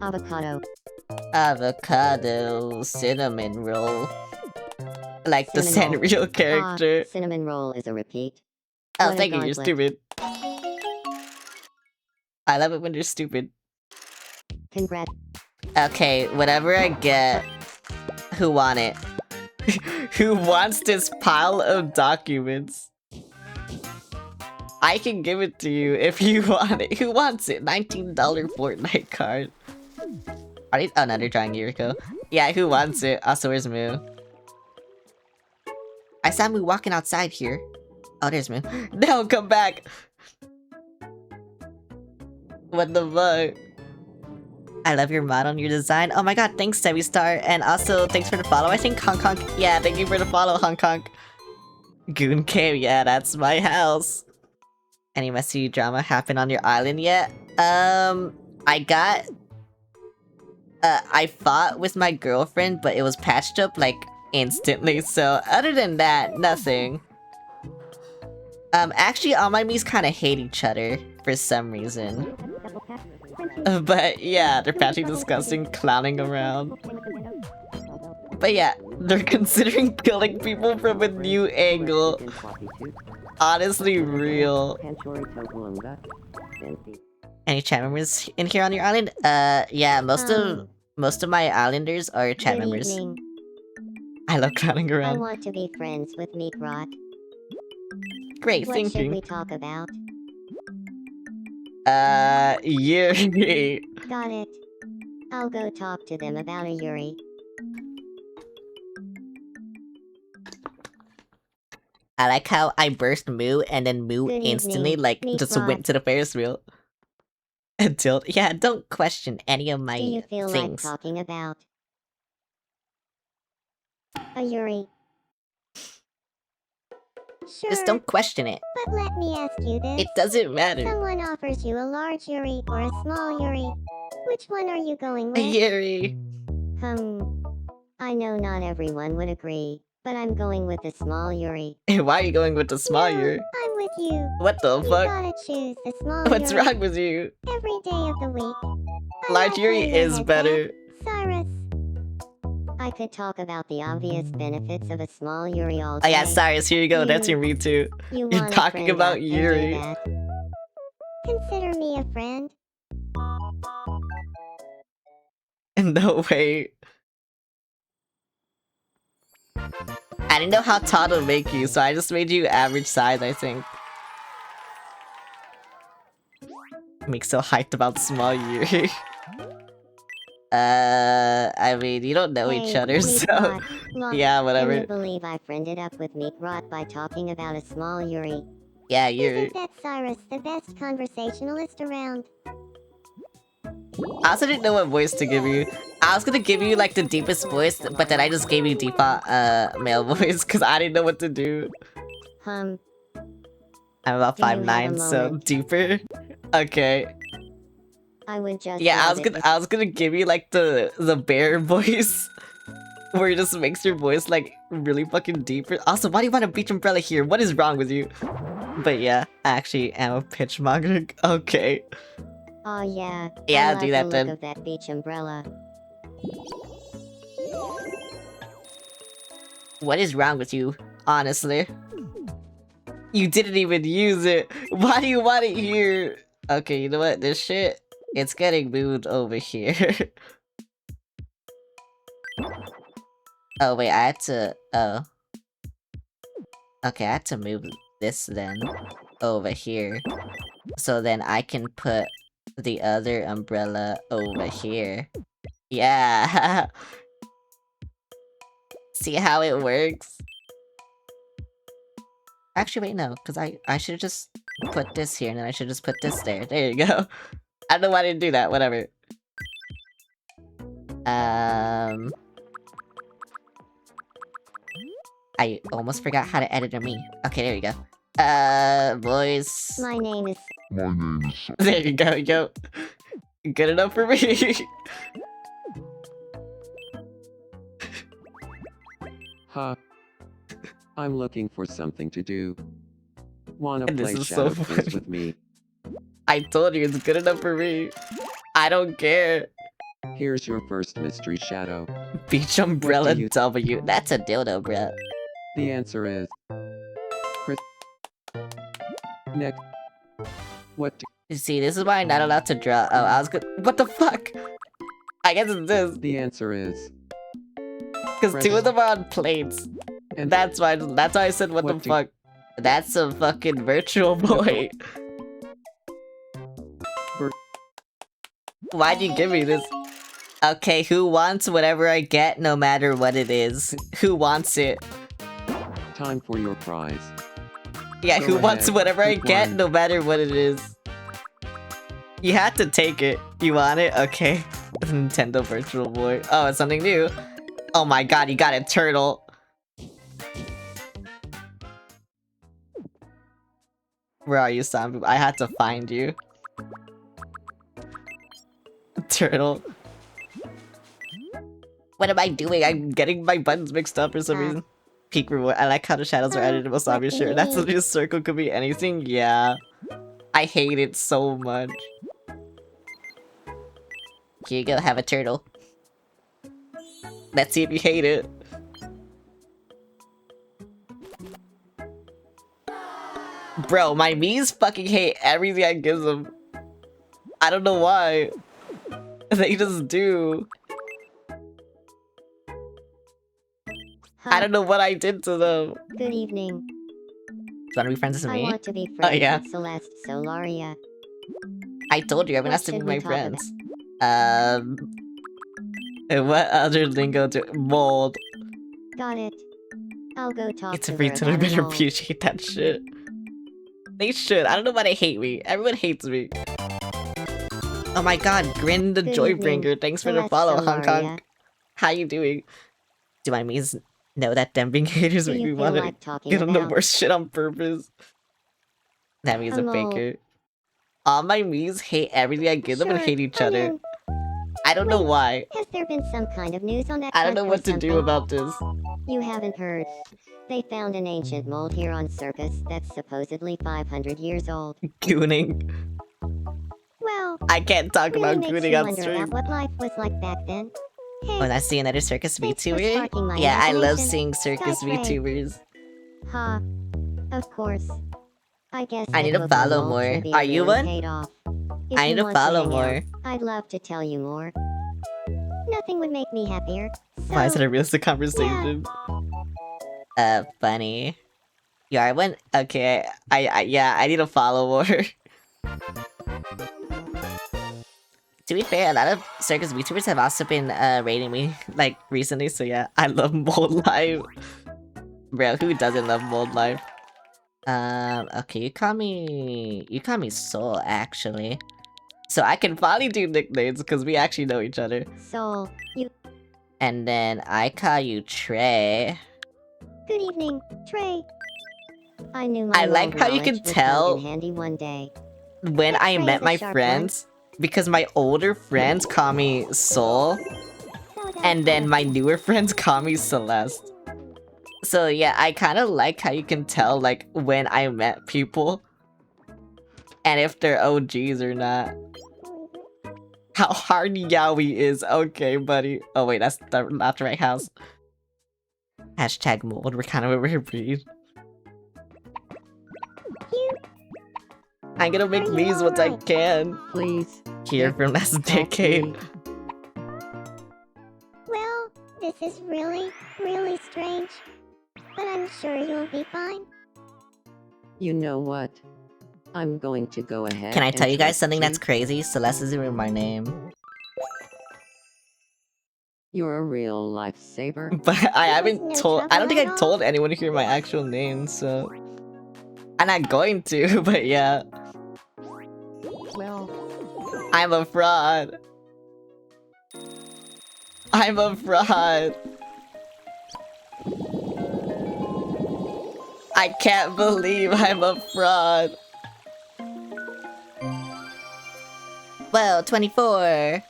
Avocado. Avocado cinnamon roll. Like the Cinnamon roll. Sanrio character. Cinnamon roll is a repeat. Oh, What a thank you, you're gauntlet. stupid. I love it when you're stupid. Congrats. Okay, whatever I get, who want it? Who wants this pile of documents? I can give it to you if you want it. Who wants it? $19 Fortnite card. Are these— oh no, they're drawing Yuriko. Yeah, who wants it? Also, where's Moo? I saw Moo walking outside here. Oh, there's Moo. No, come back! What the fuck? I love your mod on your design. Oh my god, thanks, Sevi Star. And also, thanks for the follow. I think Hong Kong. Yeah, thank you for the follow, Hong Kong. Goon Cave, yeah, that's my house. Any messy drama happen on your island yet? I got... I fought with my girlfriend, but it was patched up, like, instantly. So, other than that, nothing. Actually, all my Miis kind of hate each other for some reason. But yeah, they're patching disgusting, clowning around. But yeah, they're considering killing people from a new angle. Honestly, real. Any chat members in here on your island? Yeah, most of my islanders are chat Good members. evening. I love clowning I around. want to be friends with Meat Rot. Great What should thinking. we talk about? Yuri. Got it. I'll go talk to them about a Yuri. I like how I burst Moo and then Moo Good instantly evening, like Meat just Rot. went to the Ferris wheel. Until yeah, don't question any of my Do you feel like things. talking about a Yuri? Sure, Just don't question it. but let me ask you this. It doesn't matter. Someone offers you a large Yuri or a small Yuri. Which one are you going with? Yuri. I know not everyone would agree, but I'm going with the small Yuri. Why are you going with the small No, Yuri? I'm with you. What the You fuck? gotta choose the small What's Yuri wrong with you? every day of the week. I Large like Yuri when your is head's better. up. Cyrus. I could talk about the obvious benefits of a small Yuri all Oh day. yeah, Cyrus, here you go. That's your me too. You You're want a talking friend about that can do Yuri. that. Consider me a friend. No way. I didn't know how tall to make you, so I just made you average size, I think. I'm so hyped about small Yuri. I mean, you don't know each Hey, other, Meat so Rot. Look, yeah, can whatever. you believe I friended up with Meat Rot by talking about a small Yuri? Yeah, you're. Isn't that Cyrus the best conversationalist around? I also didn't know what voice to give you. I was gonna give you like the deepest voice, but then I just gave you default male voice because I didn't know what to do. Hum, I'm about Do you have a 5'9", so moment? deeper. Okay. I would just Yeah, love it if I was gonna give you like the bear voice, where it just makes your voice like really fucking deeper. Also, why do you want a beach umbrella here? What is wrong with you? But yeah, I actually am a pitch manga. Okay. Oh yeah. Yeah, I I'll love do that the then. look of that beach umbrella. What is wrong with you? Honestly. You didn't even use it. Why do you want it here? Okay, you know what? This shit, it's getting moved over here. Oh wait, I had to. Oh. Okay, I had to move this then over here, so then I can put the other umbrella over here. Yeah. See how it works? Actually, wait, no, because I should just put this here, and then I should just put this there. There you go. I don't know why I didn't do that. Whatever. I almost forgot how to edit a me. Okay, there you go. Voice. My name is There you go, yo. Good enough for me. Ha. I'm looking for something to do. Wanna And this play is so Shadow Quiz funny. with me? I told you it's good enough for me. I don't care. Here's your first mystery shadow. Beach umbrella you- W. That's a dildo, bruh. The answer is Chris. Next. What do You see, this is why I'm not allowed to draw. Oh, I was good. What the fuck? I guess it's this. the answer is? Because two of them are on plates. And That's why I said what the What do- fuck. That's a fucking virtual boy. Vir- Why'd you give me this? Okay, who wants whatever I get no matter what it is? Who wants it? time for your prize. Yeah, Go who wants ahead, whatever I pick get one. no matter what it is? You had to take it. You want it? Okay. Nintendo Virtual Boy. Oh, it's something new. Oh my god, you got a turtle. Where are you, Sambu? I had to find you. Turtle. What am I doing? I'm getting my buttons mixed up for some reason. Peak reward. I like how the shadows are added to Wasabi shirt. That's a new circle, could be anything. Yeah. I hate it so much. Here you go, have a turtle. Let's see if you hate it. Bro, my Mii's fucking hate everything I give them. I don't know why. They just do. I don't know what I did to them. Good evening. Do you wanna be friends with I me? want to be friends yeah. with Celeste Solaria. I told you, everyone has What to be should my we talk friends. And what other lingo to mold? Got it. I'll go talk It's to a her free to about better mold. appreciate that shit. They should. I don't know why they hate me. Everyone hates me. Oh my god, Grin the Good Joybringer. evening, Thanks for the Celeste follow, Hong Kong. Solaria. How you doing? Do my Mii's know that them being haters Do make me you feel want to like talking give them the about worst shit on purpose? That means a mold? faker. All my Mii's hate everything I give them and Sure, hate each I'm other. in. I don't know Wait, why. Has there been some kind of news on that I don't front know or what to do something? about this. You haven't heard. They found an ancient mold here on Circus that's supposedly 500 years old. Gooning. Well, I can't talk really about makes gooning you on wonder stream. about what life was like back then. Hey, When I see another circus Thanks for VTuber? sparking my Yeah, I love imagination. seeing circus Skytrade. VTubers. ha. Of course. I guess I need to that book on follow mold more. trivia Are you really one? paid off. If I you need to want follow hang more. out, I'd love to tell you more. Nothing would make me happier. So, Why is it a realistic conversation? Funny. You are one? Okay, yeah, I need to follow more. To be fair, a lot of circus VTubers have also been rating me like recently, so yeah, I love Mold Life. Bro, who doesn't love Mold Life? Okay, you call me Soul actually. So I can finally do nicknames because we actually know each other. Soul, you. And then I call you Trey. Good evening, Trey. I knew I my like mold how you can knowledge would tell come in handy one day. when That I Trey met is a my sharp friends because my older friends call me Soul and then my newer friends call me Celeste. So yeah, I kind of like how you can tell like when I met people and if they're OGs or not. How hard Yaoi is. Okay, buddy. Oh wait, that's not the right house. Hashtag mold, we're kind of a rare breed. I'm gonna make Are you these once I alright? can. Please. Here Nick, from last help decade. me. Well, this is really, really strange. But I'm sure you'll be fine. You know what? I'm going to go ahead. Can I tell and you guys trust something you. that's crazy? Celeste isn't even my name. You're a real lifesaver. But I There haven't was no told- I don't trouble think at I've all? told anyone here my actual name, so... I'm not going to, but yeah. Well, I'm a fraud. I'm a fraud. I can't believe I'm a fraud. Well, 24.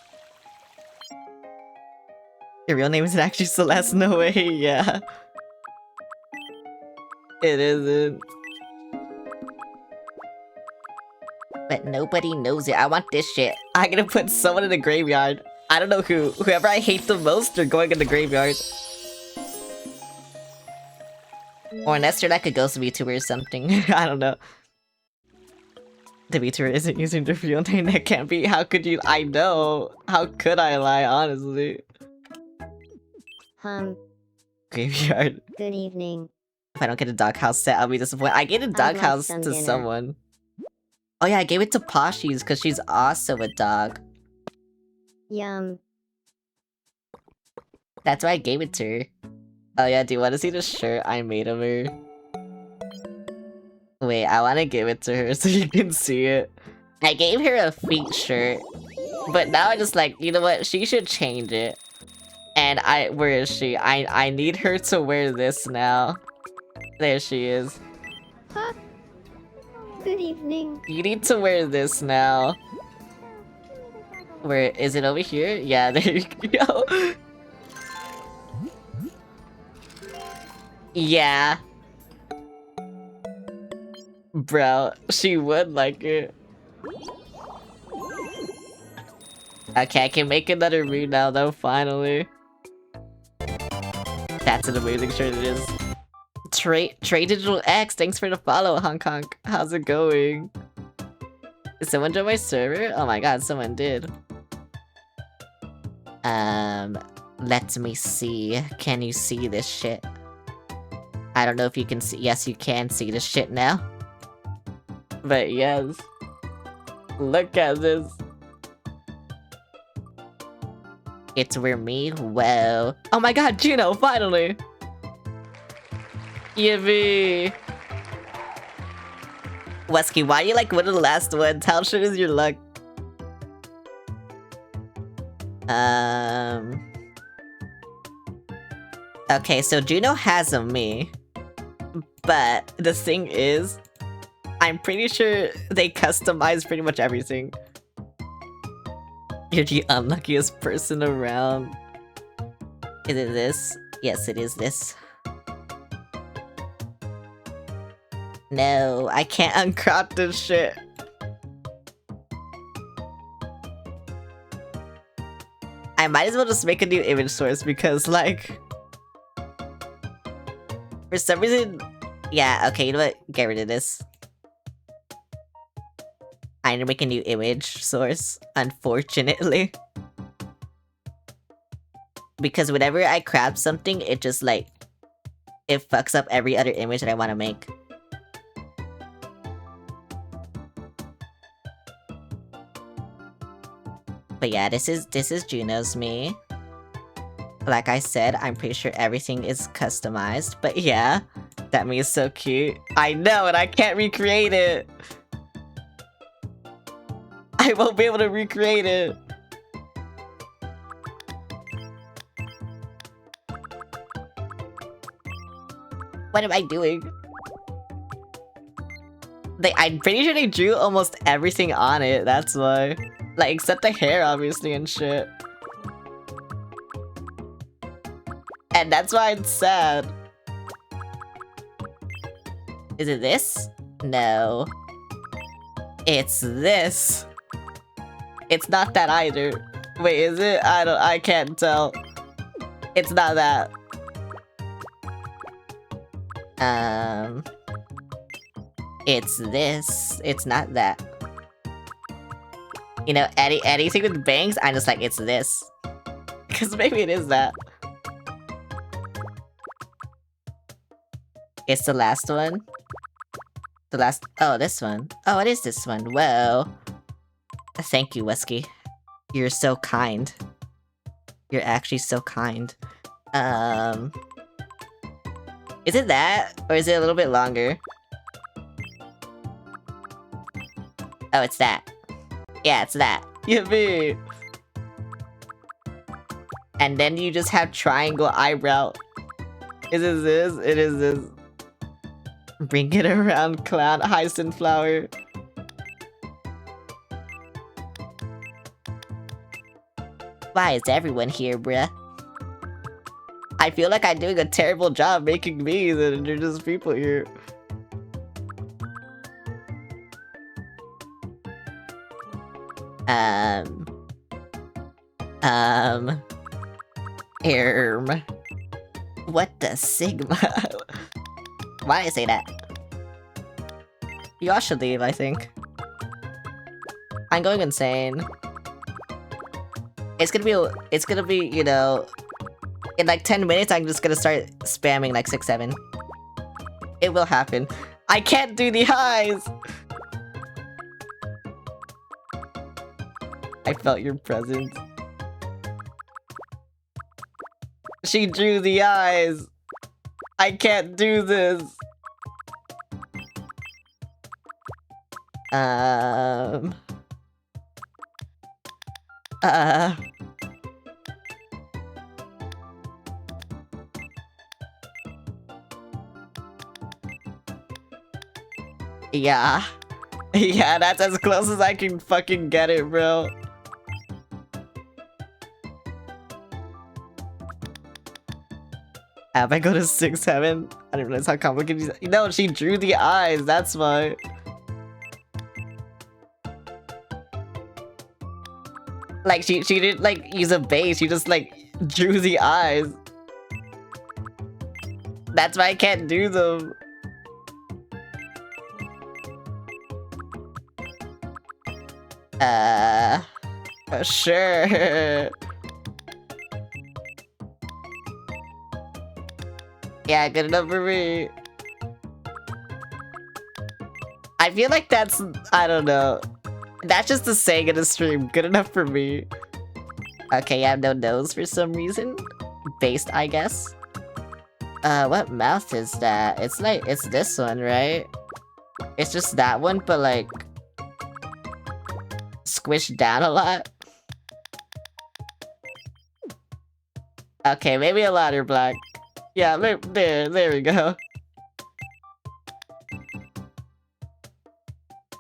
Your real name isn't actually Celeste, no way, yeah. It isn't. But nobody knows it. I want this shit. I'm gonna put someone in the graveyard. I don't know who. Whoever I hate the most, they're going in the graveyard. Or unless they're like a ghost VTuber or something. I don't know. The VTuber isn't using their real name. That can't be. How could you? I know. How could I lie, honestly? Graveyard. Good evening. If I don't get a doghouse set, I'll be disappointed. I gave a like doghouse some to dinner. someone. Oh yeah, I gave it to Poshi's because she's also a dog. Yum. That's why I gave it to her. Oh yeah, do you want to see the shirt I made of her? Wait, I want to give it to her so you can see it. I gave her a feet shirt, but now I just like, you know what? She should change it. And where is she? I need her to wear this now. There she is. Good evening. You need to wear this now. Where is it over here? Yeah, there you go. Yeah. Bro, she would like it. Okay, I can make another read now though, finally. That's an amazing shirt it is. Trey Digital X, thanks for the follow, Hong Kong. How's it going? Did someone join my server? Oh my god, someone did. Let me see. Can you see this shit? I don't know if you can see. Yes, you can see this shit now. But yes. Look at this. It's where me. Whoa. Oh my god, Juno, finally! Yippee! Wesky, why are you like one of the last ones? How shit is your luck? Okay, so Juno has a me. But the thing is, I'm pretty sure they customize pretty much everything. You're the unluckiest person around. Is it this? Yes, it is this. No, I can't uncrop this shit. I might as well just make a new image source because, like... For some reason... Yeah, okay, you know what? Get rid of this. I need to make a new image source, unfortunately. Because whenever I crop something, it just, like... It fucks up every other image that I want to make. But But yeah, this is Juno's me. Like I said, I'm pretty sure everything is customized. But yeah, that me is so cute. I know, and I can't recreate it. I won't be able to recreate it. What am I doing? I'm pretty sure they drew almost everything on it, that's why. Like, except the hair, obviously, and shit. And that's why it's sad. Is it this? No. It's this. It's not that either. Wait, is it? I can't tell. It's not that. It's this. It's not that. You know, anything with bangs, I'm just like, it's this. Because maybe it is that. It's the last one. The last. Oh, this one. Oh, it is this one. Whoa. Thank you, Wesky. You're so kind. You're actually so kind. Is it that? Or is it a little bit longer? Oh, it's that. Yeah, it's that. Yippee! And then you just have triangle eyebrow. Is it this? It is this. Bring it around, clown hyacinth flower. Why is everyone here, bruh? I feel like I'm doing a terrible job making memes and there's just people here. What the Sigma? Why did I say that? Y'all should leave, I think. I'm going insane. It's gonna be, you know, in like 10 minutes, I'm just gonna start spamming like 6, 7. It will happen. I can't do the highs! I felt your presence. She drew the eyes! I can't do this! Yeah. Yeah, that's as close as I can fucking get it, bro. If I go to 6, 7, I didn't realize how complicated it is. No, she drew the eyes, that's why. Like, she didn't, like, use a base, she just, like, drew the eyes. That's why I can't do them. Sure. Yeah, good enough for me. I feel like that's, I don't know. That's just a saying in a stream. Good enough for me. Okay, I have no nose for some reason. Based, I guess. What mouth is that? It's like, it's this one, right? It's just that one, but like... squished down a lot. Okay, maybe a lighter black. Yeah, there we go.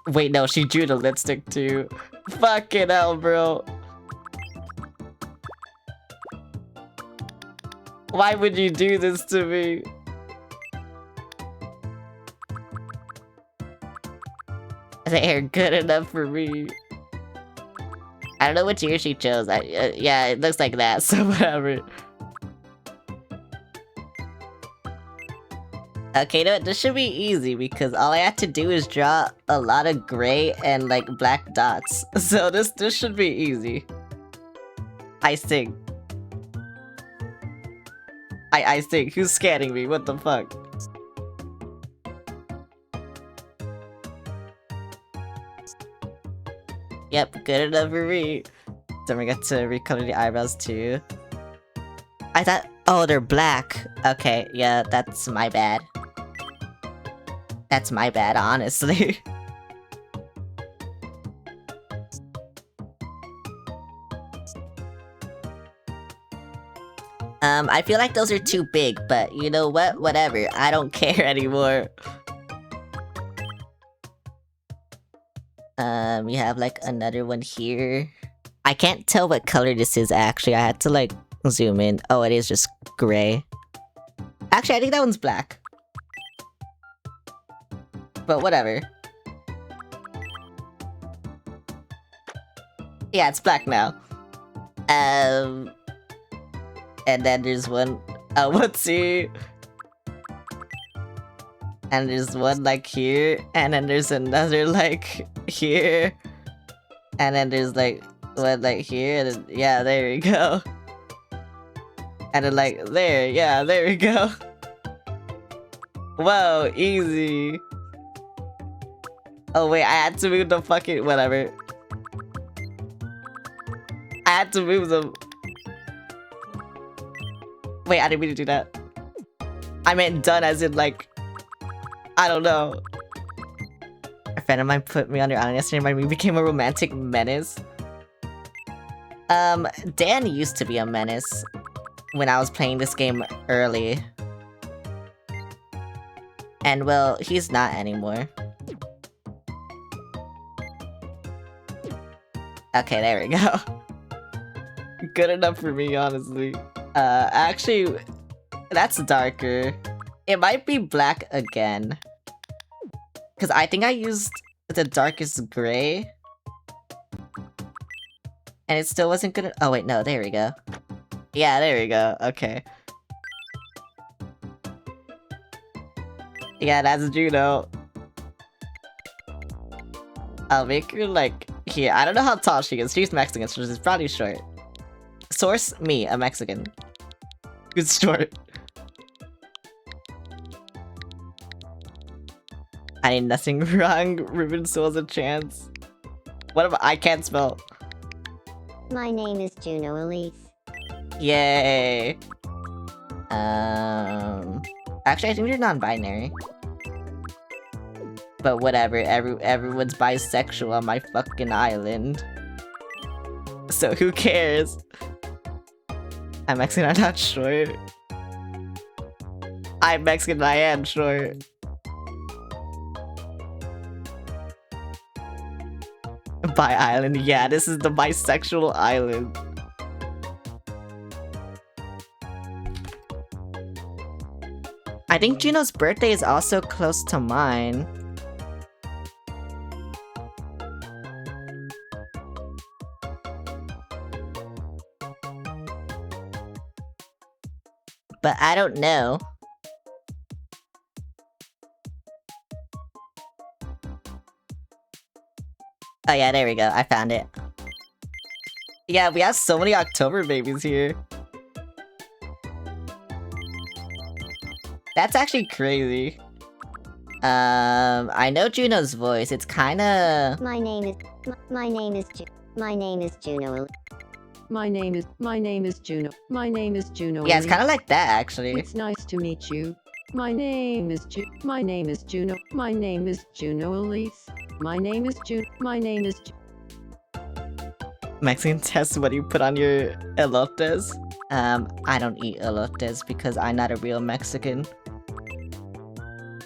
Wait, no, she drew the lipstick too. Fucking hell, bro. Why would you do this to me? They're good enough for me. I don't know which ear she chose. Yeah, it looks like that, so whatever. Okay, no, this should be easy because all I have to do is draw a lot of gray and like black dots. So this should be easy. I think. I think. Who's scanning me? What the fuck? Yep, good enough for me. Don't forget to recolor the eyebrows too. I thought, oh, they're black. Okay, yeah, that's my bad. That's my bad, honestly. I feel like those are too big, but you know what? Whatever. I don't care anymore. We have like another one here. I can't tell what color this is actually. I had to like zoom in. Oh, it is just gray. Actually, I think that one's black. But whatever. Yeah, it's black now. And then there's one, whoopsie. And there's one like here, and then there's another like here. And then there's like one like here, and then, yeah, there we go. And then like there, yeah, there we go. Whoa, easy. Oh wait, I had to move the fucking whatever. I had to move them. Wait, I didn't mean to do that. I meant done as in like, I don't know. A friend of mine put me on your island yesterday and we became a romantic menace. Dan used to be a menace when I was playing this game early. And well, he's not anymore. Okay, there we go. Good enough for me, honestly. Actually, that's darker. It might be black again. Because I think I used the darkest gray. And it still wasn't good. Oh wait, no, there we go. Yeah, there we go. Okay. Yeah, that's Juno. I'll make her like here. I don't know how tall she is. She's Mexican, so she's probably short. Source me, a Mexican. Who's short. I did nothing wrong. Ruben still has a chance. What am I can't spell. My name is Juno Elise. Yay. Actually, I think you're non-binary. But whatever, everyone's bisexual on my fucking island. So who cares? I'm Mexican, I'm not short. I'm Mexican, I am short. Bi island, yeah, this is the bisexual island. I think Juno's birthday is also close to mine. But I don't know. Oh yeah, there we go. I found it. Yeah, we have so many October babies here. That's actually crazy. I know Juno's voice. It's kinda... My name is Juno. My name is Juno. My name is Juno. My name is Juno. Yeah, it's kinda like that, actually. It's nice to meet you. My name is Juno. My name is Juno Elise. My name is Mexican test, what do you put on your elotes? I don't eat elotes because I'm not a real Mexican.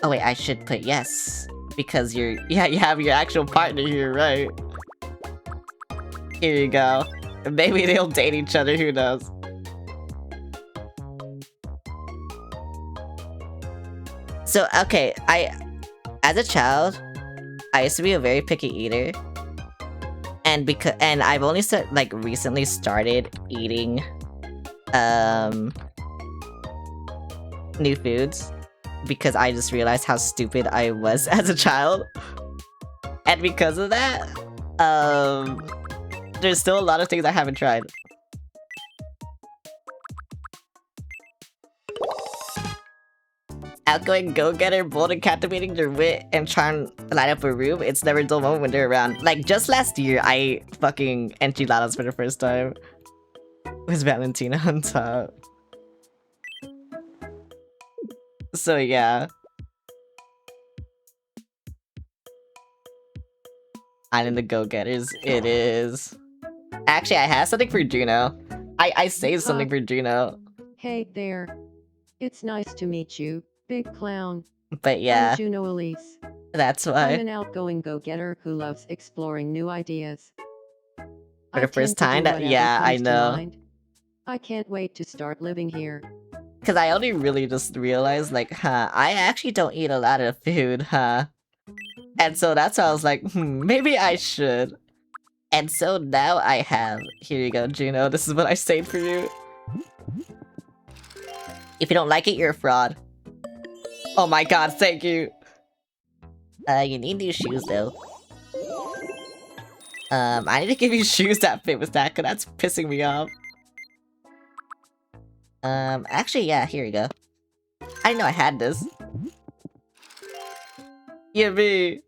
Oh wait, I should put yes. Because you have your actual partner here, right? Here you go. Maybe they'll date each other, who knows? So, okay, as a child, I used to be a very picky eater. And I've only recently started eating, new foods. Because I just realized how stupid I was as a child. And because of that, there's still a lot of things I haven't tried. outgoing go-getter, bold and captivating their wit, and charm light up a room. It's never a dull moment when they're around. Like, just last year, I fucking enchiladas for the first time. With Valentina on top. So yeah. Island the Go-Getters, it is. Actually, I have something for Juno. I saved something for Juno. Hey there. It's nice to meet you, big clown. But yeah, I'm Juno Elise. that's I'm why. an outgoing go-getter who loves exploring new ideas. For the first time, yeah, I know. I can't wait to start living here. Because I only really just realized, like, I actually don't eat a lot of food, And so that's why I was like, maybe I should. And so now I have. Here you go, Juno. This is what I saved for you. If you don't like it, you're a fraud. Oh my god, thank you. You need new shoes, though. I need to give you shoes that fit with that, because that's pissing me off. Actually, yeah, here you go. I didn't know I had this. Yippee!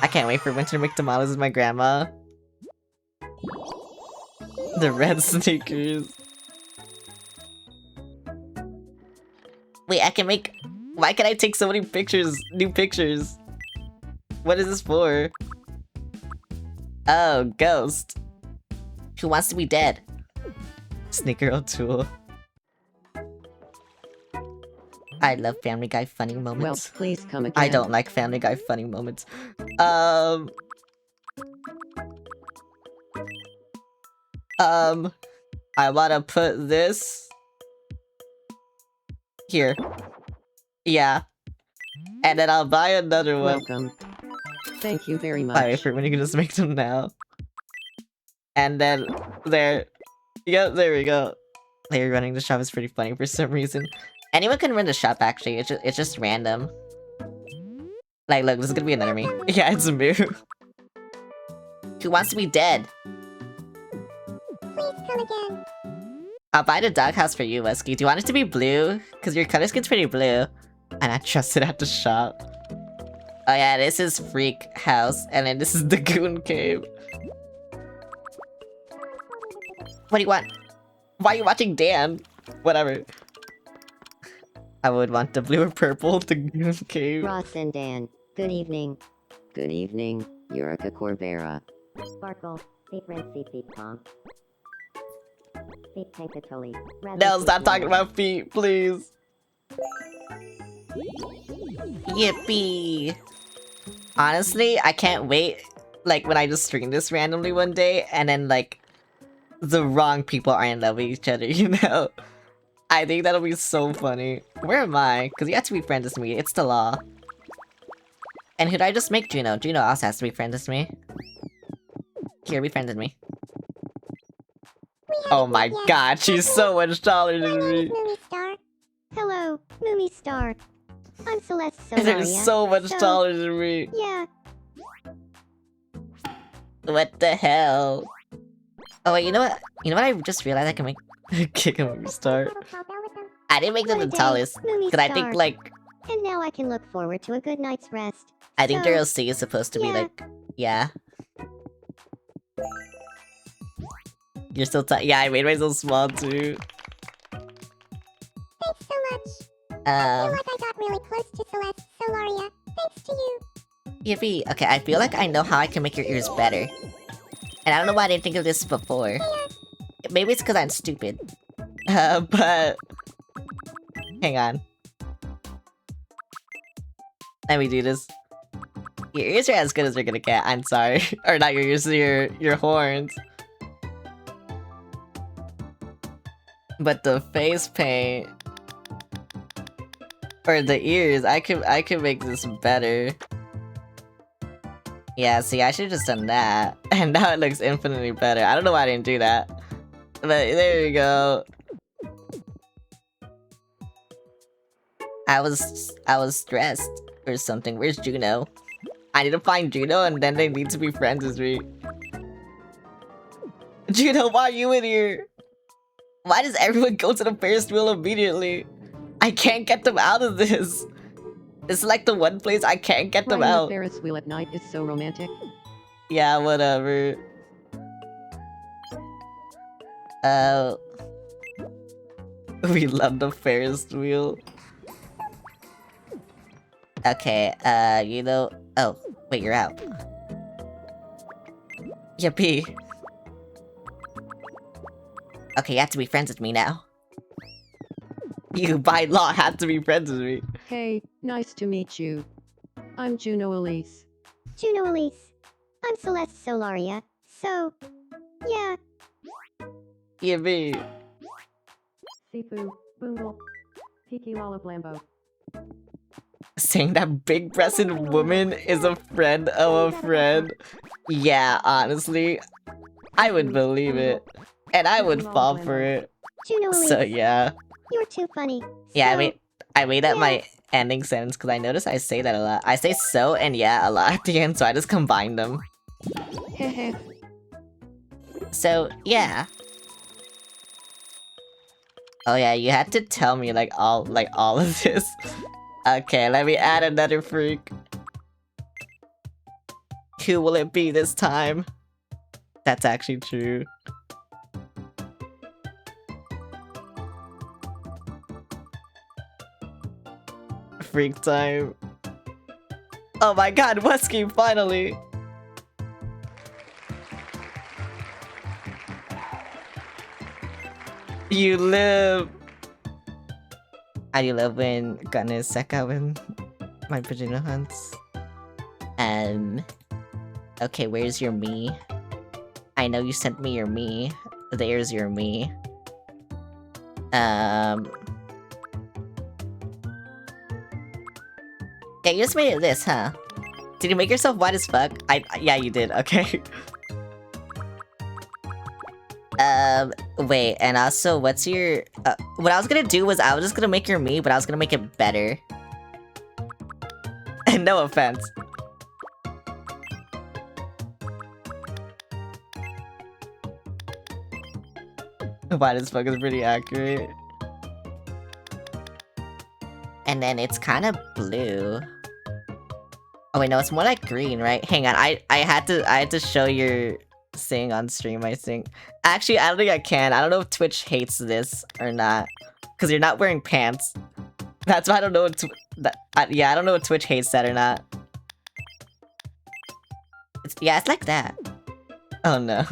I can't wait for winter to make tamales with my grandma. The red sneakers. Wait, I can make... Why can I take so many pictures? New pictures? What is this for? Oh, ghost. Who wants to be dead? Sneaker O'Toole. I love Family Guy funny Well, moments. please come again. I don't like Family Guy funny moments. I wanna put this here. Yeah. And then I'll buy another one. Welcome. Thank you very much. Wait for when you can just make them now. And then there. Yep, there we go. Larry running the shop is pretty funny for some reason. Anyone can run the shop actually. It's just random. Like, look, this is gonna be another me. Yeah, it's Moo. Who wants to be dead? Please come again. I'll buy the doghouse for you, Wesky. Do you want it to be blue? Because your color skin's pretty blue. And I trust it at the shop. Oh yeah, this is Freak House. And then this is the Goon Cave. What do you want? Why are you watching Dan? Whatever. I would want the blue or purple, the Goon Cave. Ross and Dan, good evening. Good evening, Yurika Corbera. Sparkle, Feet Red Feet Pom. Feet Tankatoli. No, stop talking about feet, please. Yippee. Honestly, I can't wait, like, when I just stream this randomly one day, and then, like, the wrong people are in love with each other, you know? I think that'll be so funny. Where am I? Because you have to be friends with me. It's the law. And who did I just make Juno? Juno also has to be friends with me. Here, be friends with me. Oh my god, she's so much taller than me. Movie star. Hello, Movie Star. I'm Celeste They're Solaria. so much taller than me. Yeah, What the hell? Oh wait, you know what? You know what I just realized I can make kick a movie star. I didn't make them What the a day, tallest. Movie Because I think star. like and now I can look forward to a good night's rest. I think So, Girl C is supposed to be yeah. like yeah. You're still yeah, I made myself small too. Thanks so much. I feel like I got really close to Celeste Solaria. Thanks to you. Yippee. Okay, I feel like I know how I can make your ears better. And I don't know why I didn't think of this before. Maybe it's because I'm stupid. But... Hang on. Let me do this. Your ears are as good as they're gonna get, I'm sorry. Or not your ears, your horns. But the face paint... Or the ears, I could make this better. Yeah, see, I should've just done that. And now it looks infinitely better. I don't know why I didn't do that. But there you go. I was stressed or something. Where's Juno? I need to find Juno and then they need to be friends with me. Juno, why are you in here? Why does everyone go to the Ferris wheel immediately? I can't get them out of this. This is like the one place I can't get them Riding the out. Ferris wheel at night is so romantic. Yeah, whatever. We love the Ferris wheel. Okay, you know... Oh, wait, you're out. Yippee. Okay, you have to be friends with me now. You, by law, have to be friends with me. Hey, nice to meet you. I'm Juno Elise. Juno Elise. I'm Celeste Solaria. So, yeah. Yippee. Sifu, Boongle, Tiki Lala Blambo. Saying that big-breasted woman is a friend of a friend. Yeah, honestly, I would believe it. And I would fall for it. Juno Elise. So yeah. You're too funny. Yeah, So, I made that yeah. my ending sentence because I noticed I say that a lot. I say so and yeah a lot at the end, so I just combine them. Hehe. So yeah. Oh yeah, you had to tell me like all of this. Okay, let me add another freak. Who will it be this time? That's actually true. Freak time. Oh my god, Wesky, finally! You live! I do love when Gunna is Seka when my Vagina hunts. Okay, where's your me? I know you sent me your me. There's your me. Yeah, you just made it this, huh? Did you make yourself white as fuck? Yeah, you did, okay. Wait, and also, what's your... what I was gonna do was I was just gonna make your me, but I was gonna make it better. No offense. White as fuck is pretty accurate. And then it's kind of blue. Oh wait, no, it's more like green, right? Hang on, I had to show your thing on stream, I think. Actually, I don't think I can. I don't know if Twitch hates this or not, because you're not wearing pants. That's why I don't know if yeah, I don't know if Twitch hates that or not. Yeah, it's like that. Oh no.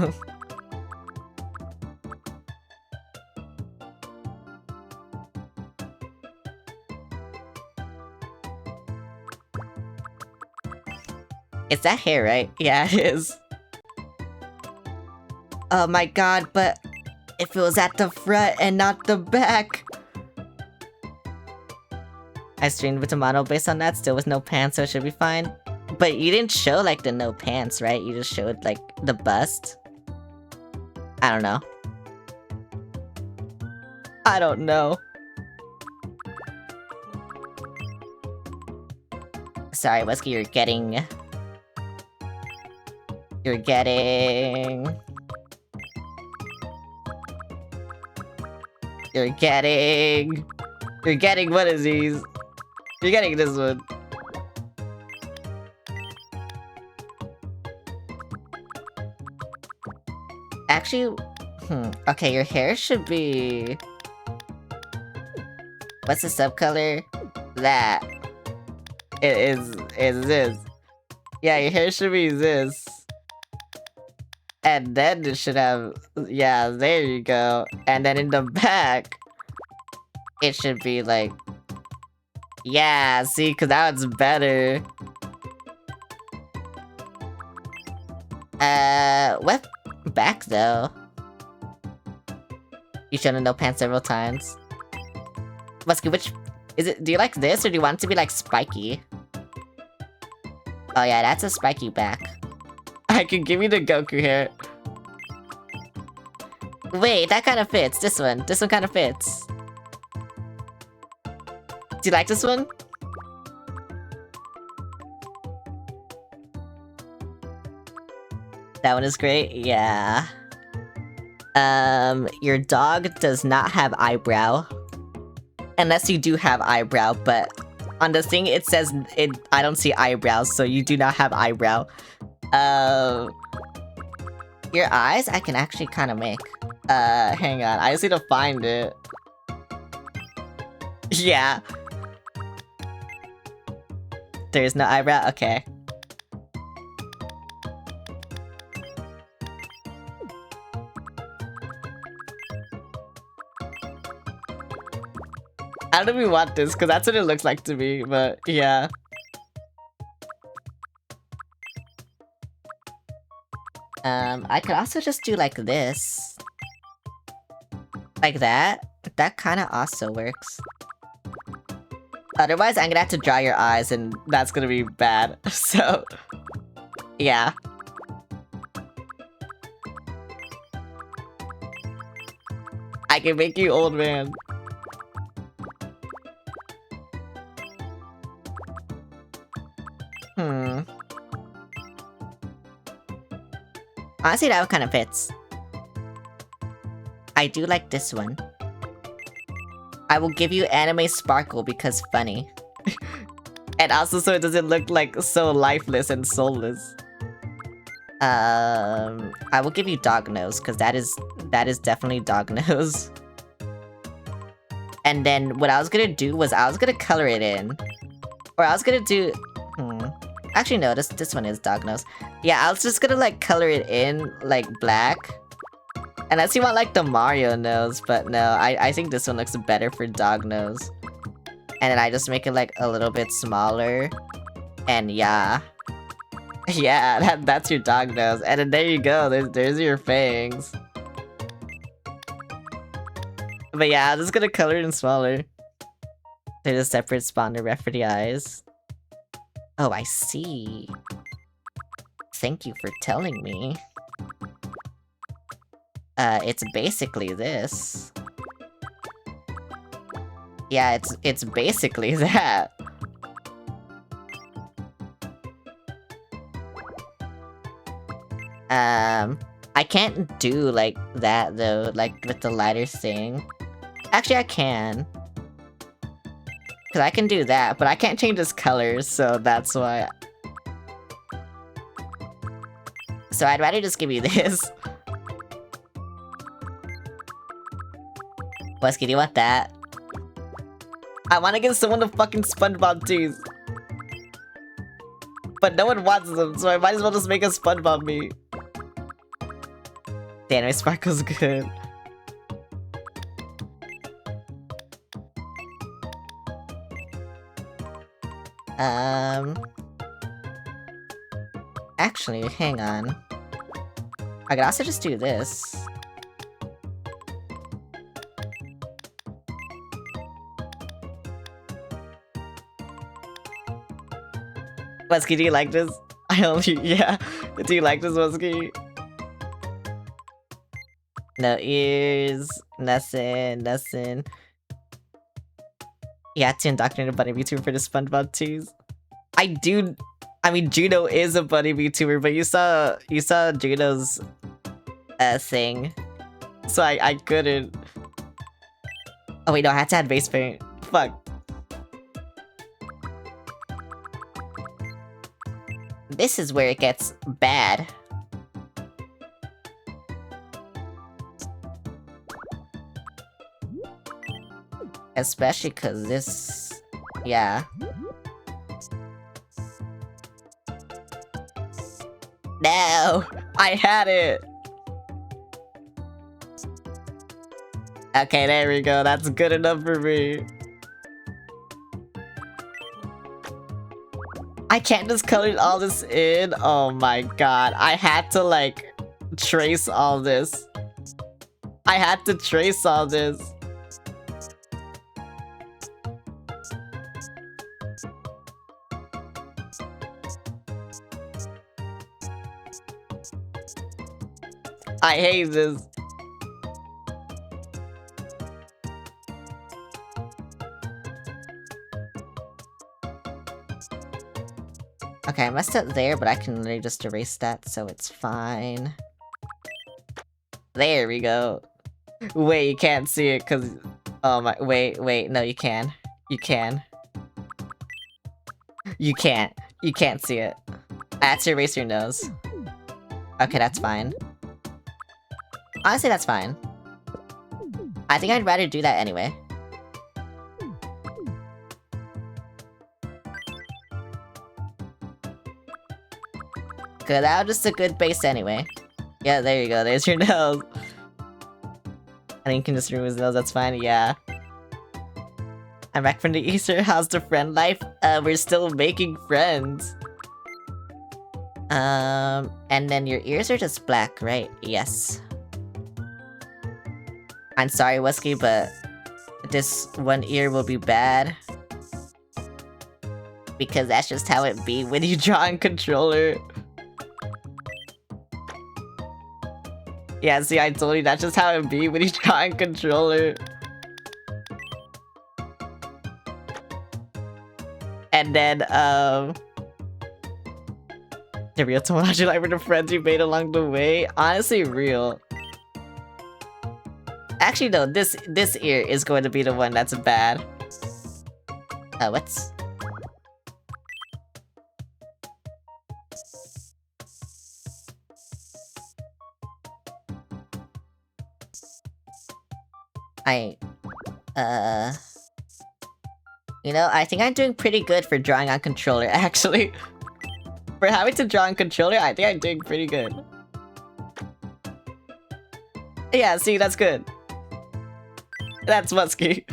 It's that hair, right? Yeah, it is. Oh my god, but if it was at the front and not the back. I streamed with Tomato based on that, still with no pants, so it should be fine. But you didn't show, like, the no pants, right? You just showed, like, the bust. I don't know. I don't know. Sorry, Wesky, you're getting... You're getting, what is these? You're getting this one. Actually, okay, your hair should be... What's the subcolor? That. It is this. Yeah, your hair should be this. And then it should have... Yeah, there you go. And then in the back, it should be like... Yeah, see, because that one's better. What back, though? You shouldn't no pants several times. Musky, which... Is it... Do you like this, or do you want it to be, like, spiky? Oh yeah, that's a spiky back. I can give you the Goku hair. Wait, that kind of fits. This one kind of fits. Do you like this one? That one is great? Yeah. Your dog does not have eyebrow. Unless you do have eyebrow, but on the thing it says I don't see eyebrows, so you do not have eyebrow. Your eyes I can actually kind of make. Hang on, I just need to find it. Yeah. There's no eyebrow? Okay. I don't even want this, because that's what it looks like to me, but yeah. I could also just do like this. Like that. That kind of also works. Otherwise, I'm gonna have to draw your eyes, and that's gonna be bad. So, yeah. I can make you old man. Honestly, that one kind of fits. I do like this one. I will give you anime sparkle because funny. And also so it doesn't look like so lifeless and soulless. I will give you dog nose because that is definitely dog nose. And then what I was gonna do was I was gonna color it in. Or I was gonna do... Actually, no, this one is dog nose. Yeah, I was just gonna, like, color it in, like, black. Unless you want, like, the Mario nose, but no, I think this one looks better for dog nose. And then I just make it, like, a little bit smaller. And yeah. Yeah, that's your dog nose. And then there you go, there's your fangs. But yeah, I'm just gonna color it in smaller. There's a separate spawner ref for the eyes. Oh, I see. Thank you for telling me. It's basically this. Yeah, it's basically that. I can't do like that though, like with the lighter thing. Actually, I can. Cause I can do that, but I can't change his colors, so that's why. So I'd rather just give you this. Wesky, do you want that? I want to give someone the fucking SpongeBob teeth. But no one wants them, so I might as well just make a SpongeBob me. The anime sparkle's good. Actually, hang on. I could also just do this. Wesky, do you like this? I only, yeah. Do you like this, Wesky? No ears, nothing. You had to indoctrinate a bunny VTuber for the SpongeBob teas. I mean, Juno is a bunny VTuber, but you saw Juno's thing. So I couldn't. Oh wait, no, I had to add base paint. Fuck. This is where it gets bad. Especially cause this... yeah. No! I had it! Okay, there we go. That's good enough for me. I can't just color all this in? Oh my god. I had to, like, trace all this. I had to trace all this. I hate this. Okay, I messed up there, but I can literally just erase that, so it's fine. There we go. Wait, you can't see it because Oh my, wait, no, you can. You can. You can't. You can't see it. I had to erase your nose. Okay, that's fine. Honestly, that's fine. I think I'd rather do that anyway. Cause that was just a good base anyway. Yeah, there you go, there's your nose. I think you can just remove his nose, that's fine, yeah. I'm back from the Easter. How's the friend life? We're still making friends. And then your ears are just black, right? Yes. I'm sorry, Wesky, but this one ear will be bad. Because that's just how it be when you draw on controller. Yeah, see, I told you that's just how it be when you draw on controller. And then, the real Tomodachi life were the friends you made along the way. Honestly, real. Actually, no, this ear is going to be the one that's bad. What's... You know, I think I'm doing pretty good for drawing on controller, actually. For having to draw on controller, I think I'm doing pretty good. Yeah, see, that's good. That's Musky.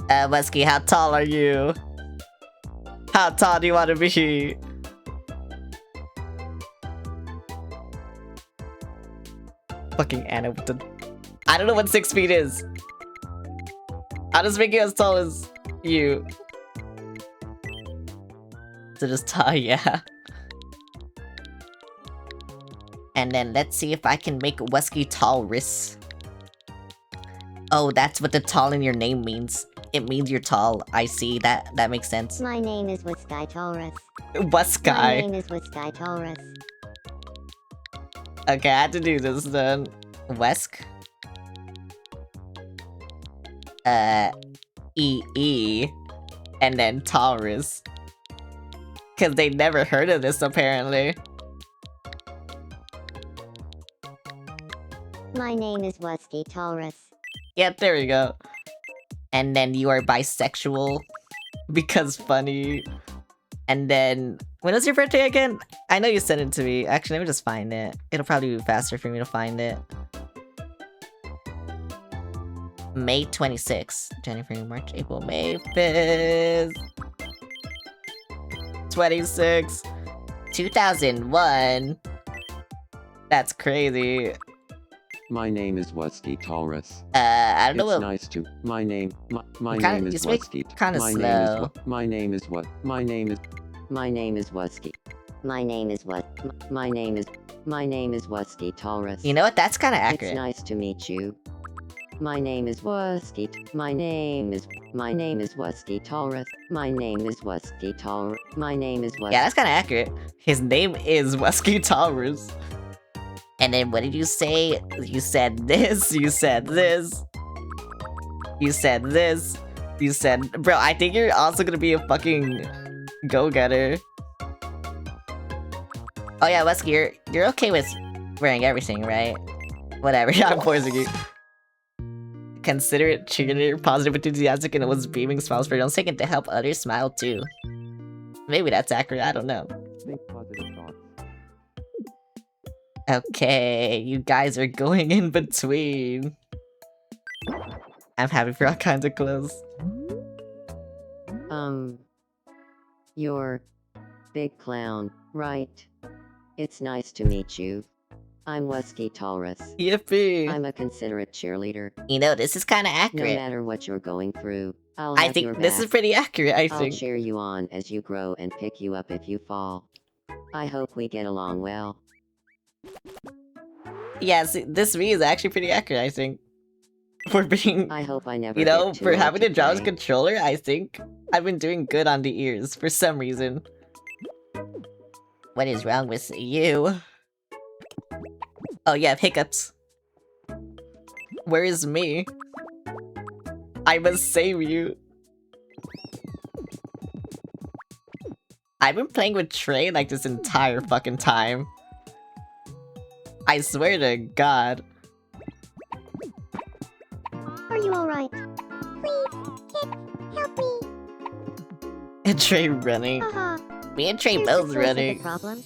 Musky, how tall are you? How tall do you want to be? Fucking Anna with the... I don't know what 6 feet is. I'll just make you as tall as you. So just tall, yeah. And then let's see if I can make Wesky tall wrists. Oh, that's what the tall in your name means. It means you're tall. I see. That makes sense. My name is Wesky Taurus. Wesky. My name is Wesky Taurus. Okay, I had to do this then. Wesk. E. And then Taurus. Cause they never heard of this apparently. My name is Wesky Taurus. Yep, there we go. And then you are bisexual. Because funny. And then... When was your birthday again? I know you sent it to me. Actually, let me just find it. It'll probably be faster for me to find it. May 26th. January, March, April, May 5th. 26. 2001. That's crazy. My name is Wesky Taurus. I don't know It's what... nice to... My name kinda- is you speak Wesky. kinda slow. My name is what? My name is... My name is Wesky. My name is what? My name is Wesky Taurus. You know what? That's kind of It's accurate. nice to meet you. My name is Wesky. My name is Wesky Taurus. My name is Wesky Taurus. My name is Wesky. Yeah, that's kind of accurate. His name is Wesky Taurus. And then what did you say? You said this, you said this. You said this. You said... Bro, I think you're also gonna be a fucking go-getter. Oh yeah, Wesky, you're okay with wearing everything, right? Whatever, I'm forcing you. Considerate, cheerleader, positive, enthusiastic, and it was beaming smiles for your own sake and to help others smile too. Maybe that's accurate, I don't know. Think positive thoughts. Okay, you guys are going in between. I'm happy for all kinds of clothes. You're big clown, right? It's nice to meet you. I'm Wesky Taurus. Yippee! I'm a considerate cheerleader. You know, this is kind of No accurate. matter what you're going through, I'll I have your think this is back. pretty accurate, I I'll think. cheer you on as you grow and pick you up if you fall. I hope we get along well. Yeah, see, this me is actually pretty accurate, I think. For being, I hope I never you know, get too for old having to draw his play. controller, I think I've been doing good on the ears for some reason. What is wrong with you? Oh yeah, hiccups. Where is me? I must save you. I've been playing with Trey like this entire fucking time. I swear to God. Are you alright? Please, kid, help me. And Trey running. Haha. Me and Trey Here's the both source of the running. problem.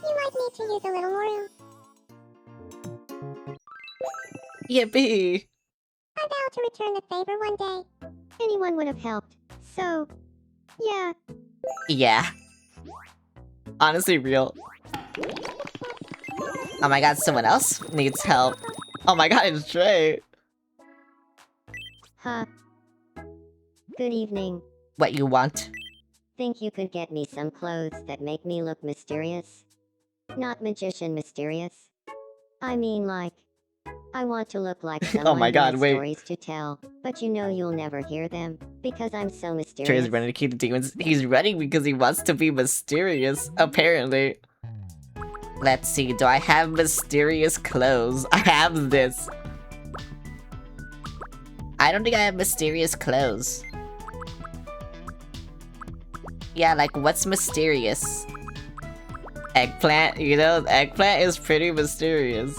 You might need to use a little more room. Yippee! I vow to return the favor one day. Anyone would have helped. So, yeah. Yeah. Honestly, real. Oh my god, someone else needs help. Oh my god, it's Trey. Huh. Good evening. What you want? Think you could get me some clothes that make me look mysterious? Not magician mysterious. I mean like, I want to look like someone my who god, has wait. stories to tell, but you know you'll never hear them, because I'm so mysterious. Trey's running to keep the demons. He's running because he wants to be mysterious, apparently. Let's see, do I have mysterious clothes? I have this. I don't think I have mysterious clothes. Yeah, like, what's mysterious? Eggplant, you know, eggplant is pretty mysterious.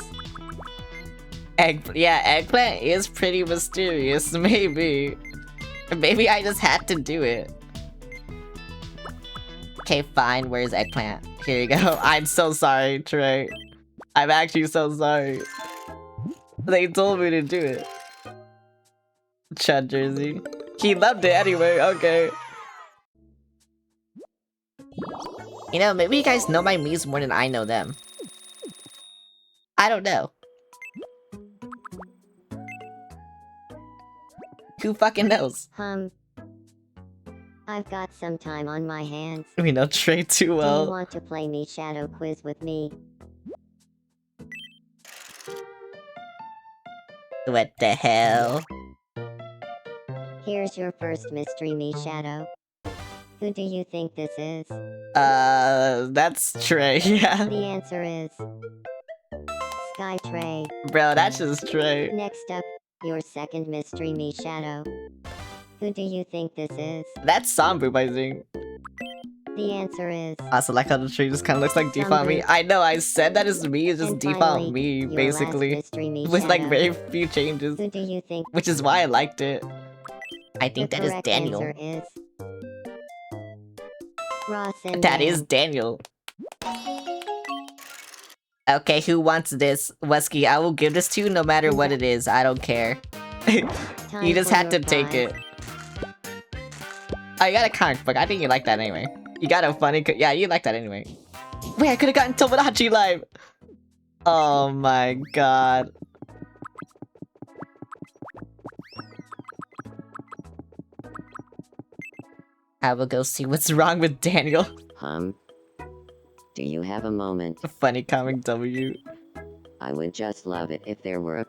Eggplant is pretty mysterious, maybe. Maybe I just had to do it. Okay, fine, where's eggplant? Here you go. I'm so sorry, Trey. I'm actually so sorry. They told me to do it. Chud jersey. He loved it anyway, okay. You know, maybe you guys know my Miis more than I know them. I don't know. Who fucking knows? I've got some time on my hands. We know Trey too Do you well. want to play me shadow quiz with me? What the hell? Here's your first mystery me shadow. Who do you think this is? That's Trey, yeah. The answer is Sky Trey. Bro, that's just Trey. Next up, your second mystery me shadow. Who do you think this is? That's Samboop, I think. The answer is Also, like how the tree just kind of looks like default me. I know, I said that is me, it's just And default finally, me, your last basically. mystery me With like shadow. very few changes. Who do you think? Which is why I liked it. I think The that is correct Daniel. answer is Ross and That Dan. is Daniel. Okay, who wants this? Wesky, I will give this to you no matter what it is. I don't care. Time You just for had to your take prize. it. Oh, you got a comic book. I think you like that anyway. You got a funny yeah, you like that anyway. Wait, I could have gotten Tomodachi live! Oh my god. I will go see what's wrong with Daniel. Do you have a moment? Funny comic W. I would just love it if there were a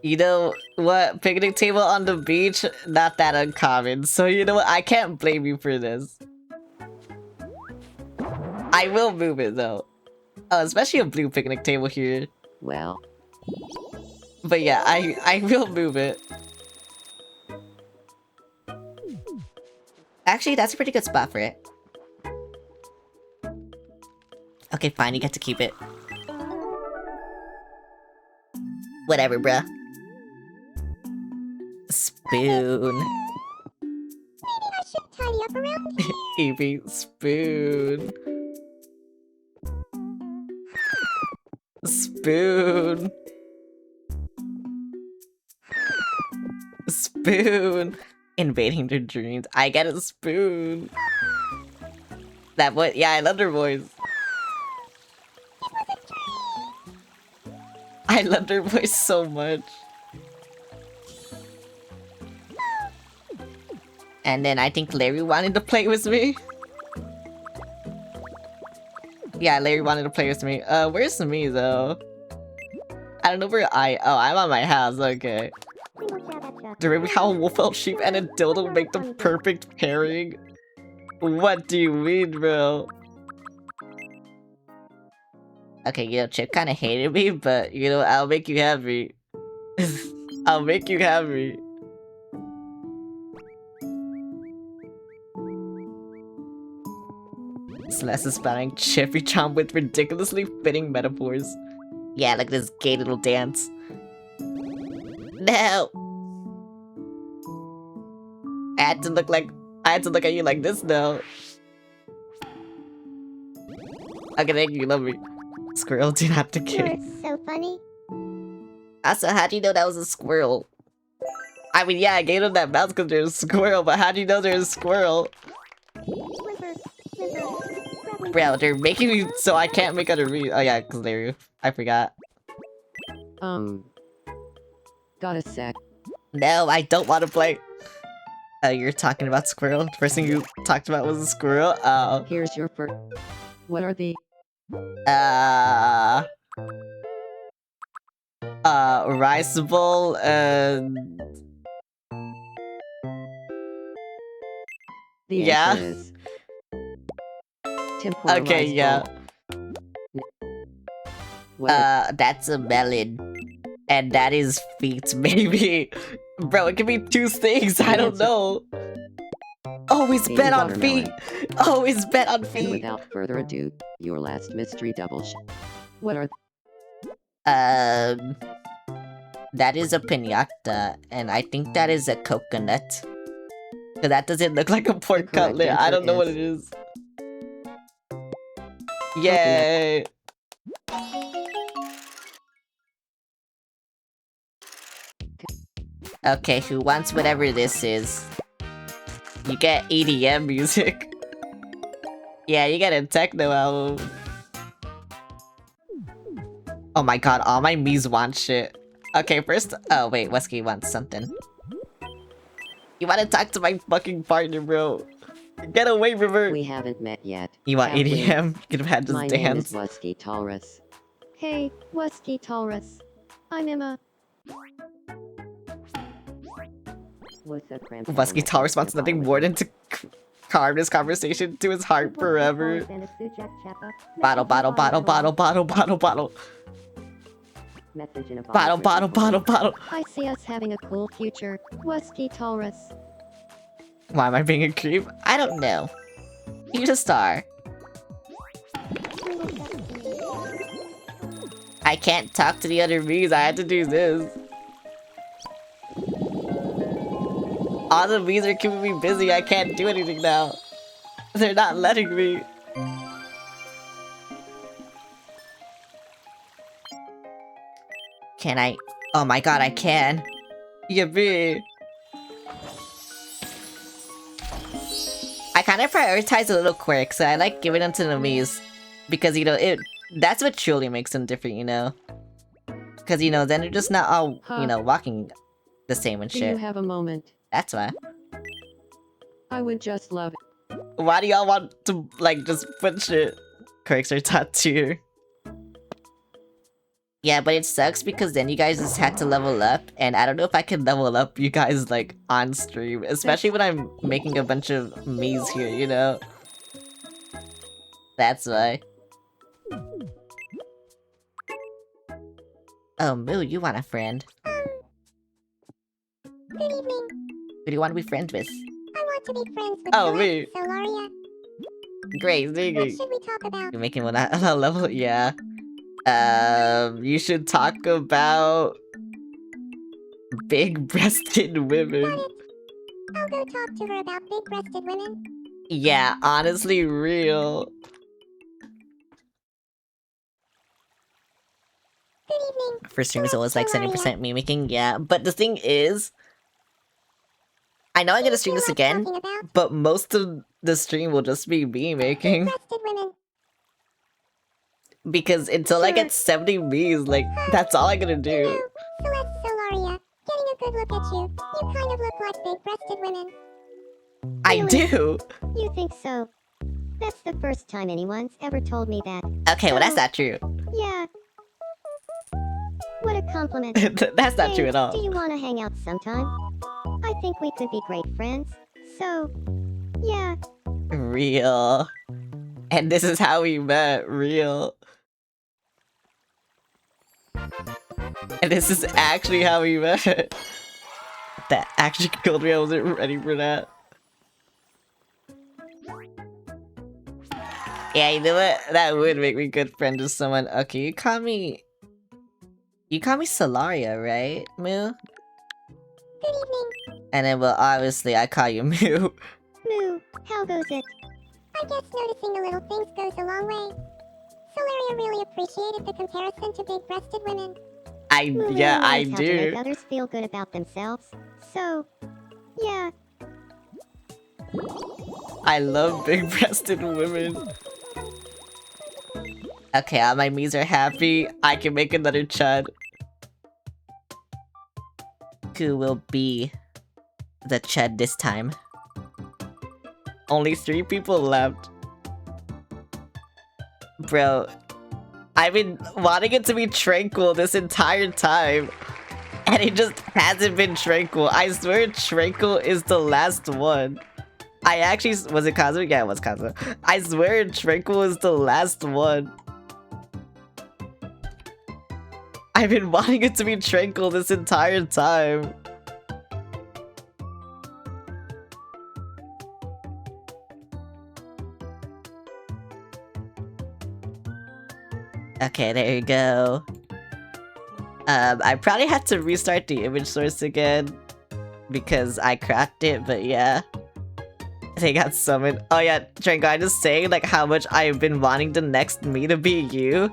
You know what? Picnic table on the beach? Not that uncommon. So you know what? I can't blame you for this. I will move it though. Oh, especially a blue picnic table here. well, But yeah, I will move it. Actually, that's a pretty good spot for it. Okay, fine, you get to keep it. Whatever, bruh. Spoon. Maybe I should tidy up around here. Evie, spoon. Spoon. Spoon. Invading their dreams. I get a spoon. That voice, yeah, I love her voice. I loved her voice so much. And then I think Larry wanted to play with me. Yeah, Larry wanted to play with me. Where's me though? I don't know where oh, I'm on my house, okay. Remember how a wolf-elf sheep and a dildo make the perfect pairing? What do you mean, bro? Okay, you know, Chip kind of hated me, but you know, I'll make you happy. I'll make you happy. Celeste is spouting Chippy Chomp with ridiculously fitting metaphors. Yeah, like this gay little dance. No! I had to look at you like this though. Okay, thank you, love me. Squirrel, do not to You're kick. so funny. Also, how'd you know that was a squirrel? I mean, yeah, I gave him that mouse because there's a squirrel, but how'd you know there's a squirrel? Whimper, whimper, probably Bro, they're making me so I can't make other reads. Oh yeah, because they're... I forgot. Got a sec. No, I don't want to play. Oh, you're talking about squirrel? The first thing you talked about was a squirrel? Oh. Here's your first. What are the Rice bowl and... the Yeah. answer is tempura Okay, rice yeah. bowl. What are- That's a melon. And that is feet, maybe. Bro, it could be two things, I don't answer- know. Always Maybe bet on watermelon. feet! Always bet on And feet! without further ado, your last mystery double What are That is a pinata, and I think that is a coconut. Cause that doesn't look like a pork correct cutlet. I answer don't know what is- it is. Yay! Okay, who wants whatever this is? You get EDM music. Yeah, you get a techno album. Oh my god, all my Miis want shit. Okay, first... Oh, wait, Wesky wants something. You wanna talk to my fucking partner, bro. Get away from her! We haven't met yet. You want have we? EDM? You could have had this My name is dance. Wusky Taurus. Hey, Wusky Taurus. I'm Emma. What's a cramp? Wesky Taurus wants nothing more than to carve this conversation to his heart forever. Bottle, bottle, bottle, bottle, bottle, bottle, bottle. Message in a Bottle, bottle, bottle, bottle. I see us having a cool future. Wusky Taurus. Why am I being a creep? I don't know. He's a star. I can't talk to the other Miis, I had to do this. All the Miis are keeping me busy, I can't do anything now. They're not letting me. Can I? Oh my god, I can. Yippee. I kind of prioritize the little quirks, so I like giving them to the Miis. Because, you know, that's what truly makes them different, you know? Because, you know, then they're just not all, you know, walking the same and Do you shit. have a moment? That's why. I would just love it. Why do y'all want to, like, just put shit? Quirks are top tier. Yeah, but it sucks because then you guys just had to level up, and I don't know if I can level up you guys, like, on stream. Especially when I'm making a bunch of Miis here, you know? That's why. Oh, Moo, you want a friend. Good evening. Who do you want to be friends with? I want to be friends with Oh, Celeste, me. Solaria. Great, What Ziggy. should we talk about? You're making one a level? Yeah. You should talk about big-breasted women. Got it. I'll go talk to her about big-breasted women. Yeah, honestly, real. Good evening. First stream is always like 70% mimicking, yeah. But the thing is, I know I'm gonna stream You this like again, talking about but most of the stream will just be me making. big-breasted women. Because until I get 70 Miis, like, that's all I'm gonna You do. know, Celeste, Solaria, getting a good look at you, you kind of look like big-breasted women. I Really? do! You think so? That's the first time anyone's ever told me that. Okay, well, that's not true. Yeah. What a compliment. That's not Hey, true at all. Do you want to hang out sometime? I think we could be great friends. So, yeah. Real. And this is how we met, real. And this is actually how we met. That actually killed me. I wasn't ready for that. Yeah, you know what? That would make me good friend with someone. Okay, you call me Solaria, right, Moo? Good evening. And then, well, obviously, I call you Moo. Moo, how goes it? I guess noticing the little things goes a long way. Solaria really appreciated the comparison to big-breasted women. Moo Yeah, really I knows how to make do. others feel good about themselves. So, yeah. I love big-breasted women. Okay, all my Miis are happy. I can make another Chud. Who will be the Chud this time? Only 3 people left. Bro, I've been wanting it to be tranquil this entire time. And it just hasn't been tranquil. I swear tranquil is the last one. I actually... Was it Kazu? Yeah, it was Kazu. I swear tranquil is the last one. I've been wanting it to be tranquil this entire time. Okay, there you go. I probably had to restart the image source again because I cracked it, but yeah. They got summoned. Oh yeah, Trango, I just saying like how much I've been wanting the next me to be you.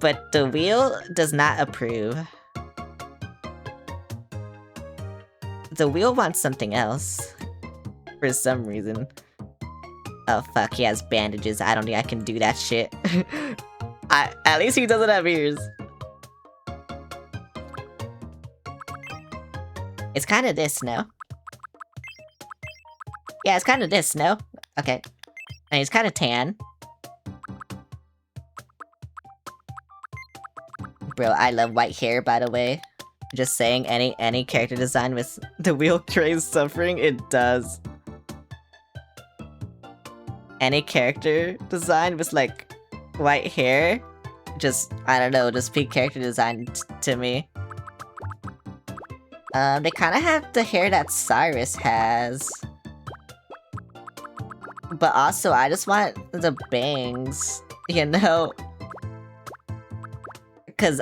But the wheel does not approve. The wheel wants something else. For some reason. Oh fuck, he has bandages. I don't think I can do that shit. At least he doesn't have ears. It's kind of this, no? Yeah, it's kind of this, no? Okay. And he's kind of tan. Bro, I love white hair, by the way. Just saying, any character design with the wheel craze suffering, it does. Any character design with, like, white hair, just, I don't know, just peak character design to me. They kind of have the hair that Cyrus has. But also, I just want the bangs, you know? Because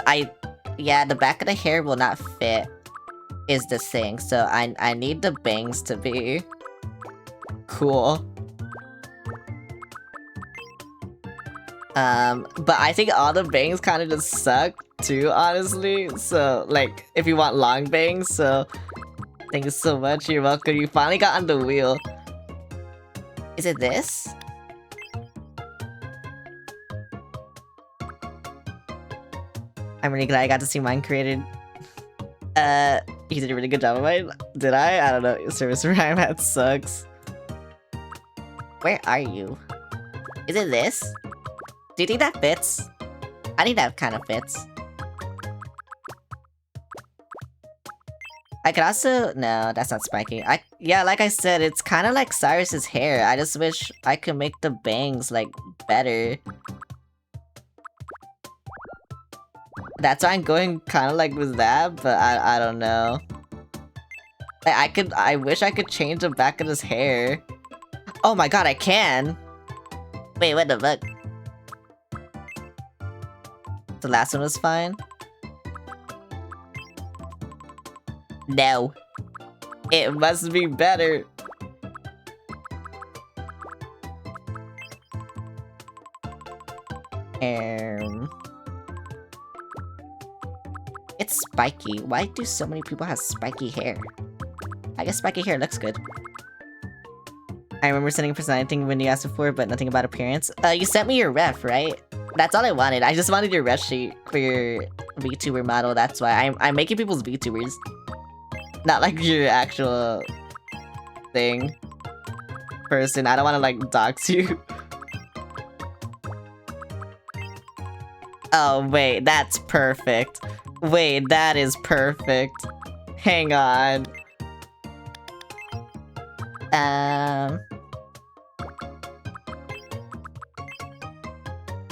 yeah, the back of the hair will not fit, is the thing. So I need the bangs to be cool. But I think all the bangs kind of just suck too, honestly. So, like, if you want long bangs, so thank you so much. You're welcome. You finally got on the wheel. Is it this? I'm really glad I got to see mine created. You did a really good job of mine. Did I? I don't know. Service rhyme that sucks. Where are you? Is it this? Do you think that fits? I think that kind of fits. I could also... No, that's not spiky. Yeah, like I said, it's kind of like Cyrus's hair. I just wish I could make the bangs, like, better. That's why I'm going kind of like with that, but I don't know. Like, I wish I could change the back of his hair. Oh my god, I can! Wait, what the fuck? The last one was fine? No. It must be better. It's spiky. Why do so many people have spiky hair? I guess spiky hair looks good. I remember sending a personality thing when you asked before, but nothing about appearance. You sent me your ref, right? That's all I wanted. I just wanted your ref sheet for your VTuber model. That's why I'm making people's VTubers. Not like your actual thing. Person. I don't want to like dox you. Oh wait, that's perfect. Wait, that is perfect. Hang on.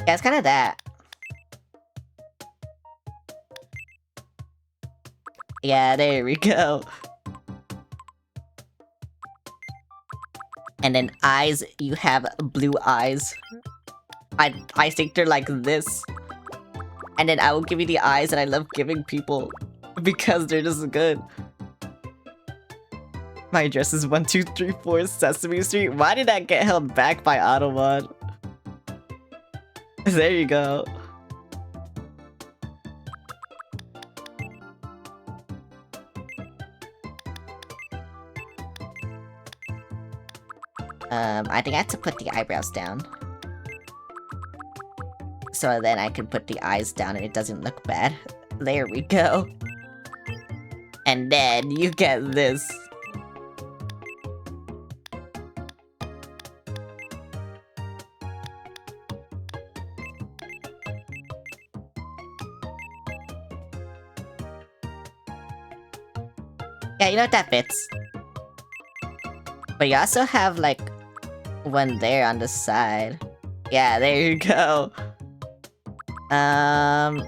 Yeah, it's kind of that. Yeah, there we go. And then eyes, you have blue eyes. I think they're like this. And then I will give you the eyes that I love giving people because they're just good. My address is 1234 Sesame Street. Why did that get held back by Automod? There you go. I think I have to put the eyebrows down. So then I can put the eyes down and it doesn't look bad. There we go. And then you get this. Yeah, you know what, that fits. But you also have like one there on the side. Yeah, there you go. And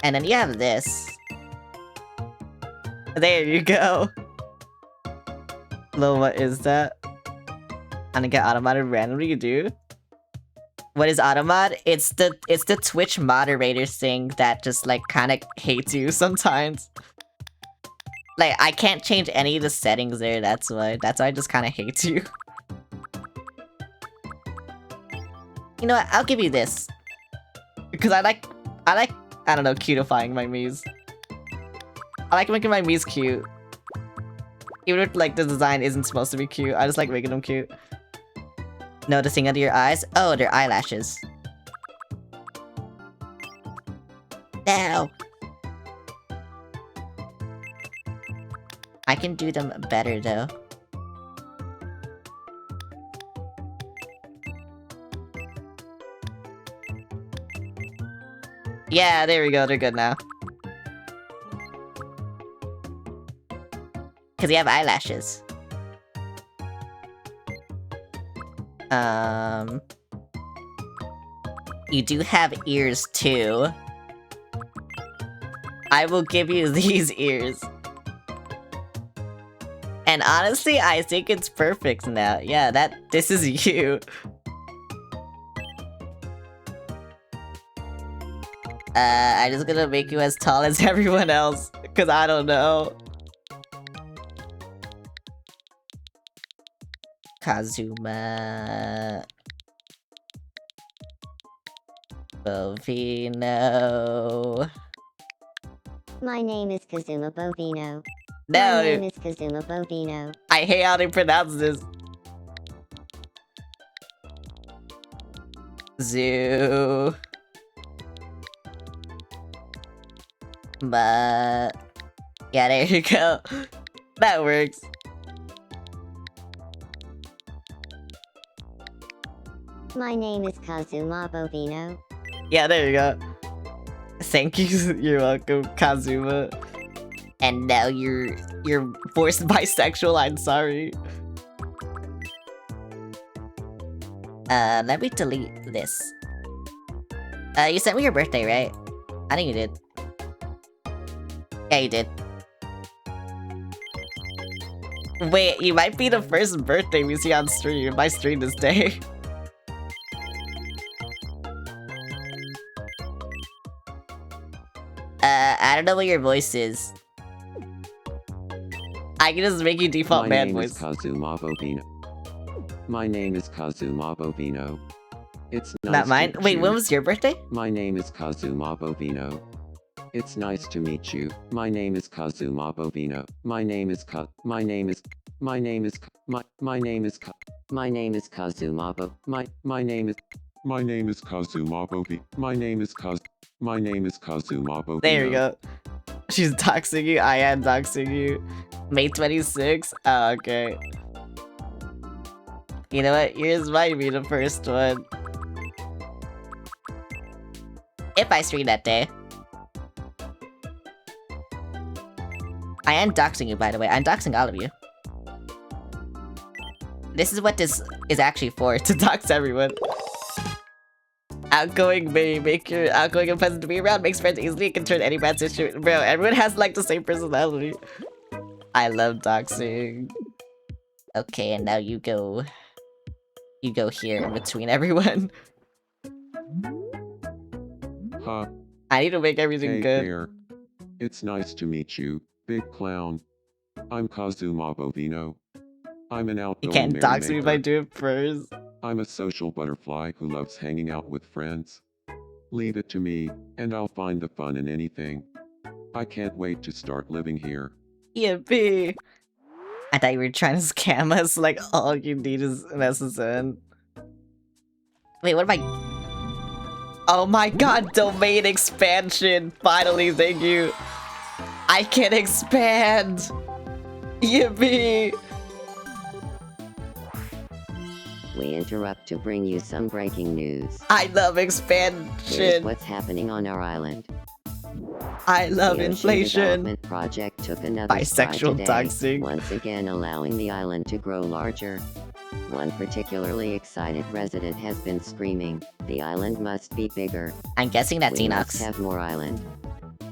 then you have this. There you go. Lil, what is that? I'm gonna get automated randomly, dude. What is automod? It's the Twitch moderator thing that just like kind of hates you sometimes. Like, I can't change any of the settings there, that's why. That's why I just kind of hate you. You know what, I'll give you this. Because I like, I don't know, cutifying my Miis. I like making my Miis cute. Even if, like, the design isn't supposed to be cute, I just like making them cute. Noticing under your eyes? Oh, they're eyelashes. Now! I can do them better, though. Yeah, there we go, they're good now. Because you have eyelashes. You do have ears, too. I will give you these ears. And honestly, I think it's perfect now. Yeah, this is you. I'm just gonna make you as tall as everyone else, because I don't know. Kazuma... Bovino... My name is Kazuma Bovino. No! My name is Kazuma Bovino. I hate how they pronounce this. Zoo... But... Yeah, there you go. That works. My name is Kazuma Bovino. Yeah, there you go. Thank you. You're welcome, Kazuma. And now you're forced bisexual. I'm sorry. Let me delete this. You sent me your birthday, right? I think you did. Yeah, you did. Wait, you might be the first birthday we see on stream. My stream this day. I don't know what your voice is. I can just make you default man voice. My name is Kazuma Bovino. My name is Kazuma Bovino. It's nice Not mine? to Wait, meet when you. was your birthday? My name is Kazuma Bovino. It's nice to meet you. My name is Kazuma Bovino. My name is Kazuma Bo my name is my name is Kazuma Bovino. There we go. She's doxing you. I am doxing you. May 26? Oh, okay. You know what? Yours might be the first one. If I stream that day. I am doxing you, by the way. I'm doxing all of you. This is what this is actually for, to dox everyone. Outgoing may make your outgoing and pleasant to be around, makes friends easily, can turn any bad situation. Bro, everyone has like the same personality. I love doxing. Okay, and now you go. You go here in between everyone. Huh. I need to make everything Hey good. there. It's nice to meet you, big clown. I'm Kazuma Bovino. I'm an You outgoing can't dox me by merrymaker. doing first. I'm a social butterfly who loves hanging out with friends. Leave it to me, and I'll find the fun in anything. I can't wait to start living here. Yippee! I thought you were trying to scam us, like all you need is an SSN. Wait, what am I? Oh my god, domain expansion! Finally, thank you! I can expand! Yippee! We interrupt to bring you some breaking news. I love Here's expansion! what's happening on our island. I love The Ocean inflation! Development Project took another stride Bisexual today, doxing. once again allowing the island to grow larger. One particularly excited resident has been screaming, "The island must be bigger. I'm guessing that's We must Enox. have more island."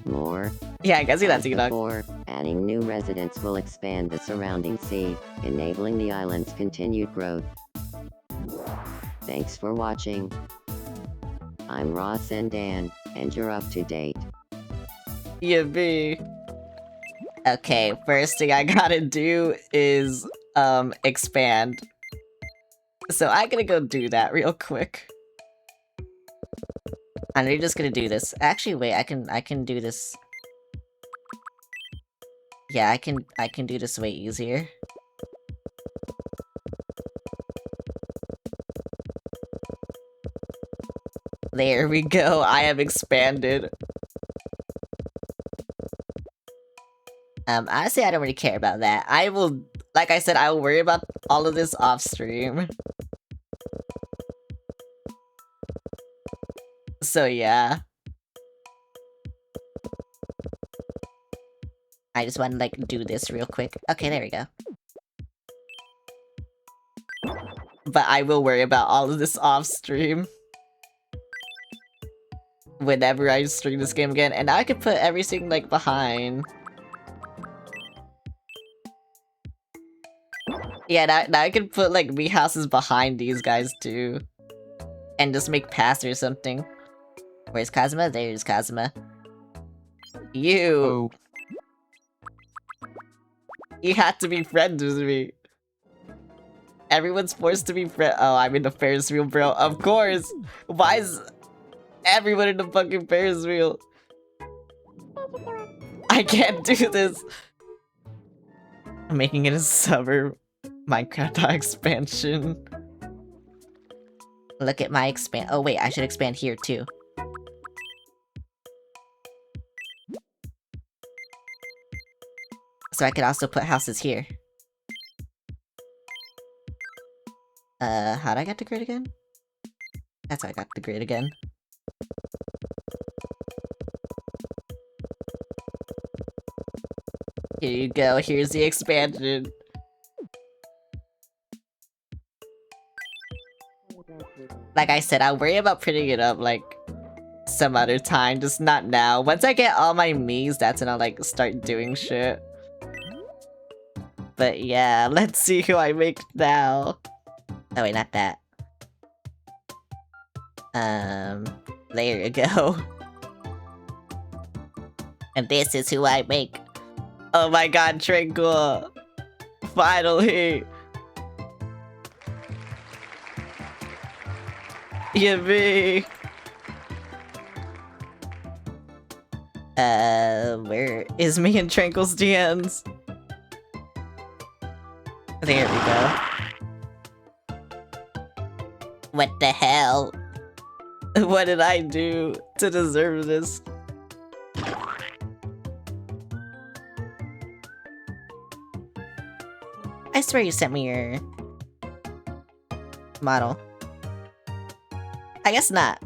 More? Yeah, I'm guessing that's As Enox. before, adding new residents will expand the surrounding sea, enabling the island's continued growth. Thanks for watching. I'm Ross and Dan, and you're up to date. Yippee! Okay, first thing I gotta do is, expand. So I'm gonna go do that real quick. And we're just gonna do this. Actually, wait, I can do this. Yeah, I can do this way easier. There we go, I have expanded. Honestly, I don't really care about that. I will, like I said, I will worry about all of this off stream. So yeah. I just want to like do this real quick. Okay, there we go. But I will worry about all of this off stream. Whenever I stream this game again. And I could put everything like behind. Yeah, now I can put like wee houses behind these guys too. And just make paths or something. Where's Kazuma? There's Kazuma. You! Oh, You have to be friends with me. Everyone's forced to be friend- Oh, I'm in the Ferris wheel, bro. Of course! Why is everyone in the fucking Ferris wheel? I can't do this! I'm making it a suburb. Minecraft expansion. Look at my expand- Oh wait, I should expand here too. So I could also put houses here. How'd I get the grid again? That's how I got the grid again. Here you go, here's the expansion. Like I said, I'll worry about printing it up, like, some other time, just not now. Once I get all my Miis, that's when I'll, like, start doing shit. But yeah, let's see who I make now. Oh wait, not that. There you go. And this is who I make. Oh my god, Tranquil! Finally! Yippee! Where is me and Tranquil's DMs? There we go. What the hell? What did I do to deserve this? I swear you sent me your model. I guess not.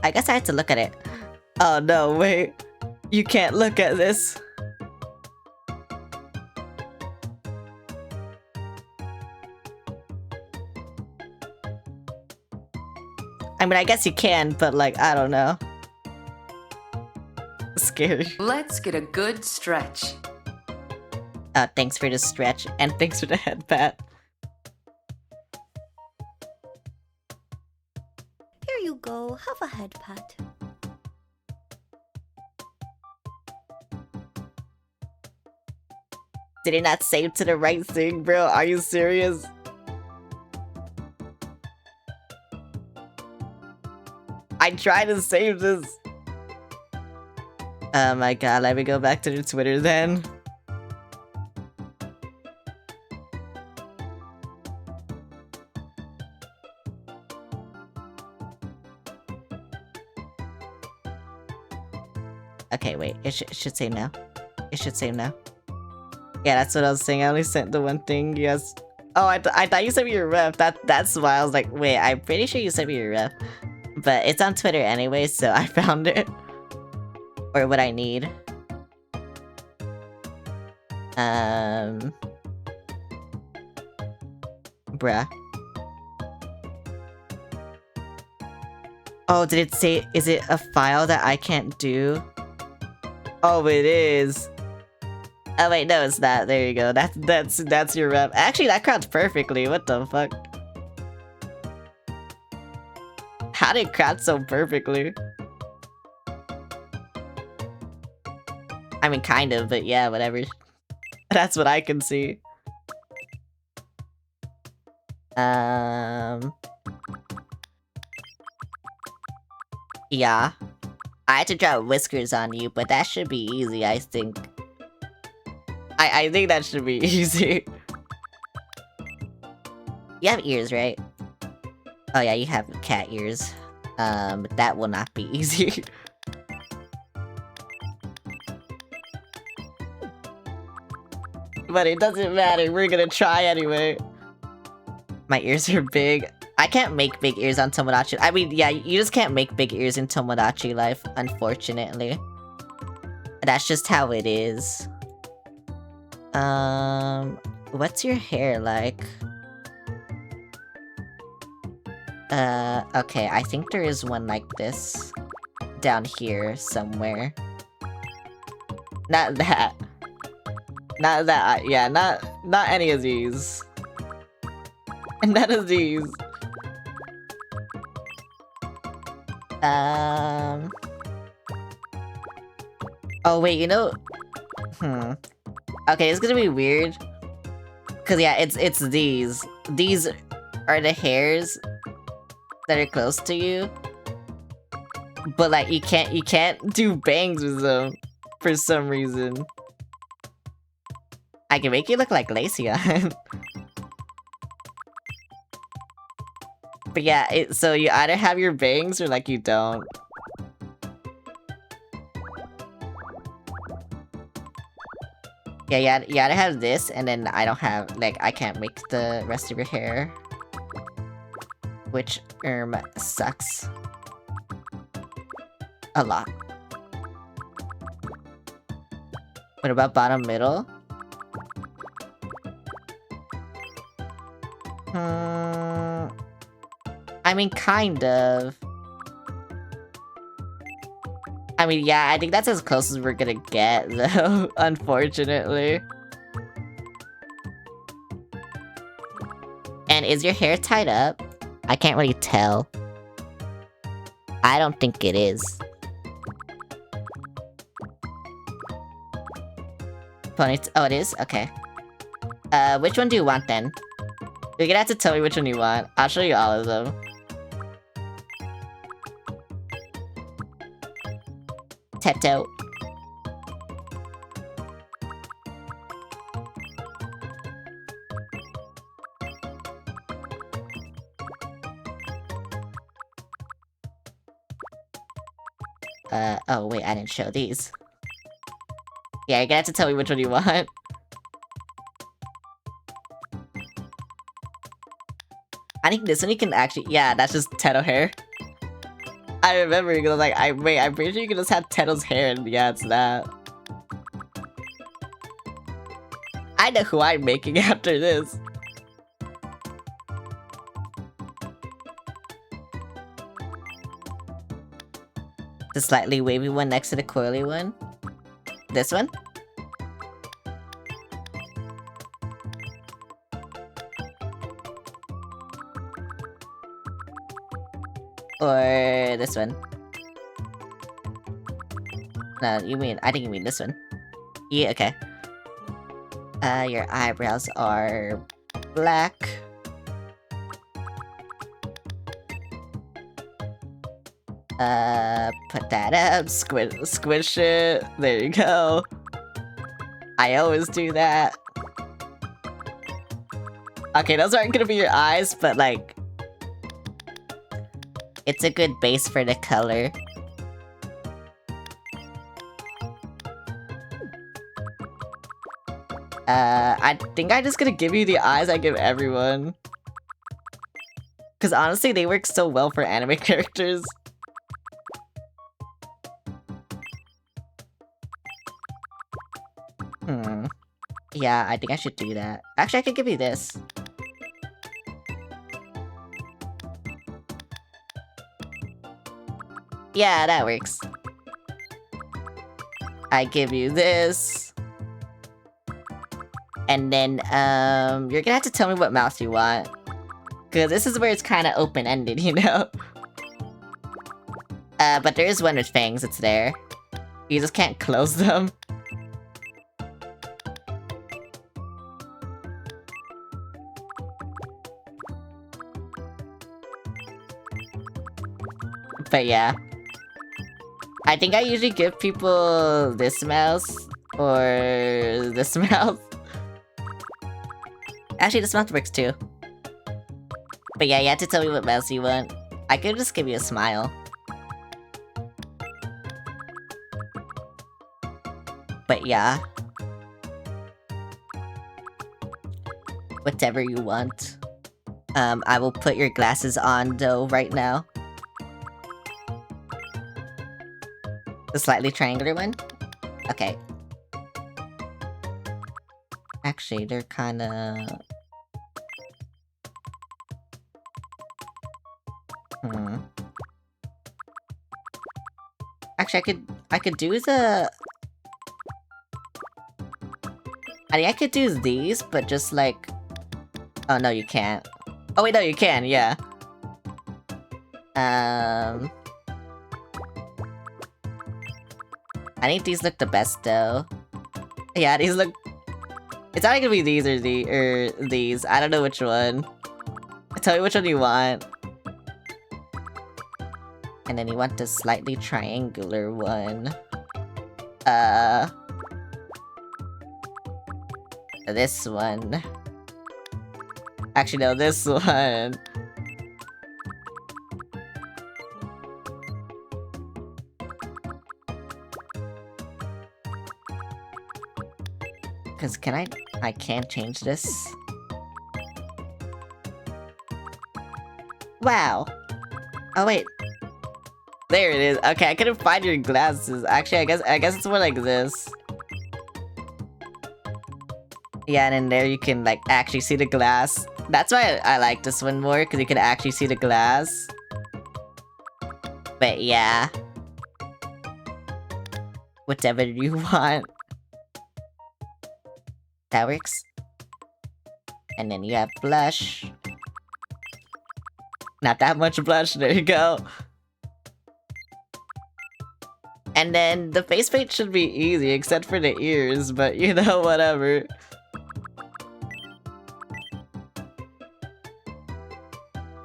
I guess I have to look at it. Oh no, wait. You can't look at this. I mean, I guess you can, but like, I don't know. Scary. Let's get a good stretch. Thanks for the stretch, and thanks for the head pat. Here you go, have a head pat. Did it not save to the right thing, bro? Are you serious? I tried to save this. Oh my god, let me go back to the Twitter then. Okay, wait, it should say no. It should say no. Yeah, that's what I was saying. I only sent the one thing, yes. Oh, I thought you sent me your rep. That's why I was like, wait, I'm pretty sure you sent me your rep. But it's on Twitter anyway, so I found it. Or what I need. Bruh. Oh, did it say, is it a file that I can't do? Oh, it is. Oh wait, no, it's not. There you go. That's your rep. Actually, that crouched perfectly. What the fuck? How did it crouch so perfectly? I mean, kind of, but yeah, whatever. That's what I can see. Yeah. I had to draw whiskers on you, but that should be easy, I think. I think that should be easy. You have ears, right? Oh yeah, you have cat ears. That will not be easy. But it doesn't matter, we're gonna try anyway. My ears are big. I can't make big ears on Tomodachi. I mean, yeah, you just can't make big ears in Tomodachi life, unfortunately. That's just how it is. What's your hair like? Okay, I think there is one like this. Down here, somewhere. Not that. Not that, yeah, not any of these. None of these. Oh wait, you know... Okay, it's gonna be weird. Cause yeah, it's these. These are the hairs that are close to you. But like, you can't do bangs with them for some reason. I can make you look like Glaceon. But yeah, so you either have your bangs or like you don't. Yeah, you gotta have this, and then I don't have, like, I can't make the rest of your hair. Which, sucks. A lot. What about bottom middle? I mean, kind of. I mean, yeah, I think that's as close as we're gonna get, though, unfortunately. And is your hair tied up? I can't really tell. I don't think it is. Oh, it is? Okay. Which one do you want, then? You're gonna have to tell me which one you want. I'll show you all of them. Teto. Oh wait, I didn't show these. Yeah, you're gonna have to tell me which one you want. I think this one you can actually- yeah, that's just Teto hair. I remember because like, I'm pretty sure you can just have Teto's hair and yeah, it's that. I know who I'm making after this. The slightly wavy one next to the coily one. This one? Or this one? No, I think you mean this one. Yeah, okay. Your eyebrows are black. Put that up, squish it. There you go. I always do that. Okay, those aren't gonna be your eyes, but like... it's a good base for the color. I think I'm just gonna give you the eyes I give everyone. Cause honestly, they work so well for anime characters. Yeah, I think I should do that. Actually, I could give you this. Yeah, that works. I give you this. And then, you're gonna have to tell me what mouth you want. Cause this is where it's kinda open-ended, you know? But there is one with fangs, it's there. You just can't close them. But yeah. I think I usually give people this mouse, or this mouth. Actually, this mouth works too. But yeah, you have to tell me what mouse you want. I could just give you a smile. But yeah. Whatever you want. I will put your glasses on though right now. The slightly triangular one? Okay. Actually, they're kinda... Actually, I could do the... I think I could do these, but just like... Oh, no, you can't. Oh, wait, no, you can, yeah. I think these look the best, though. Yeah, these look... It's either gonna be these or these. I don't know which one. Tell me which one you want. And then you want the slightly triangular one. This one. Actually, no, this one. Cause I can't change this. Wow. Oh wait. There it is. Okay, I couldn't find your glasses. Actually, I guess it's more like this. Yeah, and in there you can like actually see the glass. That's why I like this one more, because you can actually see the glass. But yeah. Whatever you want. That works. And then you have blush. Not that much blush, there you go. And then the face paint should be easy, except for the ears, but you know, whatever.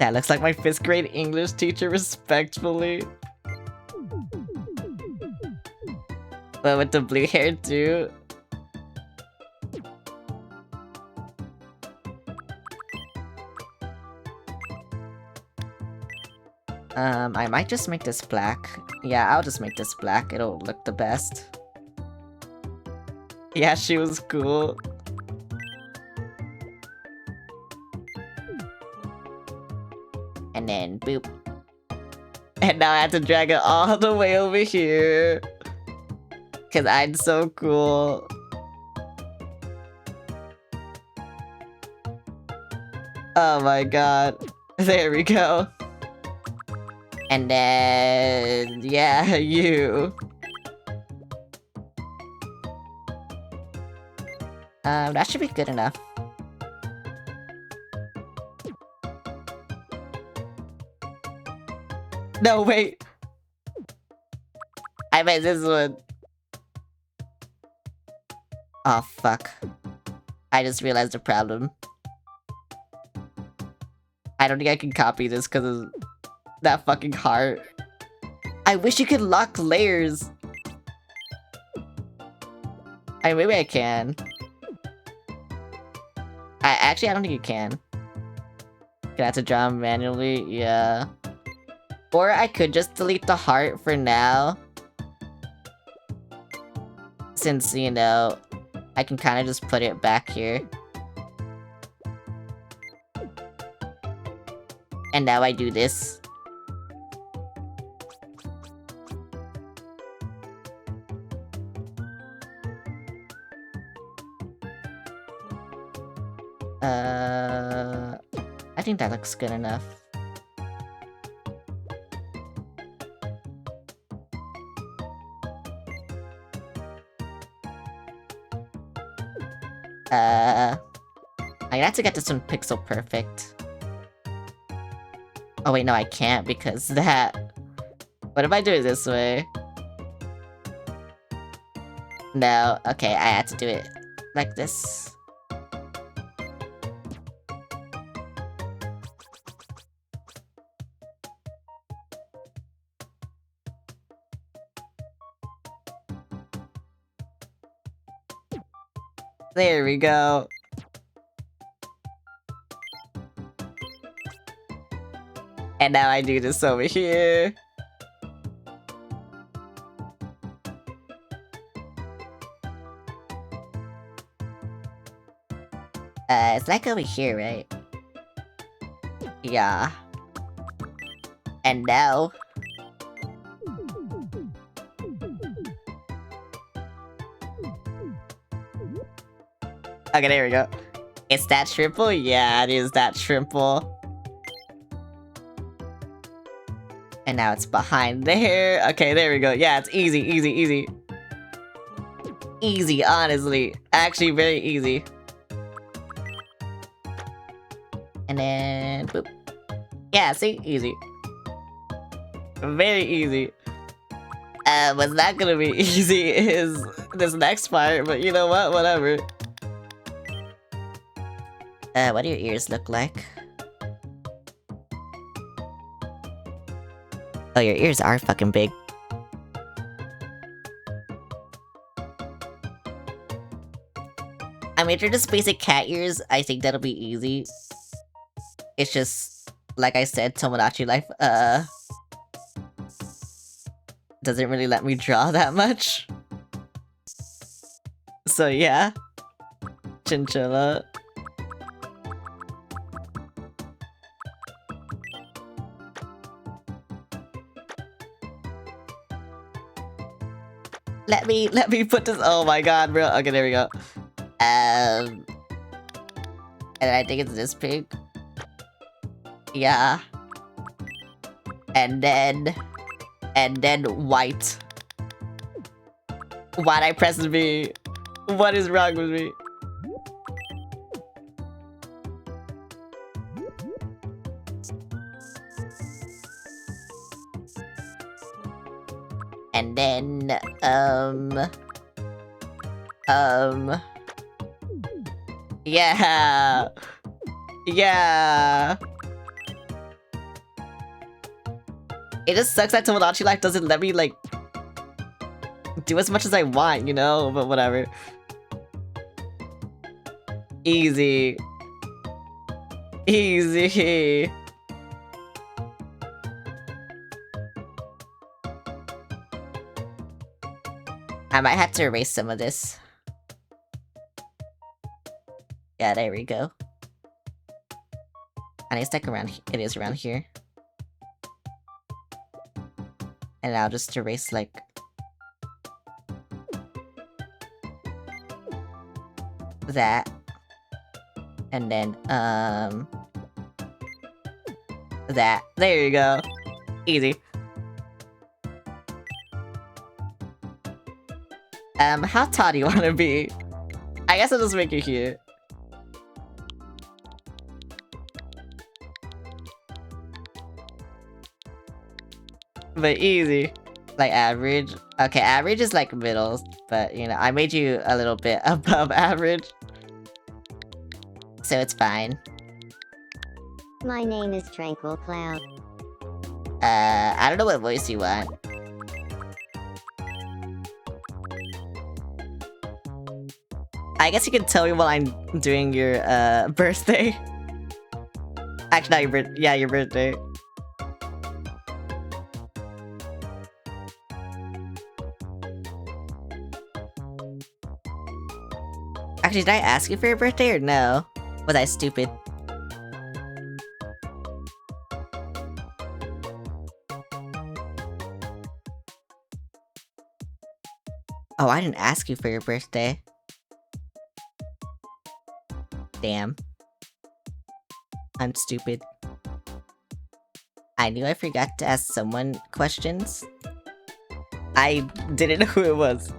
That looks like my 5th grade English teacher, respectfully. But with the blue hair too. I might just make this black. Yeah, I'll just make this black. It'll look the best. Yeah, she was cool. And then boop. And now I have to drag it all the way over here. Cause I'm so cool. Oh my god. There we go. And then... yeah, you. That should be good enough. No, wait! I meant this one. Oh, fuck. I just realized the problem. I don't think I can copy this because of that fucking heart. I wish you could lock layers. Maybe I can. I don't think you can. I have to draw them manually, yeah. Or I could just delete the heart for now. Since, you know, I can kind of just put it back here. And now I do this. I think that looks good enough. I have to get this one pixel perfect. Oh wait, no, I can't because that... What if I do it this way? No, okay, I had to do it like this. There we go. And now I do this over here. It's like over here, right? Yeah. And now... Okay, there we go. It's that triple? Yeah, it is that triple. And now it's behind there. Okay, there we go. Yeah, it's easy, easy, easy. Easy, honestly. Actually, very easy. And then... boop. Yeah, see? Easy. Very easy. What's not gonna be easy is this next part, but you know what? Whatever. What do your ears look like? Oh, your ears are fucking big. I mean, if they're just basic cat ears, I think that'll be easy. It's just, like I said, Tomodachi Life, doesn't really let me draw that much. So yeah. Chinchilla. Let me put this. Oh my god, bro. Okay, there we go. And I think it's this pig. Yeah. And then white. Why'd I press B? What is wrong with me? And then, yeah. Yeah. It just sucks that Tomodachi Life doesn't let me, like, do as much as I want, you know? But whatever. Easy. Easy. I might have to erase some of this. Yeah, there we go. And it's like around, it is around here. And I'll just erase like... that. And then, that. There you go. Easy. How tall do you want to be? I guess I'll just make you cute. But easy. Like average. Okay, average is like middle, but you know, I made you a little bit above average. So it's fine. My name is Tranquil Cloud. I don't know what voice you want. I guess you can tell me while I'm doing your birthday. Actually, not your birthday. Yeah, your birthday. Actually, did I ask you for your birthday or no? Was I stupid? Oh, I didn't ask you for your birthday. Damn. I'm stupid. I knew I forgot to ask someone questions. I didn't know who it was.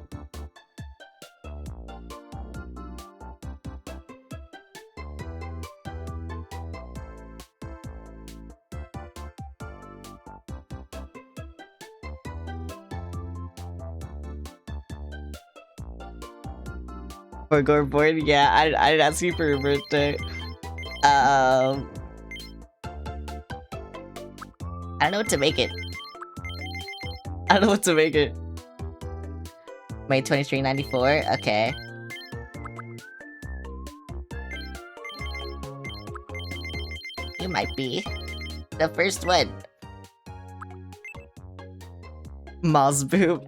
For Gorborn, yeah, I didn't ask you for your birthday. I don't know what to make it. I don't know what to make it. May 23, 94? Okay. You might be the first one. Moz boob.